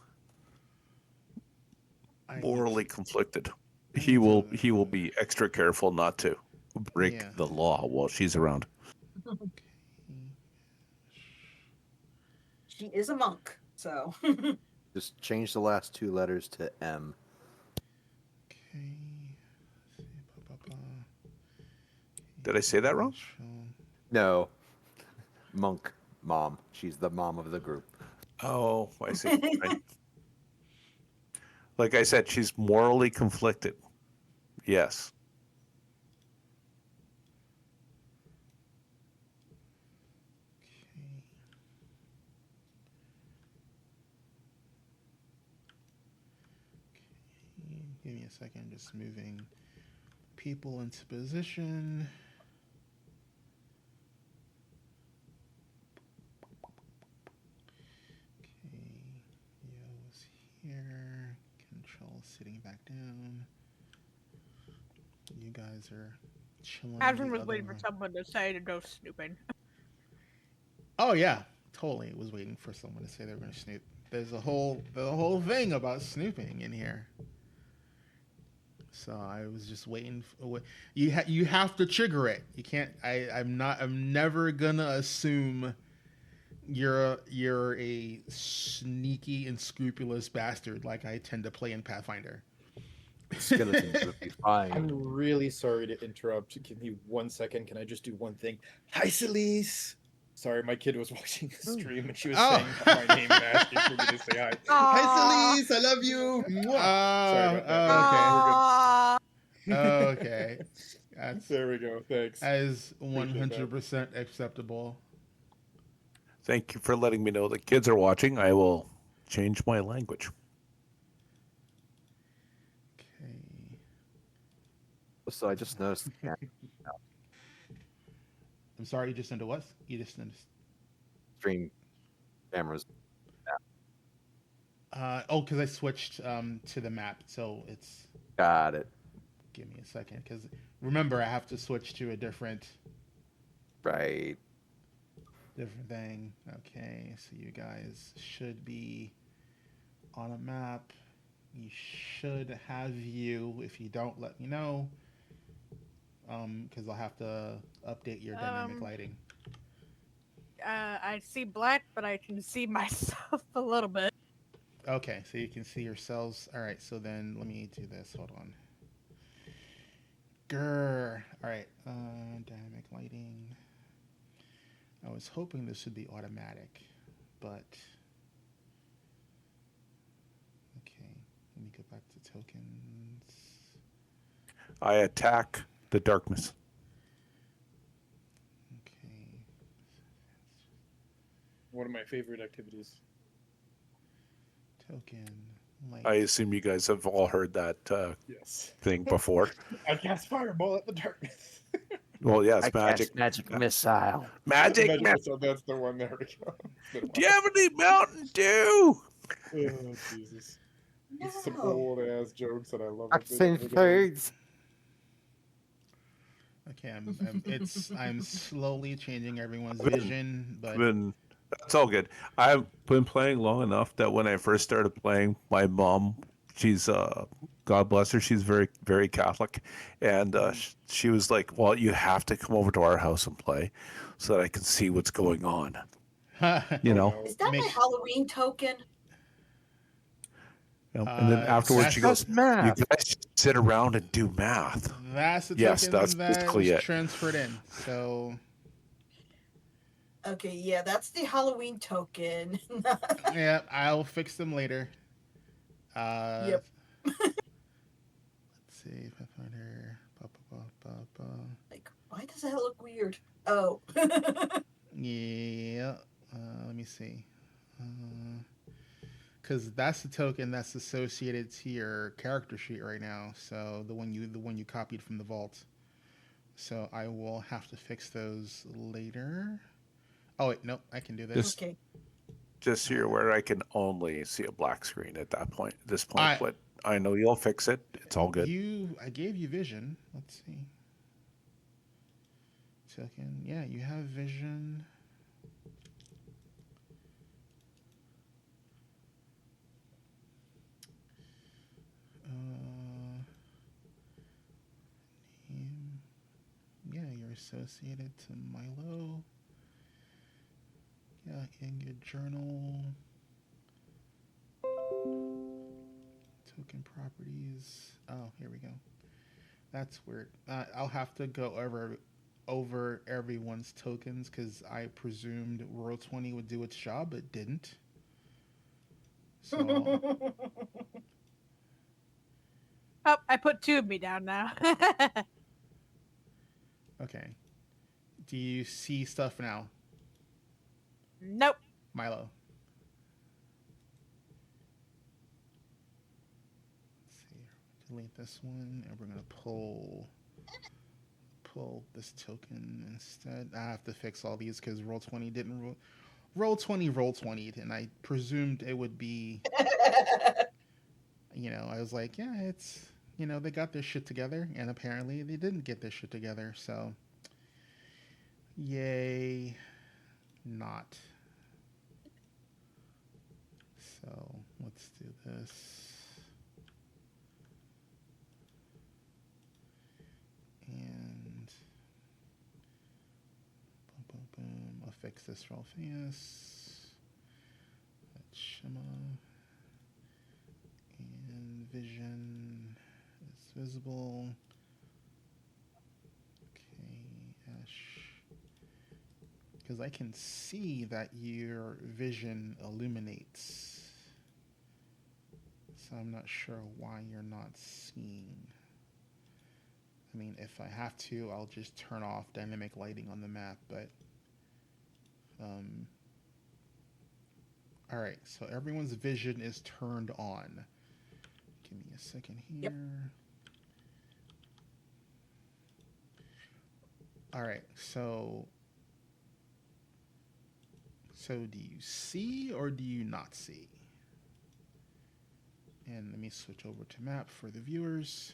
I need
morally
to-
conflicted.
I
He
need
will
to-
be extra careful not to break
Yeah.
the law while she's around.
She is a monk, so.
Just change the last 2 letters to M.
Okay. Let's see.
Did I say that wrong?
No. Monk mom. She's the mom of the group.
Oh, I see. Right. Like I said, she's morally conflicted. Yes.
Okay. Okay. Give me a second. Just moving people into position. Okay. Yo's here. Control sitting back down. You guys are chilling.
Adrian
the
was waiting for
other-
someone to say to go snooping.
Oh yeah, totally. Was waiting for someone to say they were going to snoop. There's the whole thing about snooping in here. So I was just waiting. You have to trigger it. You can't. I'm never gonna assume you're a sneaky and scrupulous bastard like I tend to play in Pathfinder.
Skeletons would be fine.
I'm really sorry to interrupt. Give me 1 second. Can I just do one thing? Hi, Celise. Sorry, my kid was watching the stream and she was
Oh.
saying my name and asking for me to say hi.
Aw.
Hi, Celise. I love you. Mwah. Sorry about that.
Aw.
Okay. That's
There we go. Thanks.
that is
Appreciate that.
100% acceptable.
Thank you for letting me know the kids are watching. I will change my language.
Okay.
So I just noticed
I'm sorry. You just into what? You just into.
stream cameras.
Because I switched to the map, so it's.
Got it.
Give me a second, because remember I have to switch to a different
Right.
thing. Okay, so you guys should be on a map. You should have view. If you don't, let me know. Because I'll have to update your dynamic lighting.
I see black, but I can see myself a little bit.
Okay, so you can see yourselves. All right, so then let me do this. Hold on. Grr. All right, dynamic lighting. I was hoping this would be automatic, but okay. Let me go back to tokens.
I attack the darkness.
Okay.
One of my favorite activities.
Token. Light.
I assume you guys have all heard that
Yes.
thing before.
I cast fireball at the darkness.
Well, yes,
I
magic.
cast magic missile.
Magic.
Magic missile, that's the one. There we go.
Do you have any Mountain Dew?
Oh, Jesus. It's some
No.
old ass jokes that I love.
I've seen things.
Okay, I'm slowly changing everyone's vision, but
That's all good. I've been playing long enough that when I first started playing, my mom, she's God bless her, she's very, very Catholic, and she was like, "Well, you have to come over to our house and play, so that I can see what's going on." You know.
Is that my
Makes-
Halloween token?
And then afterwards, she goes,
That's math.
"You guys just sit around and do math."
that's the
Yes,
token
that's
that
basically
was
it.
transferred in. So
Okay, yeah, that's the Halloween token.
yeah, I'll fix them later.
Yep.
Let's see, Pathfinder.
Like, why does that look weird? Oh.
Yeah. Let me see. Because that's the token that's associated to your character sheet right now. So the one you copied from the vault. So I will have to fix those later. Oh wait, nope, I can do this.
Just-
Okay.
Just so you're aware, I can only see a black screen at this point.
I-
But I know you'll fix it. It's all good.
I gave you vision. Let's see. Token. Yeah, you have vision. Name. Yeah, you're associated to Milo. Yeah, in your journal. Token properties. Oh, here we go. That's weird. I'll have to go over everyone's tokens because I presumed Roll20 would do its job, but didn't. So
Oh, I put 2 of me down now.
okay. Do you see stuff now,
Nope.
Milo? Let's see. Delete this one, and we're gonna pull this token instead. I have to fix all these because Roll20 didn't Roll20, and I presumed it would be. I was like, yeah, it's they got their shit together, and apparently they didn't get their shit together. So, yay, not. So let's do this. And boom, boom, boom. I'll fix this real fast. That's Shimmer. And vision is visible. Okay, Ash. Because I can see that your vision illuminates. So I'm not sure why you're not seeing. I mean, if I have to, I'll just turn off dynamic lighting on the map, but all right, so everyone's vision is turned on. Give me a second here.
Yep.
All right, so do you see or do you not see? And let me switch over to map for the viewers.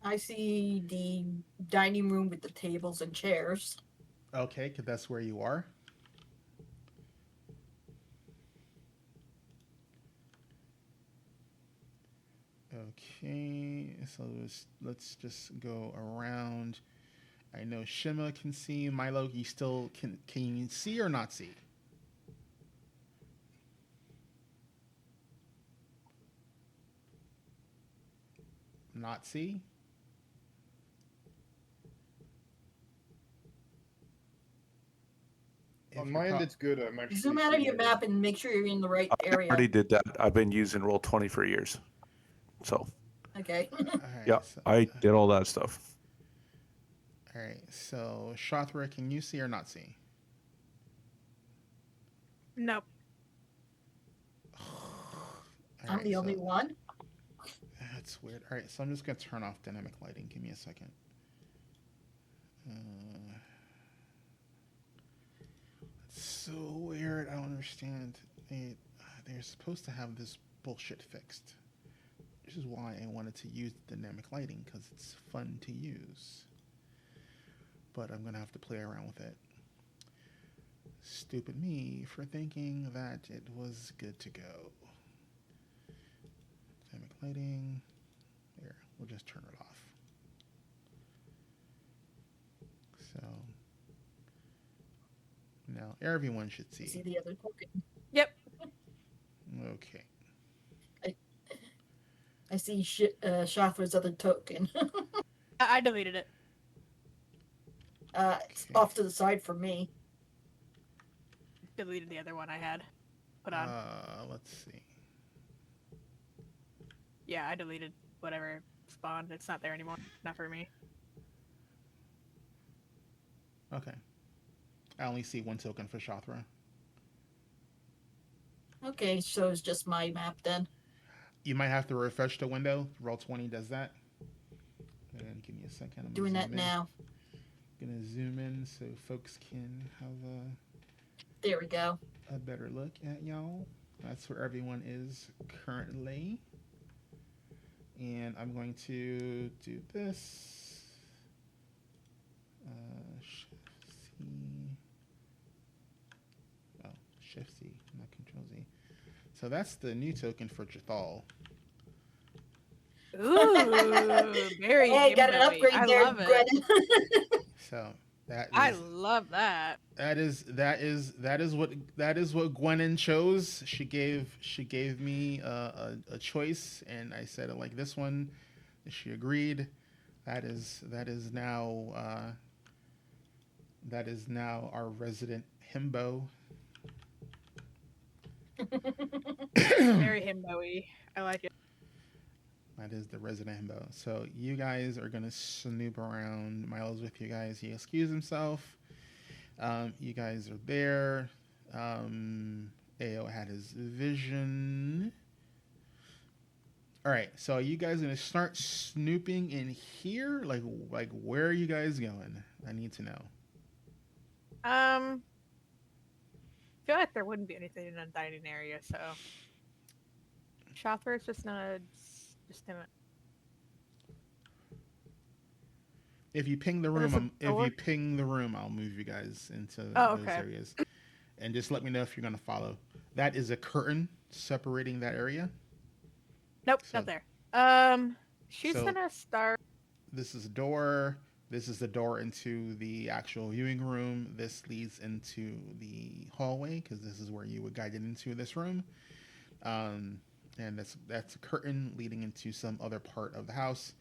I see the dining room with the tables and chairs.
Okay, because that's where you are. Okay, so let's just go around. I know Shima can see. Milo, you still can you see or not see? Not see?
On my end, it's good. I'm actually
Zoom out of your
seeing
map and make sure you're in the right
I
area.
already did that. I've been using Roll20 for years. So,
Okay.
All right,
yeah,
so,
I did all that stuff.
all right, so Shothra, can you see or not see?
Nope.
All
I'm
right,
the only
so-
one.
That's weird. All right, so I'm just gonna turn off dynamic lighting. Give me a second. It's so weird. I don't understand. They're supposed to have this bullshit fixed. This is why I wanted to use dynamic lighting, because it's fun to use. But I'm gonna have to play around with it. Stupid me for thinking that it was good to go. Dynamic lighting. There, we'll just turn it off. So now everyone should
See
see.
the other token.
Yep.
Okay.
I see Shothra's other token.
I deleted it.
It's
Okay.
off to the side for me.
Deleted the other one I had put on.
Let's see.
Yeah, I deleted whatever spawned. It's not there anymore. Not for me.
Okay. I only see one token for Shothra.
Okay, so it's just my map then.
You might have to refresh the window. Roll20 does that. And give me a second. I'm gonna
Doing that
zoom in.
now.
Gonna zoom in so folks can have
There we go.
a better look at y'all. That's where everyone is currently. And I'm going to do this. Shift C. Oh, Shift C, not Control Z. So that's the new token for Jathal.
Ooh, very
Hey, got an
himbo-y.
upgrade
I
there,
love it.
Gwen.
So that
I
is
love that.
that is what Gwenin chose. She gave me a choice, and I said I like this one. She agreed. That is now our resident himbo.
Very himbo-y. I like it.
That is the resident himbo. So you guys are gonna snoop around. Milo's with you guys. He excused himself. You guys are there. Ao had his vision. All right, so are you guys gonna start snooping in here? Like where are you guys going? I need to know.
I feel like there wouldn't be anything in the dining area, so Shopper's just gonna
If you ping the
Is this a
room, if
door?
you ping the room, I'll move you guys into
Oh,
those
okay.
areas, and just let me know if you're gonna follow. That is a curtain separating that area.
Nope,
So-
not there. She's
so-
gonna start.
This is a door. This is the door into the actual viewing room. This leads into the hallway because this is where you would guide it into this room. And that's a curtain leading into some other part of the house.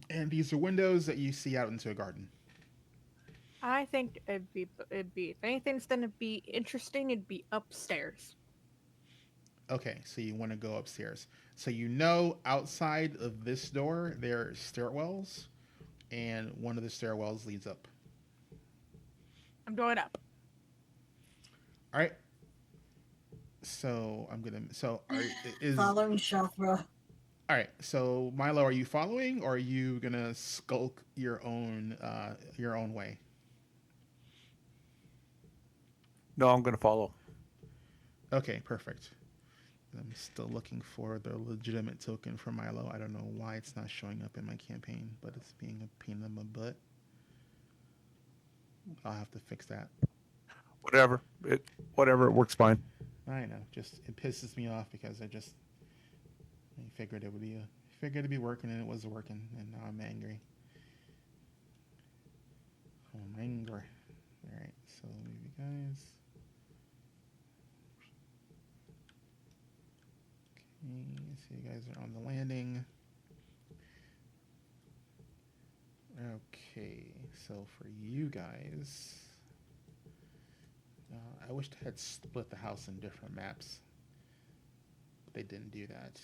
And these are windows that you see out into a garden.
I think it'd be if anything's gonna be interesting, it'd be upstairs.
Okay, so you want to go upstairs. So you know outside of this door there are stairwells, and one of the stairwells leads up.
I'm going up.
All right. So I'm gonna. So is
Following Shafra.
all right. So Milo, are you following, or are you gonna skulk your own way?
No, I'm going to follow.
Okay, perfect. I'm still looking for the legitimate token for Milo. I don't know why it's not showing up in my campaign, but it's being a pain in my butt. I'll have to fix that.
Whatever. It works fine.
I know. Just it pisses me off because I figured it would be working and it wasn't working, and now I'm angry. I'm angry. All right, so leave you guys. Okay, so you guys are on the landing. Okay, so for you guys, I wish they had split the house in different maps, but they didn't do that.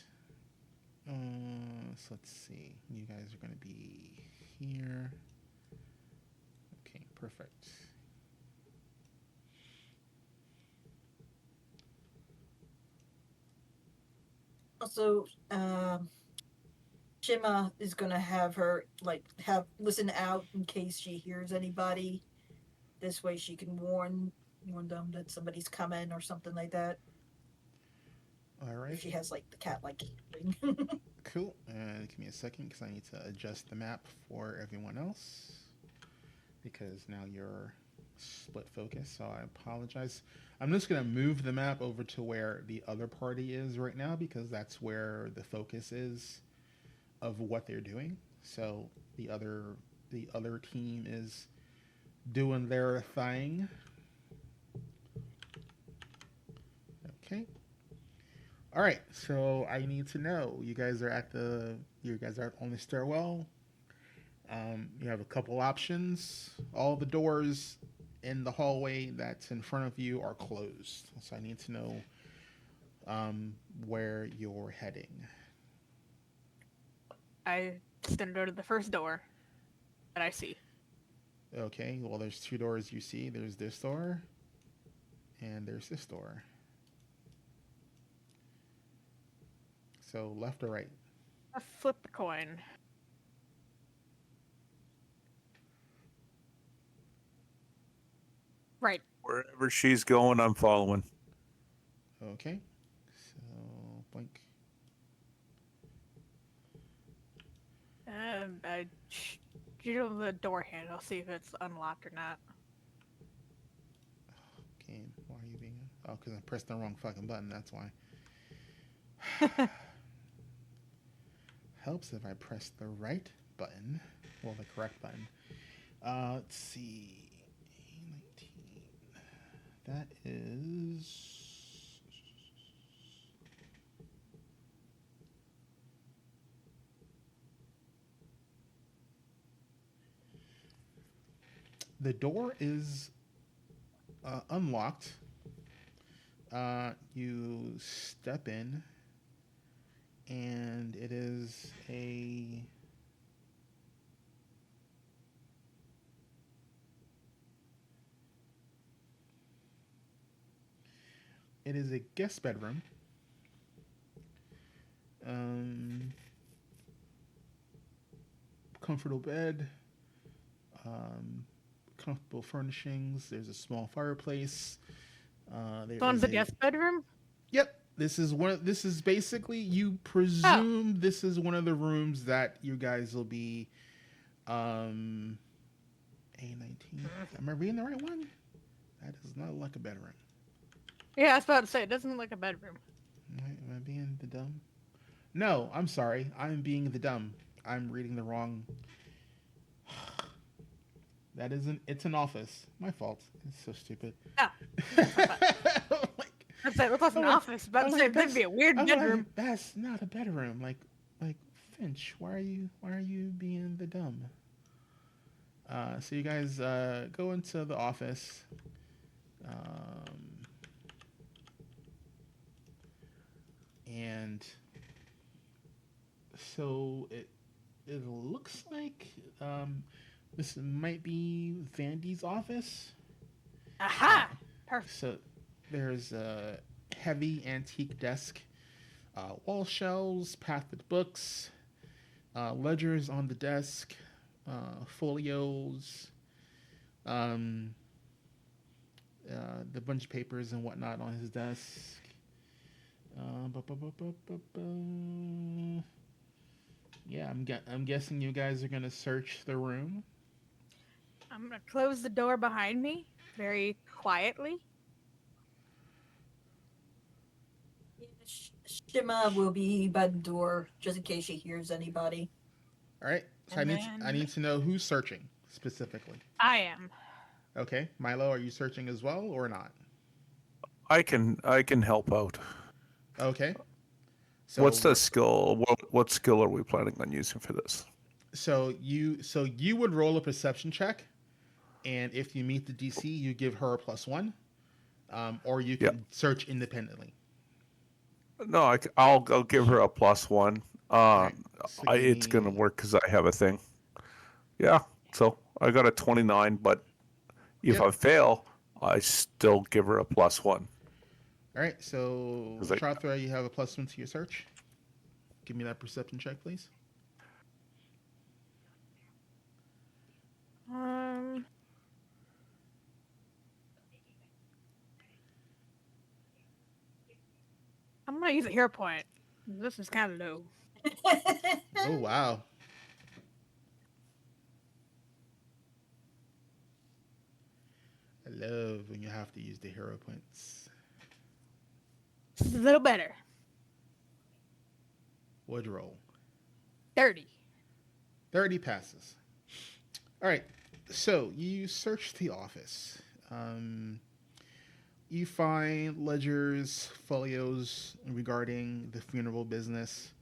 So let's see. You guys are going to be here. Okay, perfect.
Also, Shima is gonna have her listen out in case she hears anybody. This way, she can warn them that somebody's coming or something like that.
All right.
If she has the cat hearing.
Cool. Give me a second because I need to adjust the map for everyone else because now you're split focus. So I apologize. I'm just going to move the map over to where the other party is right now because that's where the focus is of what they're doing. So the other team is doing their thing. Okay. All right, so I need to know. You guys are on the stairwell. You have a couple options. All the doors in the hallway that's in front of you are closed. So I need to know where you're heading.
I just gonna go to the first door that I see.
Okay, well, there's two doors you see. There's this door, and there's this door. So left or right?
I flip the coin. Right.
Wherever she's going, I'm following.
Okay. So blink.
I jiggle the door handle, see if it's unlocked or not.
Game. Why are you being? Oh, because I pressed the wrong fucking button. That's why. Helps if I press the right button. Well, the correct button. Let's see. A19. That is. The door is unlocked. You step in, and it is a. It is a guest bedroom. Comfortable bed. Comfortable furnishings. There's a small fireplace.
It's on the guest bedroom?
Yep. This is basically, you presume this is one of the rooms that you guys will be. A19. Am I reading the right one? That does not look like a bedroom.
Yeah, I was about to say, it doesn't look like a bedroom.
Am I being the dumb? No, I'm sorry. I'm being the dumb. I'm reading the wrong. That isn't. It's an office. My fault. It's so stupid.
Ah. I'd say, look like an office, but I'd say that'd be a weird bedroom.
That's not a bedroom. Like Finch. Why are you being the dumb? So you guys go into the office. And so it looks like this might be Vandy's office.
Aha! Perfect.
So there's a heavy antique desk, wall shelves packed with books, ledgers on the desk, folios, the bunch of papers and whatnot on his desk. Yeah, I'm guessing you guys are gonna search the room.
I'm gonna close the door behind me very quietly.
Shima will be by the door just in case she hears anybody.
All right. So I need to know who's searching specifically.
I am.
Okay, Milo, are you searching as well or not?
I can help out.
Okay. So
What's the skill? What skill are we planning on using for this?
So you would roll a perception check, and if you meet the DC, you give her a +1, or you can search independently.
No, I'll give her a +1.
Right, so
It's gonna work because I have a thing. Yeah, so I got a 29, but if I fail, I still give her a +1.
All right, so Shatra, you have a +1 to your search. Give me that perception check, please.
I'm gonna use a hero point. This is kind of low.
Oh wow. I love when you have to use the hero points.
It's a little better.
Would roll.
30.
30 passes. All right. So you search the office. You find ledgers, folios regarding the funeral business,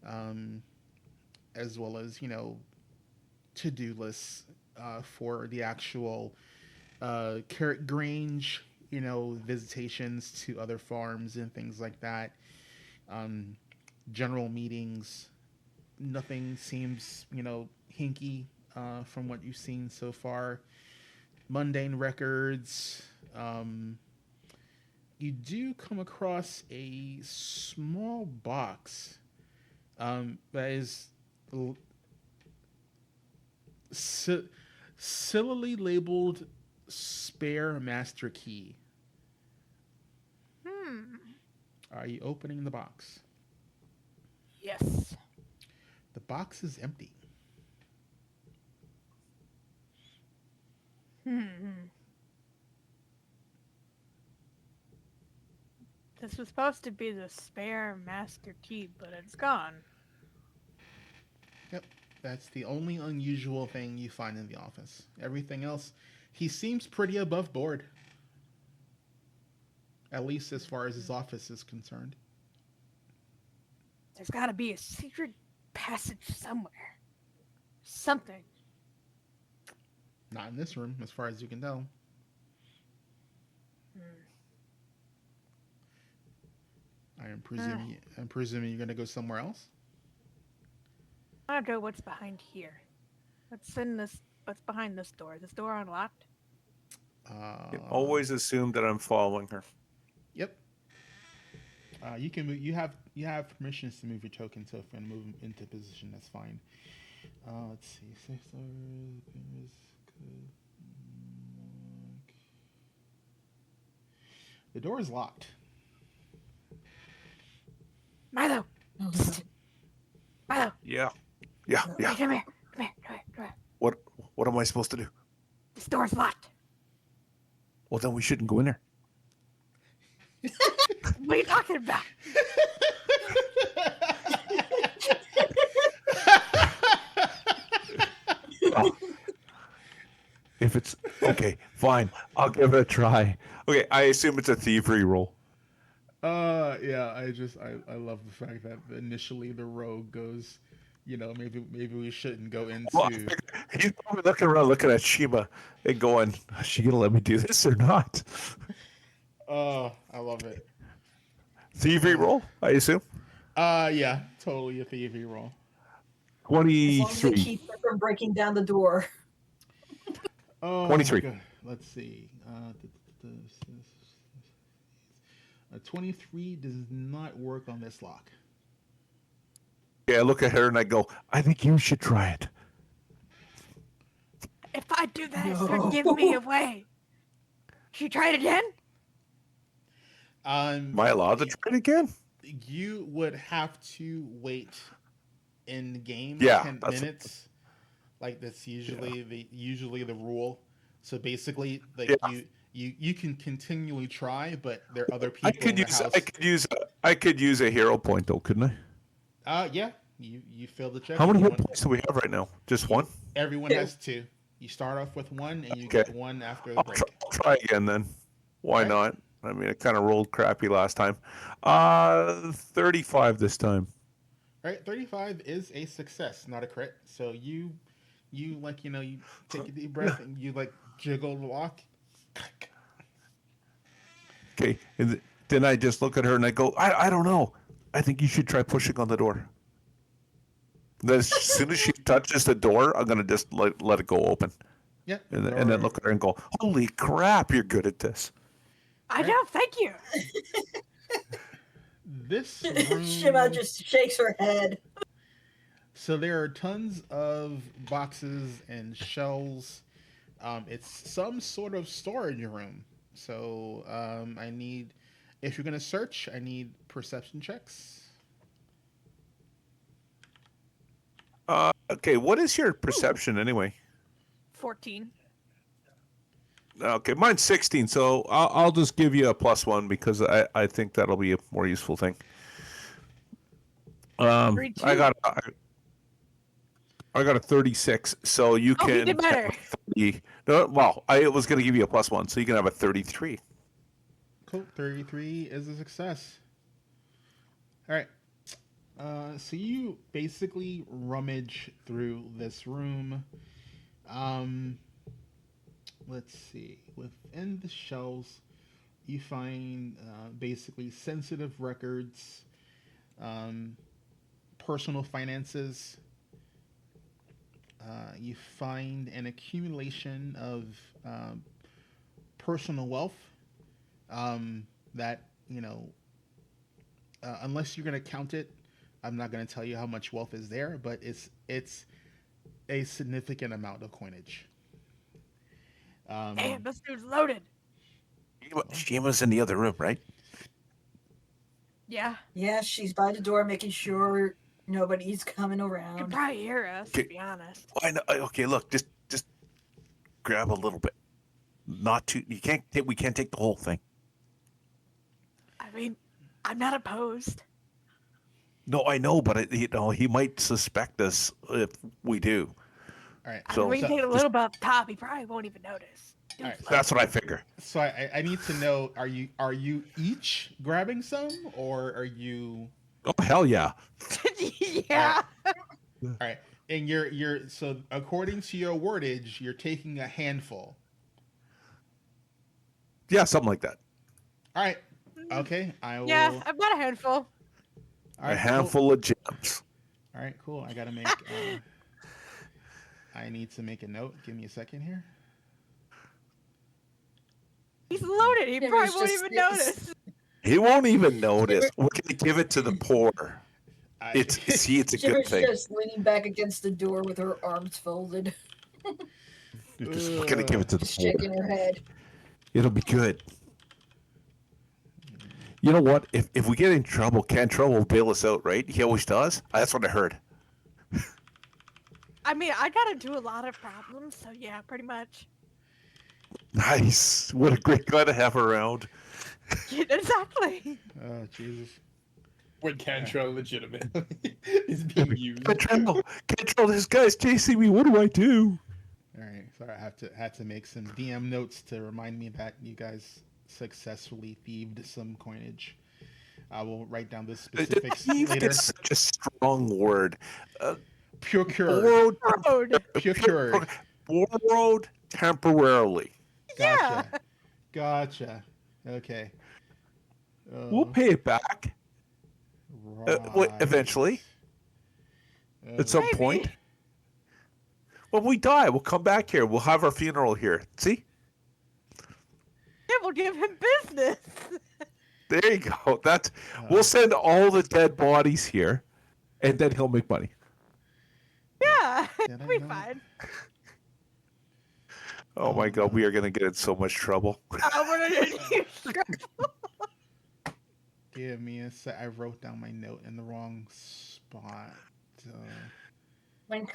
as well as, to-do lists for the actual Carrot Grange, visitations to other farms and things like that. General meetings. Nothing seems, hinky from what you've seen so far. Mundane records. you do come across a small box that is l- si- sillily labeled "Spare Master Key."
Hmm.
Are you opening the box?
Yes.
The box is empty.
Hmm. This was supposed to be the spare master key, but it's gone.
Yep, that's the only unusual thing you find in the office. Everything else, he seems pretty above board, at least as far as his office is concerned.
There's got to be a secret passage somewhere. Something.
Not in this room, as far as you can tell.
Hmm.
I'm presuming you're gonna go somewhere else.
I don't know what's behind here. What's in this? What's behind this door? Is this door unlocked?
Always assume that I'm following her.
Yep. You can move. You have permissions to move your token. So if you want to move him into position, that's fine. Let's see. The door is locked.
Milo. Milo.
Yeah.
Hey, come here. Come here. Come here.
What am I supposed to do?
This door's locked.
Well, then we shouldn't go in there.
What are you talking about?
Oh. If it's okay, fine. I'll give it a try. Okay, I assume it's a thievery roll.
Yeah. I love the fact that initially the rogue goes, maybe we shouldn't go into.
Well, he's probably looking around, looking at Shima, and going, "Is she gonna let me do this or not?"
Oh, I love it.
Thievery roll, I assume.
Yeah, totally a thievery roll.
As long as they
23.
keep her from breaking down the door.
Oh,
23.
my God. Let's see. 23 does not work on this lock.
Yeah, I look at her and I go, "I think you should try it."
If I do that, it's gonna give me away. Should you try it again?
Am I allowed to try it again?
You would have to wait in game
Yeah,
10 minutes. Like that's usually the rule. So basically, like
Yeah.
you can continually try, but there are other
I
people
could
in the
use
house.
I could use a hero point though, couldn't I?
Yeah, you fill the check.
How many
if you
hit
want.
points do we have right now? Just one?
Everyone
Two.
has two. You start off with one, and you
Okay.
get one after the
I'll
break.
try again then. Why
Right.
not? I mean, it kind of rolled crappy last time. 35 this time.
Right, 35 is a success, not a crit. So you like you take a deep breath and you like jiggle the lock.
Okay, and then I just look at her and I go, I don't know. I think you should try pushing on the door. Then as soon as she touches the door, I'm gonna just let it go open,
Yeah,
and then look at her and go, "Holy crap, you're good at this."
I
Right.
know. Thank you.
This room.
Shima just shakes her head.
So there are tons of boxes and shelves. It's some sort of storage room. So if you're gonna search, I need perception checks.
Okay, what is your perception anyway?
14.
Okay, mine's 16, so I'll just give you a +1 because I think that'll be a more useful thing.
Agreed
I
too.
got a 36, so you
Oh,
can.
he did better.
have a 30. No, well, I was going to give you a +1, so you can have a 33.
Cool. 33 is a success. All right. So you basically rummage through this room. Let's see. Within the shelves, you find basically sensitive records, personal finances. You find an accumulation of personal wealth. that unless you're going to count it, I'm not going to tell you how much wealth is there, but it's a significant amount of coinage.
Damn, this dude's loaded.
Shima's in the other room, right?
Yeah,
Yeah, she's by the door making sure nobody's coming
you can
around.
probably hear us. To
Okay.
be honest.
I know. Okay, look, just grab a little bit. Not too. You can't. We can't take the whole thing.
I mean, I'm not opposed.
No, I know, but he might suspect us if we do.
All right.
I
So-
mean, we can
so-
take a little bit off the top. He probably won't even notice.
All right,
Dude's
That's what I figure.
So I need to know: are you each grabbing some, or are you?
Oh hell yeah!
loaded. Yeah.
All right, and you're so according to your wordage, you're taking a handful.
Yeah, something like that.
All right. Okay. I will.
Yeah, I've got a handful.
All right,
A handful of gems.
Cool. All right. Cool. I gotta make. I need to make a note. Give me a second here.
He's loaded. He
It
probably
was
won't
just
even
this.
notice.
He won't even notice. We're gonna give it to the poor.
I,
It's a good
Shimmer's
thing.
just leaning back against the door with her arms folded,
We're gonna give it to the poor.
shaking her head.
It'll be good. You know what? If we get in trouble, Cantrell will bail us out, right? He always does. That's what I heard.
I mean, I got into a lot of problems, so yeah, pretty much.
Nice. What a great guy to have around.
Exactly.
oh Jesus.
When Cantrell legitimately is being used.
Cantrell, this guy's chasing me. What do I do?
All right. Sorry, I had to make some DM notes to remind me that you guys successfully thieved some coinage. I will write down the specifics
Thief
later.
is such a strong word.
Procured.
Road.
Procured.
Borrowed temporarily.
Yeah.
Gotcha. Okay.
We'll pay it back eventually. at some
Maybe.
point. When we die, we'll come back here. We'll have our funeral here. See?
Yeah, we'll give him business.
There you go. We'll send all the dead bodies here, and then he'll make money.
Yeah,
Did I
we'll be
not?
fine.
Oh my God, we are gonna get in so much trouble.
Oh, we're gonna
Give me a sec. I wrote down my note in the wrong spot.
When
Did it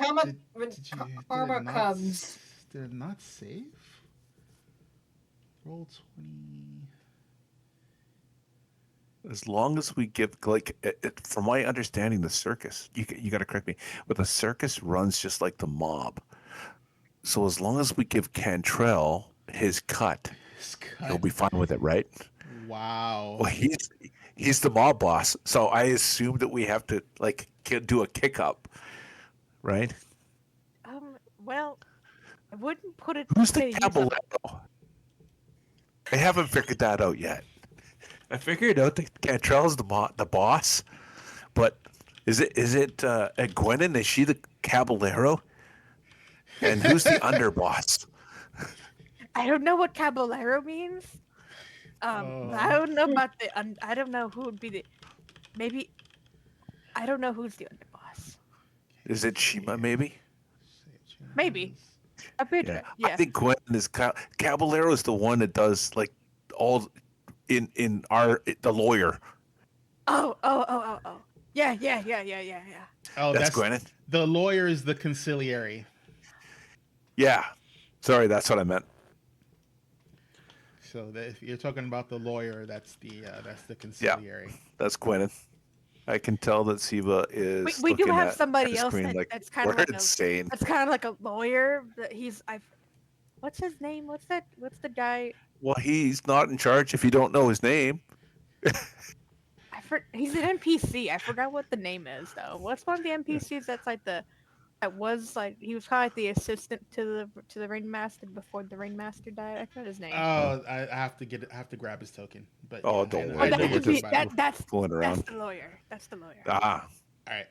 karma
not
comes,
did it not save? Roll 20.
As long as we give, from my understanding, the circus, you got to correct me, but the circus runs just like the mob. So as long as we give Cantrell his cut, he'll be fine with it, right?
Wow.
Well, he's the mob boss, so I assume that we have to do a kick up, right?
Well, I wouldn't put it.
Who's the
to use
Caballero? I haven't figured that out yet. I figured out that Cantrell's the boss, but is it Gwennon? Is she the Caballero? And who's the underboss?
I don't know what Caballero means. I don't know about the. I don't know who would be the. Maybe. I don't know who's the underboss.
Is it Shima? Maybe.
Maybe. A bit.
Yeah.
Yeah.
I think Gwennon is Caballero is the one that does all in the lawyer.
Oh. Yeah.
Oh,
That's Gwennon.
The lawyer is the conciliary.
Yeah. Sorry, that's what I meant.
So if you're talking about the lawyer, that's the conciliary.
That's Gwennon. I can tell that Siva is.
We do
looking
have
at
somebody
the
else
screen
that's kind of
we're
like
insane.
that's kind of like a lawyer. That what's his name? What's the guy?
Well, he's not in charge if you don't know his name.
He's an NPC. I forgot what the name is though. What's one of the NPCs that's he was kind of like the assistant to the ringmaster before the ringmaster died. I forgot his name.
Oh, I have to grab his token. But
Oh,
yeah,
don't
I
worry.
know
We're
you're
just-
talking about.
that's
fooling around.
That's the lawyer. That's the lawyer.
Ah,
All right.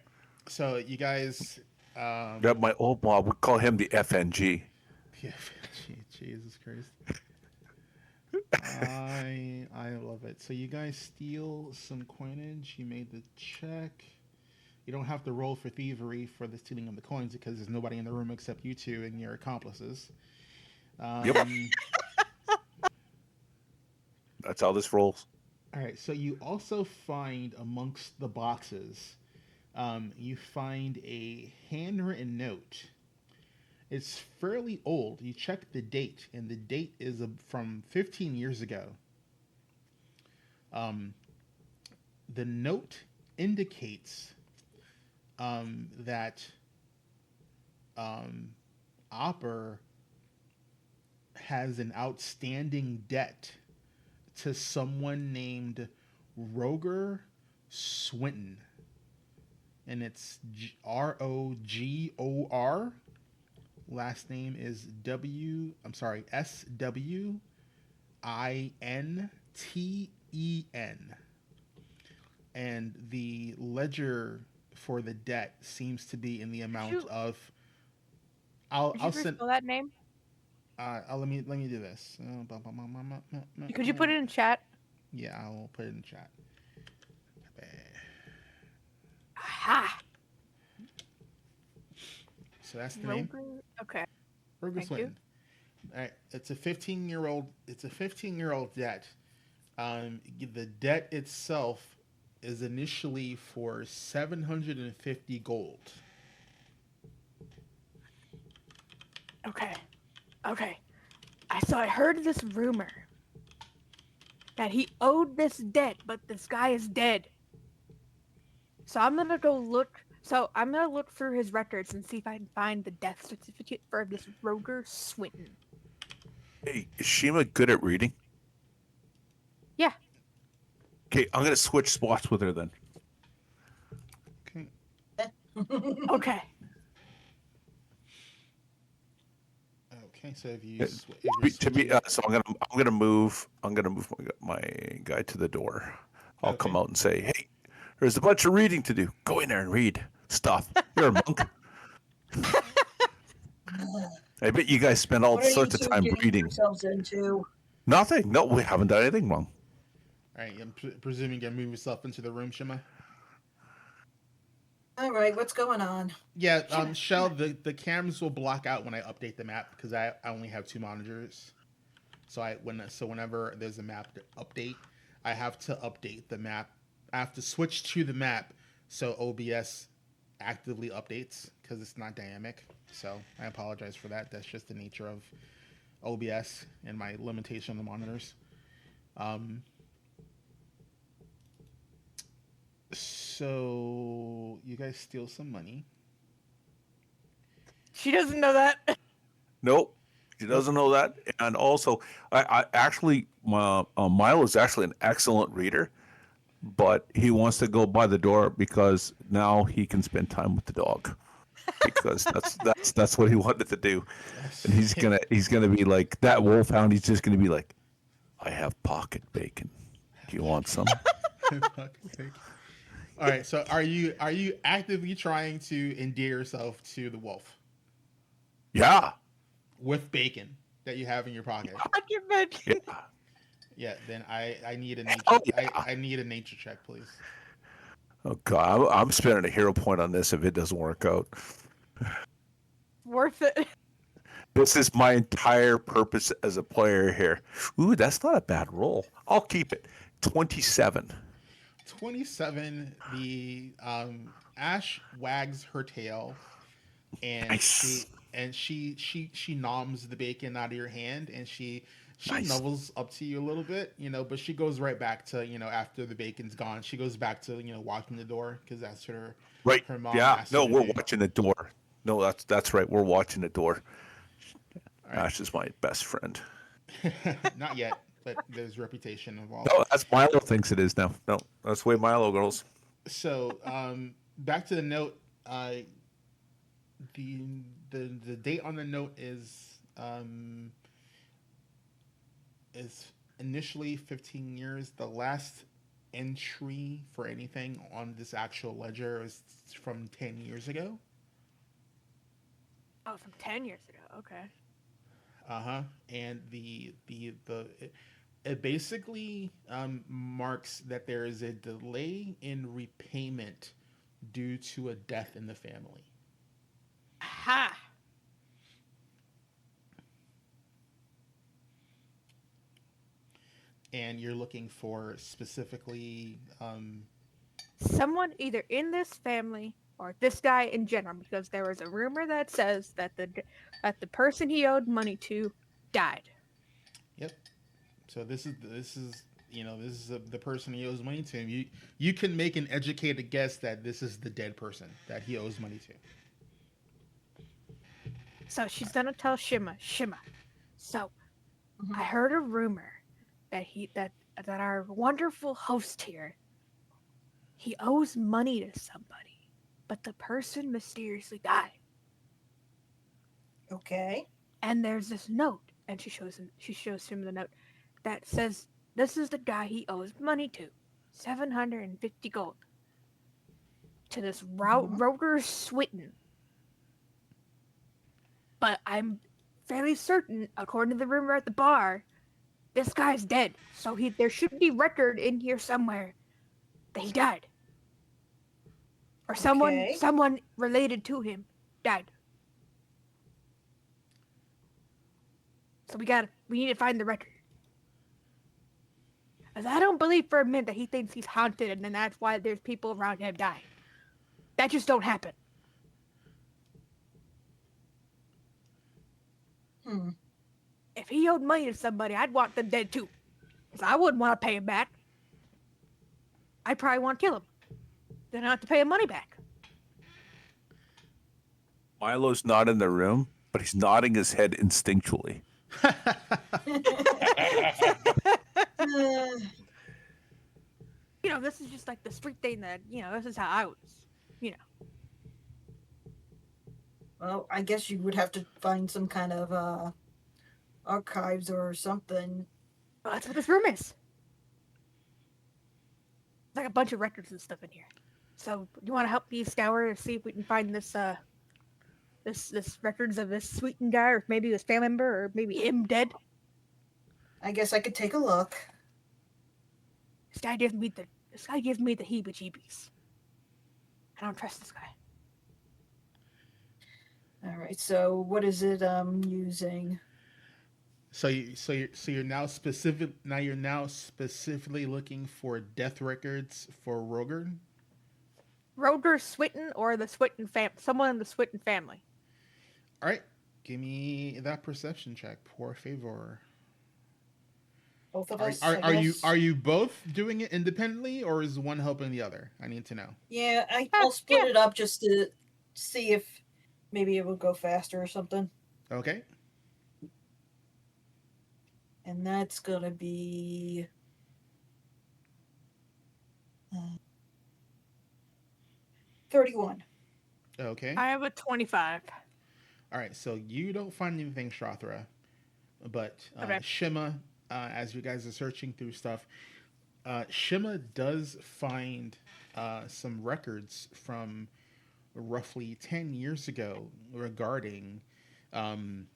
So you guys.
got my old mob. We call him the FNG.
Yeah, Jesus Christ. I love it. So you guys steal some coinage. You made the check. You don't have to roll for thievery for the stealing of the coins because there's nobody in the room except you two and your accomplices.
Yep.
Um,
That's how this rolls.
all right. So you also find amongst the boxes, you find a handwritten note. It's fairly old. You check the date, and the date is from 15 years ago. Um, the note indicates that Opper has an outstanding debt to someone named Roger Swinton, and it's Rogor. Last name is Swinten, and the ledger for the debt seems to be in the amount of.
Could you spell that name?
Let me do this.
Could you put it in chat?
Yeah, I'll put it in chat.
Aha!
So that's the name.
Okay.
Roger
Thank you.
Swinton. All right, it's a 15-year-old. It's a 15-year-old debt. The debt itself is initially for 750 gold.
Okay. Okay. I heard this rumor that he owed this debt, but this guy is dead. So I'm gonna go look. So I'm gonna look through his records and see if I can find the death certificate for this Roger Swinton.
Hey, is Shima good at reading?
Yeah.
Okay, I'm gonna switch spots with her then.
Okay.
Okay.
Okay. So if you
So I'm gonna move my guy to the door. I'll
Okay.
come out and say, hey, there's a bunch of reading to do. Go in there and read stuff. You're a monk. I bet you guys spend all
What are
sorts
you
of
two
time
getting
reading.
yourselves into?
Nothing. No, we haven't done anything wrong.
All right. I'm presuming you move yourself into the room, Shima.
All right, what's going on?
Yeah. Shell. The cams will block out when I update the map because I only have 2 monitors. So whenever there's a map update, I have to update the map. I have to switch to the map so OBS actively updates because it's not dynamic. So I apologize for that. That's just the nature of OBS and my limitation on the monitors. So you guys steal some money.
She doesn't know that.
Nope. She doesn't know that. And also, I actually, Milo is actually an excellent reader, but he wants to go by the door because now he can spend time with the dog. Because that's what he wanted to do. And he's gonna be like that wolfhound. He's just gonna be like, I have pocket bacon. Do you want some?
All right. So are you actively trying to endear yourself to the wolf
Yeah.
with bacon that you have in your pocket?
Pocket bacon.
Yeah.
Yeah. Then I need a nature.
Oh, yeah.
I need a nature check, please.
Oh God, I'm spending a hero point on this if it doesn't work out.
Worth it.
This is my entire purpose as a player here. Ooh, that's not a bad roll. I'll keep it. 27.
27. The Ash wags her tail, and
Nice.
she noms the bacon out of your hand, and she
Nice.
nuzzles up to you a little bit, but she goes right back to after the bacon's gone. She goes back to watching the door because that's her
Right.
her mom.
Yeah.
asked her
No,
to
we're
do.
watching the door. No, that's right. We're watching the door.
All right.
Ash is my best friend.
Not yet, but there's reputation involved.
No, that's Milo thinks it is now. No, that's the way Milo goes.
So back to the note. The date on the note is initially 15 years. The last entry for anything on this actual ledger is from 10 years ago.
Oh, from 10 years ago. Okay.
And It basically marks that there is a delay in repayment due to a death in the family.
Ha!
And you're looking for specifically,
Someone either in this family or this guy in general, because there was a rumor that says that the person he owed money to died.
yep. So this is this is the person he owes money to. You can make an educated guess that this is the dead person that he owes money to.
So she's gonna tell Shima. So
Mhm.
I heard a rumor that our wonderful host here, he owes money to somebody, but the person mysteriously died.
Okay.
And there's this note, and she shows him the note that says this is the guy he owes money to, 750 gold. To this
Mhm.
Roger Switten. But I'm fairly certain, according to the rumor at the bar, this guy's dead. So there should be record in here somewhere that he died. Or
Okay.
someone related to him died. So we need to find the record. As I don't believe for a minute that he thinks he's haunted and then that's why there's people around him dying. That just don't happen.
Hmm.
If he owed money to somebody, I'd want them dead too. Because I wouldn't want to pay him back. I'd probably want to kill him. Then I have to pay him money back.
Milo's not in the room, but he's nodding his head instinctually.
This is just like the street thing that, this is how I was,
Well, I guess you would have to find some kind of archives or something.
Well, that's what this room is. There's like a bunch of records and stuff in here. So, you want to help me scour and see if we can find this records of this Sweeten guy, or maybe his family member, or maybe him dead?
I guess I could take a look.
This guy gives me the heebie-jeebies. I don't trust this guy.
All right. So what is it I'm using?
You're now specifically looking for death records for Roger.
Roger Switten or the Switten someone in the Switten family.
All right, give me that perception check, por favor.
Both of
Are,
us.
are,
I
are you
guess?
are you both doing it independently, or is one helping the other? I need to know.
Yeah, I'll split
yeah.
it up just to see if maybe it will go faster or something.
Okay.
And that's gonna be 31.
Okay.
I have a 25.
All right. So you don't find anything, Shrathra, but
Okay.
Shima, as you guys are searching through stuff, Shima does find some records from roughly 10 years ago regarding um,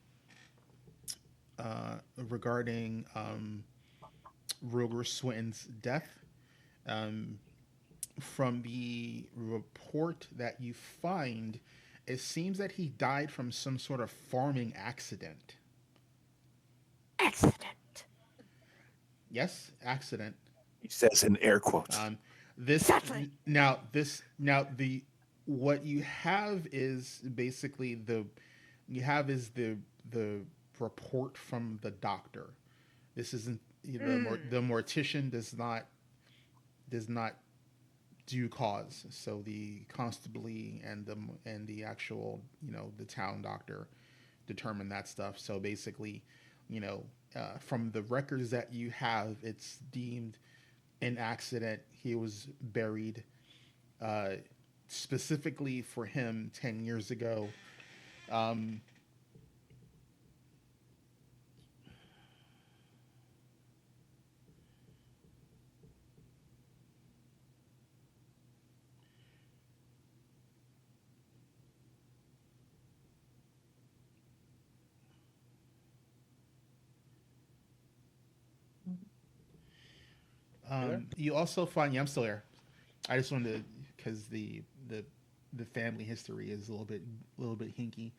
regarding Roger Swinton's death. Um, from the report that you find, it seems that he died from some sort of farming accident.
Accident.
Yes, accident.
He says in air quotes.
This
Exactly.
now this now the what you have is basically the report from the doctor. This isn't the mortician does not due cause. So the constably and the actual the town doctor determine that stuff. So basically, from the records that you have, it's deemed an accident. He was buried specifically for him 10 years ago. Um,
there?
You also find. Yeah, I'm still here. I just wanted to, because the family history is a little bit hinky.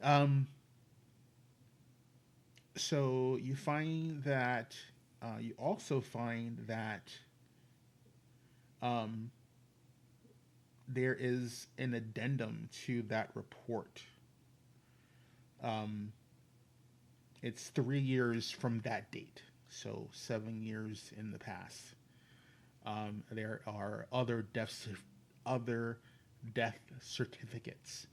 Um, so you find that you also find that um, there is an addendum to that report. Um, it's 3 years from that date, so 7 years in the past. There are other death certificates.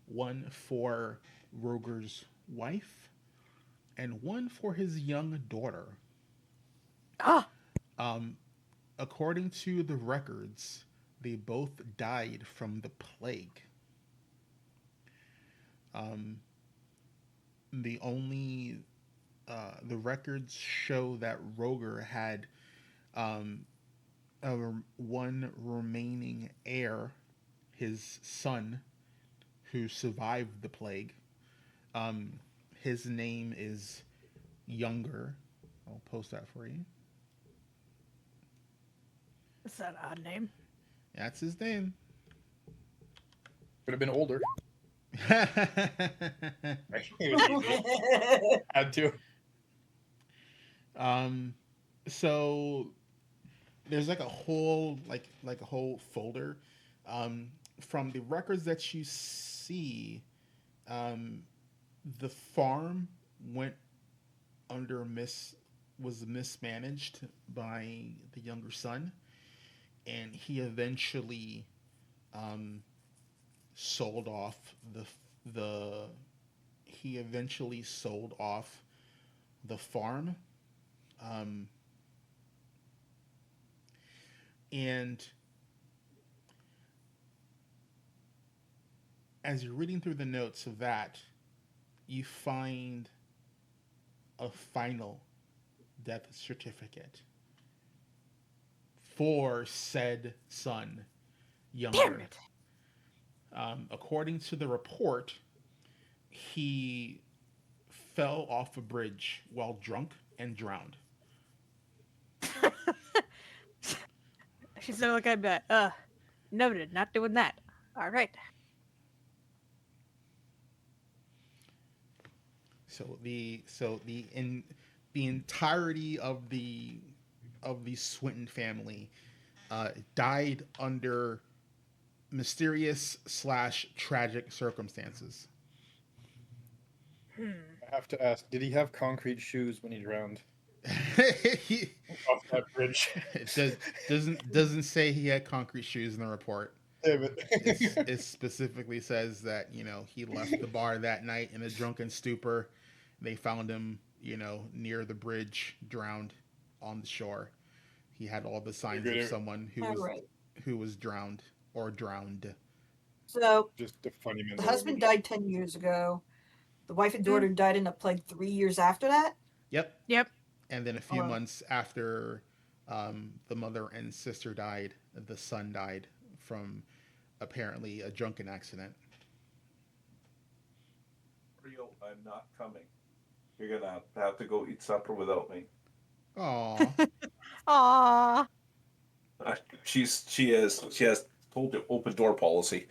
One for Roger's wife, and one for his young daughter.
Ah,
Um, According to the records, they both died from the plague. Um, the only the records show that Roger had um, one remaining heir, his son, who survived the plague. Um, his name is Younger. I'll post that for you.
that's an odd name.
That's his name.
Could have been older. Had to.
um, so there's like a whole a whole folder from the records that you see. Um, the farm went under was mismanaged by the younger son, and he eventually um, sold off the he eventually sold off the farm, um, and as you're reading through the notes of that, you find a final death certificate for said son,
Damn
Younger.
it.
According to the report, he fell off a bridge while drunk and drowned.
She's so like, I bet. Noted, not doing that. All right.
The entirety of the Swinton family died under mysterious / tragic circumstances.
Hmm.
I have to ask, did he have concrete shoes when he drowned
He-
off that bridge?
it doesn't say he had concrete shoes in the report.
Damn
It specifically says that he left the bar that night in a drunken stupor. They found him near the bridge, drowned on the shore. He had all the signs of someone
All right.
who was drowned or drowned.
So
Just a funny
the
mental
husband
image.
died 10 years ago. The wife and daughter died in a plague 3 years after that.
Yep.
Yep.
And then a few
Wow.
months after the mother and sister died, the son died from apparently a drunken accident.
Rio, I'm not coming. You're gonna have to go eat supper without me.
Aw.
Aww.
She has told you open door policy.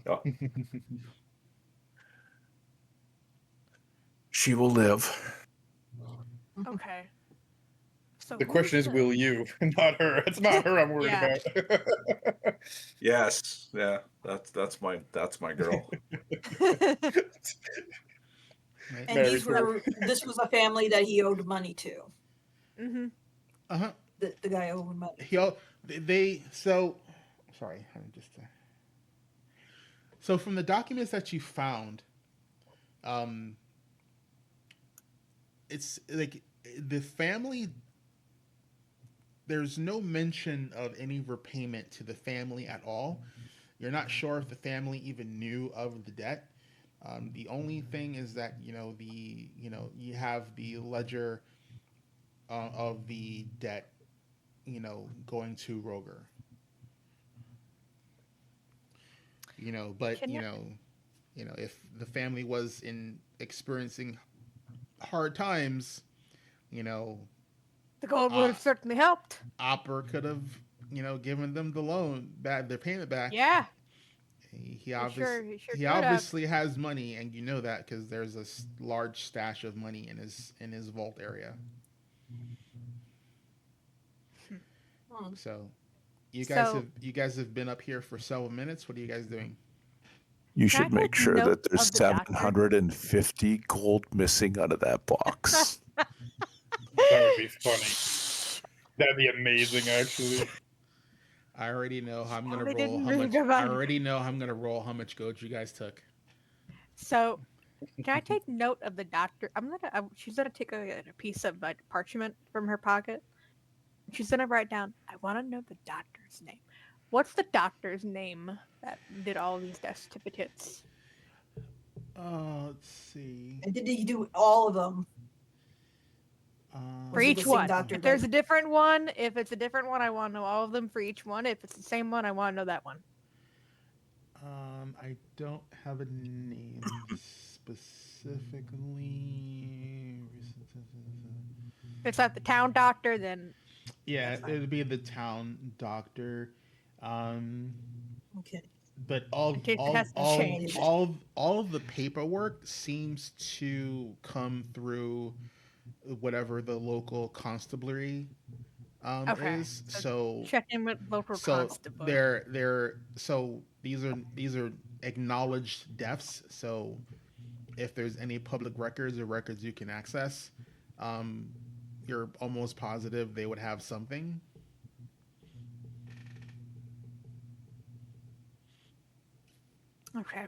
Yeah. She will live.
Okay. So
The
who's
question is,
the-
will you? Not her. It's not her I'm worried
Yeah.
about.
Yes, yeah, that's my girl.
Right?
And
Married her.
this was a family that he owed money to.
Mhm.
Uh-huh.
The guy owed money.
Sorry, I'm just so from the documents that you found, it's like the family, there's no mention of any repayment to the family at all. You're not sure if the family even knew of the debt. The only thing is that you have the ledger of the debt going to Roger. But
Can you-
if the family was experiencing hard times,
The gold would have certainly helped.
Opera could have, given them the loan, their payment back.
Yeah.
He
He
obviously
sure
he
could have.
obviously has money, and you know that because there's a large stash of money in his vault area. So, you guys have been up here for several minutes. What are you guys doing?
You
Can I
should make
take
sure
note
that there's
of the doctor?
750 gold missing out of that box.
That would be funny. That'd be amazing, actually.
I already know how I'm gonna
They
roll.
didn't
How
read
much?
about
I
it.
already know how I'm gonna roll. How much gold you guys took?
So, can I take note of the doctor? She's gonna take a piece of parchment from her pocket. She's gonna write down. I want to know the doctor's name. What's the doctor's name that did all these death certificates?
Let's see.
And did he do all of them?
For
Was it
each
the same
one.
doctor
If there's
that-
a different one, if it's a different one, I want to know all of them for each one. If it's the same one, I want to know that one.
I don't have a name specifically.
If it's not the town doctor, then
Yeah,
That's fine.
it would be the town doctor.
Okay.
But
case it has to change.
all of the paperwork seems to come through whatever the local constabulary
Okay,
is. So
check in with local constable.
these are acknowledged deaths. So if there's any public records or records you can access, you're almost positive they would have something.
Okay.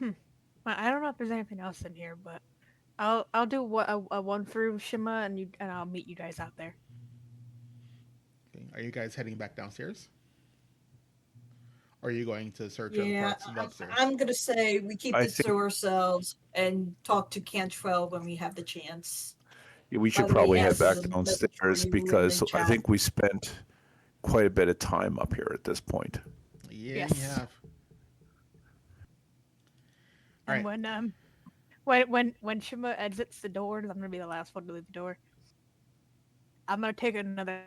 Well, I don't know if there's anything else in here, but I'll do a one through Shima, and I'll meet you guys out there.
Okay. Are you guys heading back downstairs? Or are you going to search other
Yeah,
parts of the upstairs?
I'm gonna say we keep
I
this
think-
to ourselves and talk to Cantrell when we have the chance.
Yeah, we should
By the way,
probably head
yes,
back
there's a message
downstairs
for you in
because
the
I
chat.
think we spent quite a bit of time up here at this point.
Yeah,
Yes.
you have.
And
Alright.
when Shima exits the door, I'm gonna be the last one to leave the door. I'm gonna take another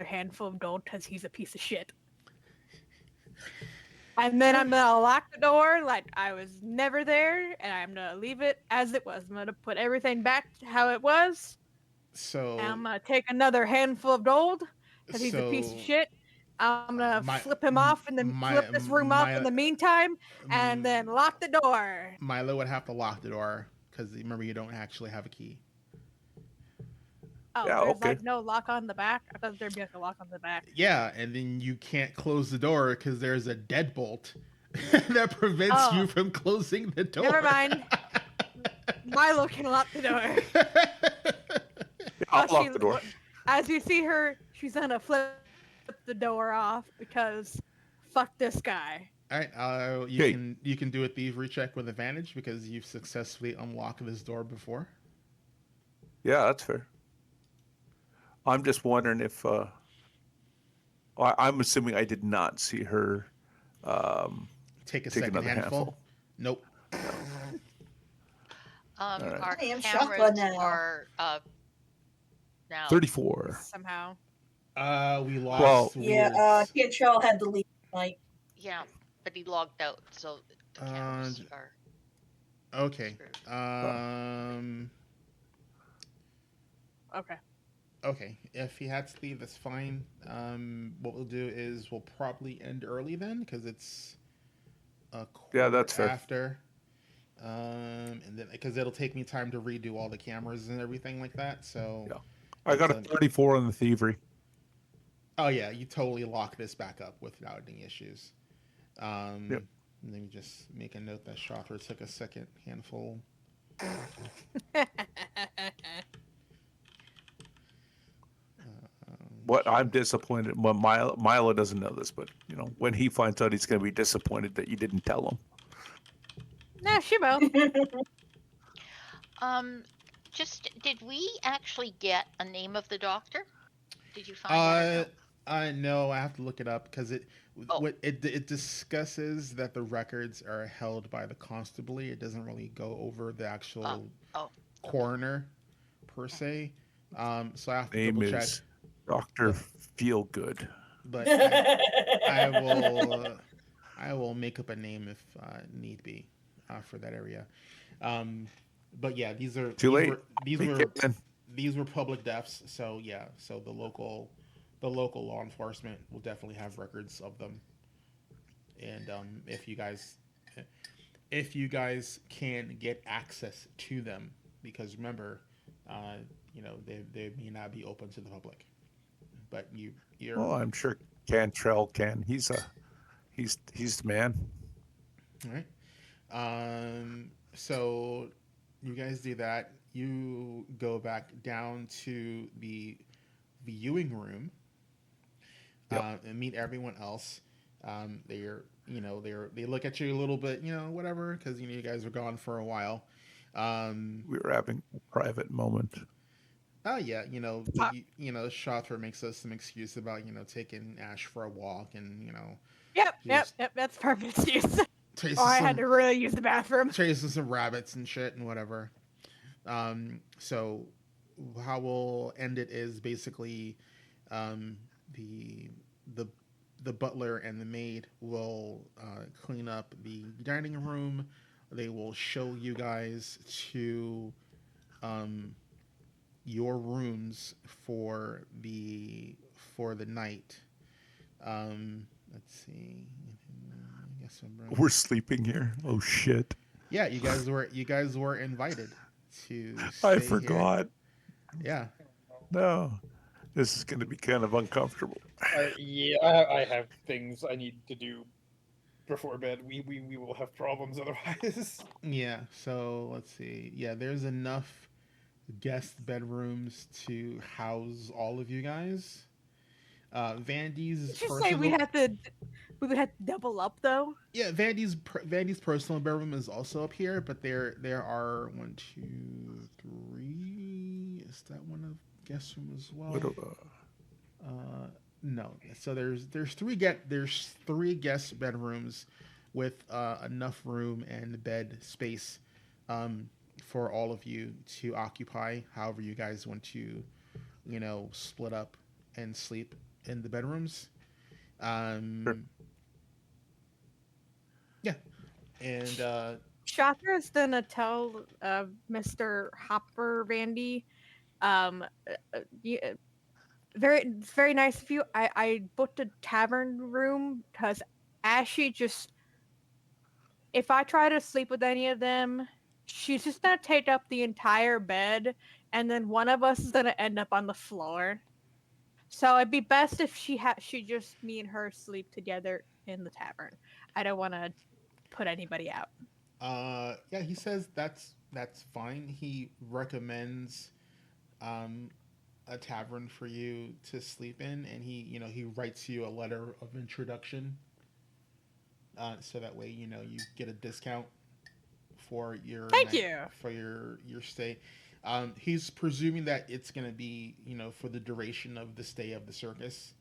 handful of gold because he's a piece of shit. And then I'm gonna lock the door like I was never there, and I'm gonna leave it as it was. I'm gonna put everything back to how it was.
So
And I'm gonna take another handful of gold because he's a piece of
so
shit. I'm gonna
my-
flip him off and then
my-
flip this room off
my-
in the meantime, and then lock the door.
Milo would have to lock the door because remember you don't actually have a key.
Oh,
Yeah,
there's
okay.
like no lock on the back. I thought there'd be like a lock on the back.
Yeah, and then you can't close the door because there's a deadbolt that prevents
Oh.
you from closing the door.
Never mind. Milo can lock the door.
I'll
Oh,
lock the door.
As you see her, she's gonna flip the door off because fuck this guy.
All right,
Hey.
you can do a thievery check with advantage because you've successfully unlocked this door before.
Yeah, that's fair. I'm just wondering if I'm assuming I did not see her
Take a
take
second
another
handful.
handful.
Nope.
right.
Our
I am
cameras
shotgun now.
are now
34.
Somehow.
We lost.
Well-
Yeah,
Weird's-
Cantrell had the lead tonight.
Yeah, but he logged out, so the cameras are
Okay.
screwed.
Okay.
Okay. If he had to leave, that's fine. What we'll do is we'll probably end early then because it's a
Yeah, that's
quarter
fair.
after. And then because it'll take me time to redo all the cameras and everything like that. So.
Yeah. I got a
It's
34 on the thievery.
Oh yeah, you totally lock this back up without any issues.
Yep.
Let me just make a note that Shother took a second handful.
What I'm disappointed. Well, Milo doesn't know this, but when he finds out, he's going to be disappointed that you didn't tell him.
Nah, she will.
Just did we actually get a name of the doctor? Did you find that?
No, I have to look it up because
Oh.
it discusses that the records are held by the constabulary. It doesn't really go over the actual
Oh.
coroner per se. So I have to
Name
double check.
is Doctor Feelgood.
But I will make up a name if need be for that area. Um, but yeah,
Too late.
these
Make
were
it then.
these were public deaths. So yeah, so the local law enforcement will definitely have records of them. And if you guys can get access to them, because remember, uh, they may not be open to the public. But you're
Well, I'm sure Cantrell can. He's the man.
all right. So you guys do that. You go back down to the viewing room
Yep.
and meet everyone else. They look at you a little bit, whatever, because you guys were gone for a while.
We were having a private moment.
Oh yeah, Shatra makes us some excuse about taking Ash for a walk, and
Yep,
just
that's perfect excuse.
chasing
Oh, I
some
had to really use the bathroom.
chasing some rabbits and shit and whatever. So how we'll end it is basically um, the the the butler and the maid will clean up the dining room. They will show you guys to um, your rooms for the night. Let's see. I guess
We're sleeping here. Oh shit!
yeah, you guys were invited to
I
stay
forgot.
here. Yeah.
No, this is going to be kind of uncomfortable.
I have things I need to do before bed. We will have problems otherwise.
Yeah, so let's see. Yeah, there's enough guest bedrooms to house all of you guys. Vandy's
Did you say
personal
we would have to double up though?
yeah, Vandy's personal bedroom is also up here, but there are one, two, three. Is that one of guest room as well? No. So there's three guest bedrooms with enough room and bed space for all of you to occupy. However, you guys want to, split up and sleep in the bedrooms.
Sure.
Yeah, and
Shatra is gonna tell Mr. Hopper Vandy, very nice of you. I booked a tavern room because Ashy just, if I try to sleep with any of them, she's just gonna take up the entire bed, and then one of us is gonna end up on the floor. So it'd be best if she just me and her sleep together in the tavern. I don't want to put anybody out.
yeah, he says that's fine. He recommends um, a tavern for you to sleep in, and he writes you a letter of introduction, so that way you get a discount for your
Thank you.
for your stay. He's presuming that it's gonna be for the duration of the stay of the circus.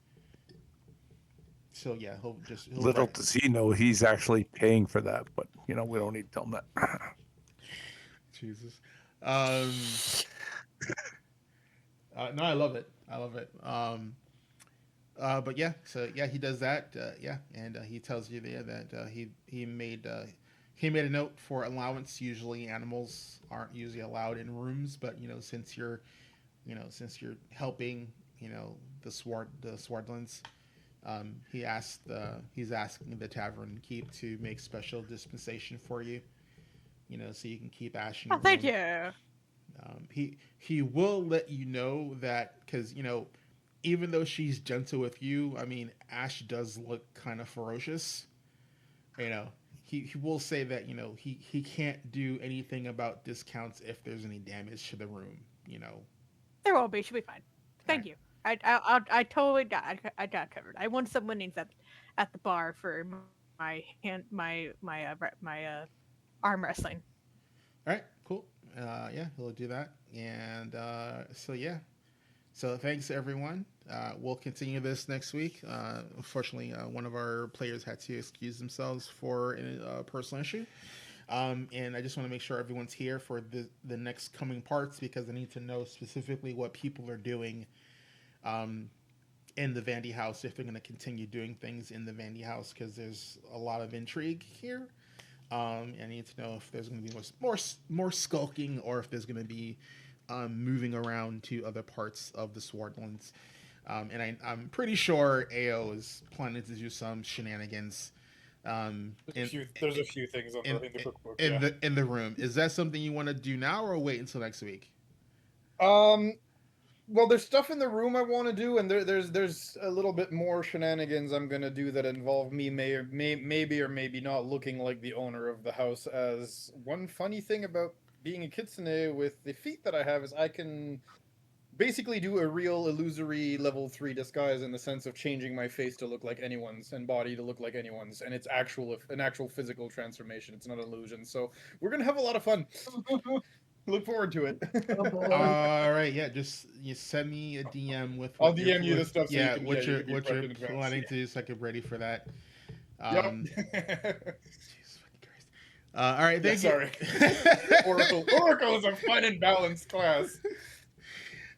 So yeah, he'll
Little
write.
does he know he's actually paying for that, but we don't need to tell him that.
Jesus. Um, no, I love it. I love it. But yeah, so yeah, he does that. Yeah, and he tells you there that he made a note for allowance. Usually, animals aren't usually allowed in rooms, but since you're helping, the Swardlands, he's asking the tavern keep to make special dispensation for you. So you can keep Ash in your
Oh, thank
room.
you.
He will let you know that because even though she's gentle with you, I mean Ash does look kind of ferocious. He will say that he can't do anything about discounts if there's any damage to the room.
There won't be. She'll be fine. Thank you. I totally got covered. I won some winnings at the bar for my arm wrestling.
All right, cool. Yeah, he'll do that, and so yeah. So thanks everyone. We'll continue this next week. Unfortunately, one of our players had to excuse themselves for a personal issue. And I just want to make sure everyone's here for the next coming parts because I need to know specifically what people are doing um, in the Vandy house if they're going to continue doing things in the Vandy house because there's a lot of intrigue here. I need to know if there's going to be more skulking or if there's going to be moving around to other parts of the Swordlands. And I'm pretty sure AO is planning to do some shenanigans.
There's a few things in the cookbook.
In the room. Is that something you want to do now or wait until next week?
Well, there's stuff in the room I want to do, and there's a little bit more shenanigans I'm gonna do that involve me maybe or maybe not looking like the owner of the house. As one funny thing about being a kitsune with the feat that I have is I can basically do a real illusory level 3 disguise in the sense of changing my face to look like anyone's and body to look like anyone's, and it's an actual physical transformation. It's not an illusion. So we're gonna have a lot of fun. Look forward to it.
Oh boy.
All right, yeah. Just you send me a DM with.
I'll DM you the stuff.
Yeah,
so
what you're
planning
to do, so I can ready for that.
Yep.
Jesus fucking Christ. All right, thank you.
Sorry. Oracle is a fun and balanced class.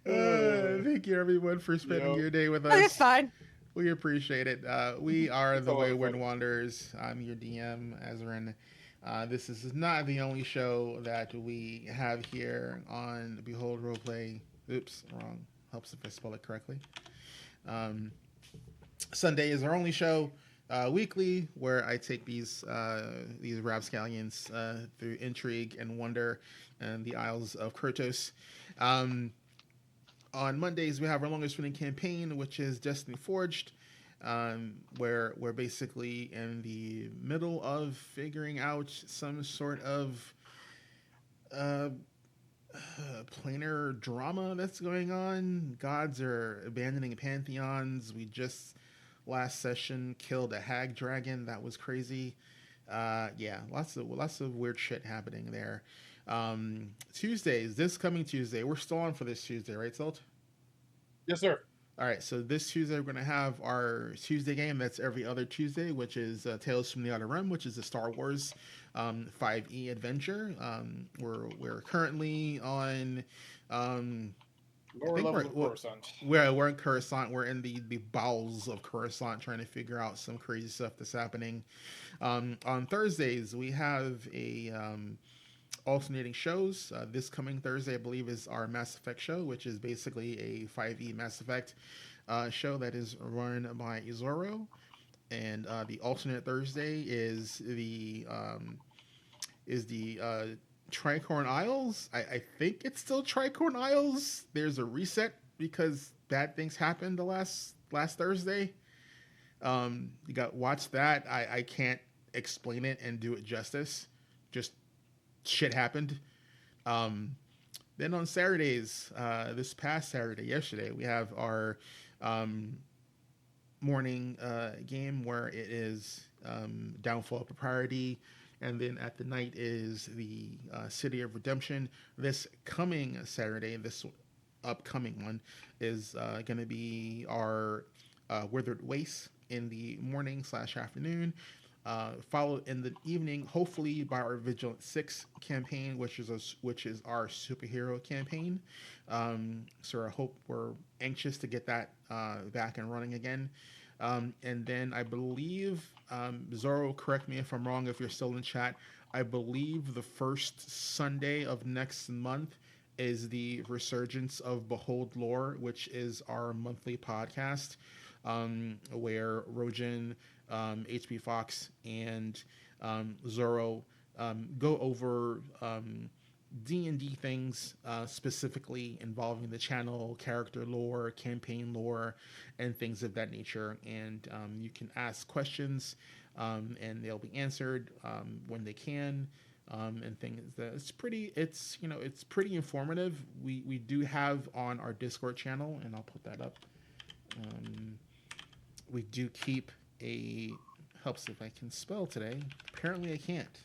Thank you everyone for spending your day with us.
It's fine.
We appreciate it. We are the
all
Wayward
fun.
Wanderers. I'm your DM, Ezrin. This is not the only show that we have here on Behold Roleplay. Oops, wrong. Helps if I spell it correctly. Sunday is our only show, weekly, where I take these rapscallions through intrigue and wonder and the Isles of Kurtos. On Mondays, we have our longest running campaign, which is Destiny Forged. Where we're basically in the middle of figuring out some sort of planar drama that's going on. Gods are abandoning pantheons. We just last session killed a hag dragon. That was crazy. Yeah, lots of weird shit happening there. Tuesdays, this coming Tuesday, we're still on for this Tuesday, right, Salt?
Yes, sir.
All right, so this Tuesday we're going to have our Tuesday game. That's every other Tuesday, which is Tales from the Outer Rim, which is a Star Wars 5e adventure. We're currently on.
Lower level of Coruscant.
We're in Coruscant. We're in the bowels of Coruscant, trying to figure out some crazy stuff that's happening. On Thursdays we have a alternating shows. This coming Thursday, I believe, is our Mass Effect show, which is basically a 5e Mass Effect show that is run by Zoro. And the alternate Thursday is the Tricorn Isles. I think it's still Tricorn Isles. There's a reset because bad things happened the last Thursday. You got watch that. I can't explain it and do it justice. Just shit happened. Then on Saturdays, this past Saturday, yesterday, we have our morning game where it is Downfall of Propriety, and then at the night is the City of Redemption. This coming Saturday, this upcoming one, is going to be our Withered Waste in the morning / afternoon. Followed in the evening, hopefully, by our Vigilant 6 campaign, which is our superhero campaign. So I hope we're anxious to get that back and running again. And then I believe, Zoro, correct me if I'm wrong if you're still in chat, I believe the first Sunday of next month is the resurgence of Behold Lore, which is our monthly podcast, where Rojin, HP Fox, and Zoro go over D&D things, specifically involving the channel, character lore, campaign lore, and things of that nature. And you can ask questions, and they'll be answered when they can. And things that it's pretty informative. We do have on our Discord channel, and I'll put that up. We do keep helps if I can spell today. Apparently I can't.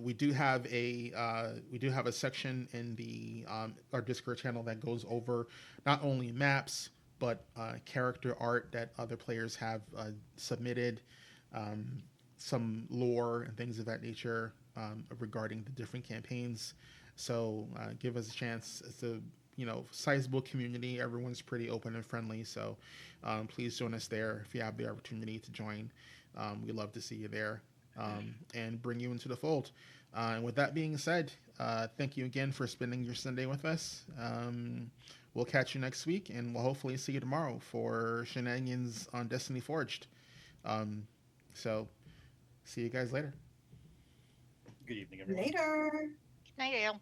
We do have a section in the our Discord channel that goes over not only maps but character art that other players have submitted, um, some lore and things of that nature regarding the different campaigns. So give us a chance. It's a sizable community. Everyone's pretty open and friendly. So please join us there if you have the opportunity to join. We'd love to see you there and bring you into the fold. And with that being said, thank you again for spending your Sunday with us. We'll catch you next week, and we'll hopefully see you tomorrow for shenanigans on Destiny Forged. So, see you guys later.
Good evening, everyone.
Later.
Good night, Ale.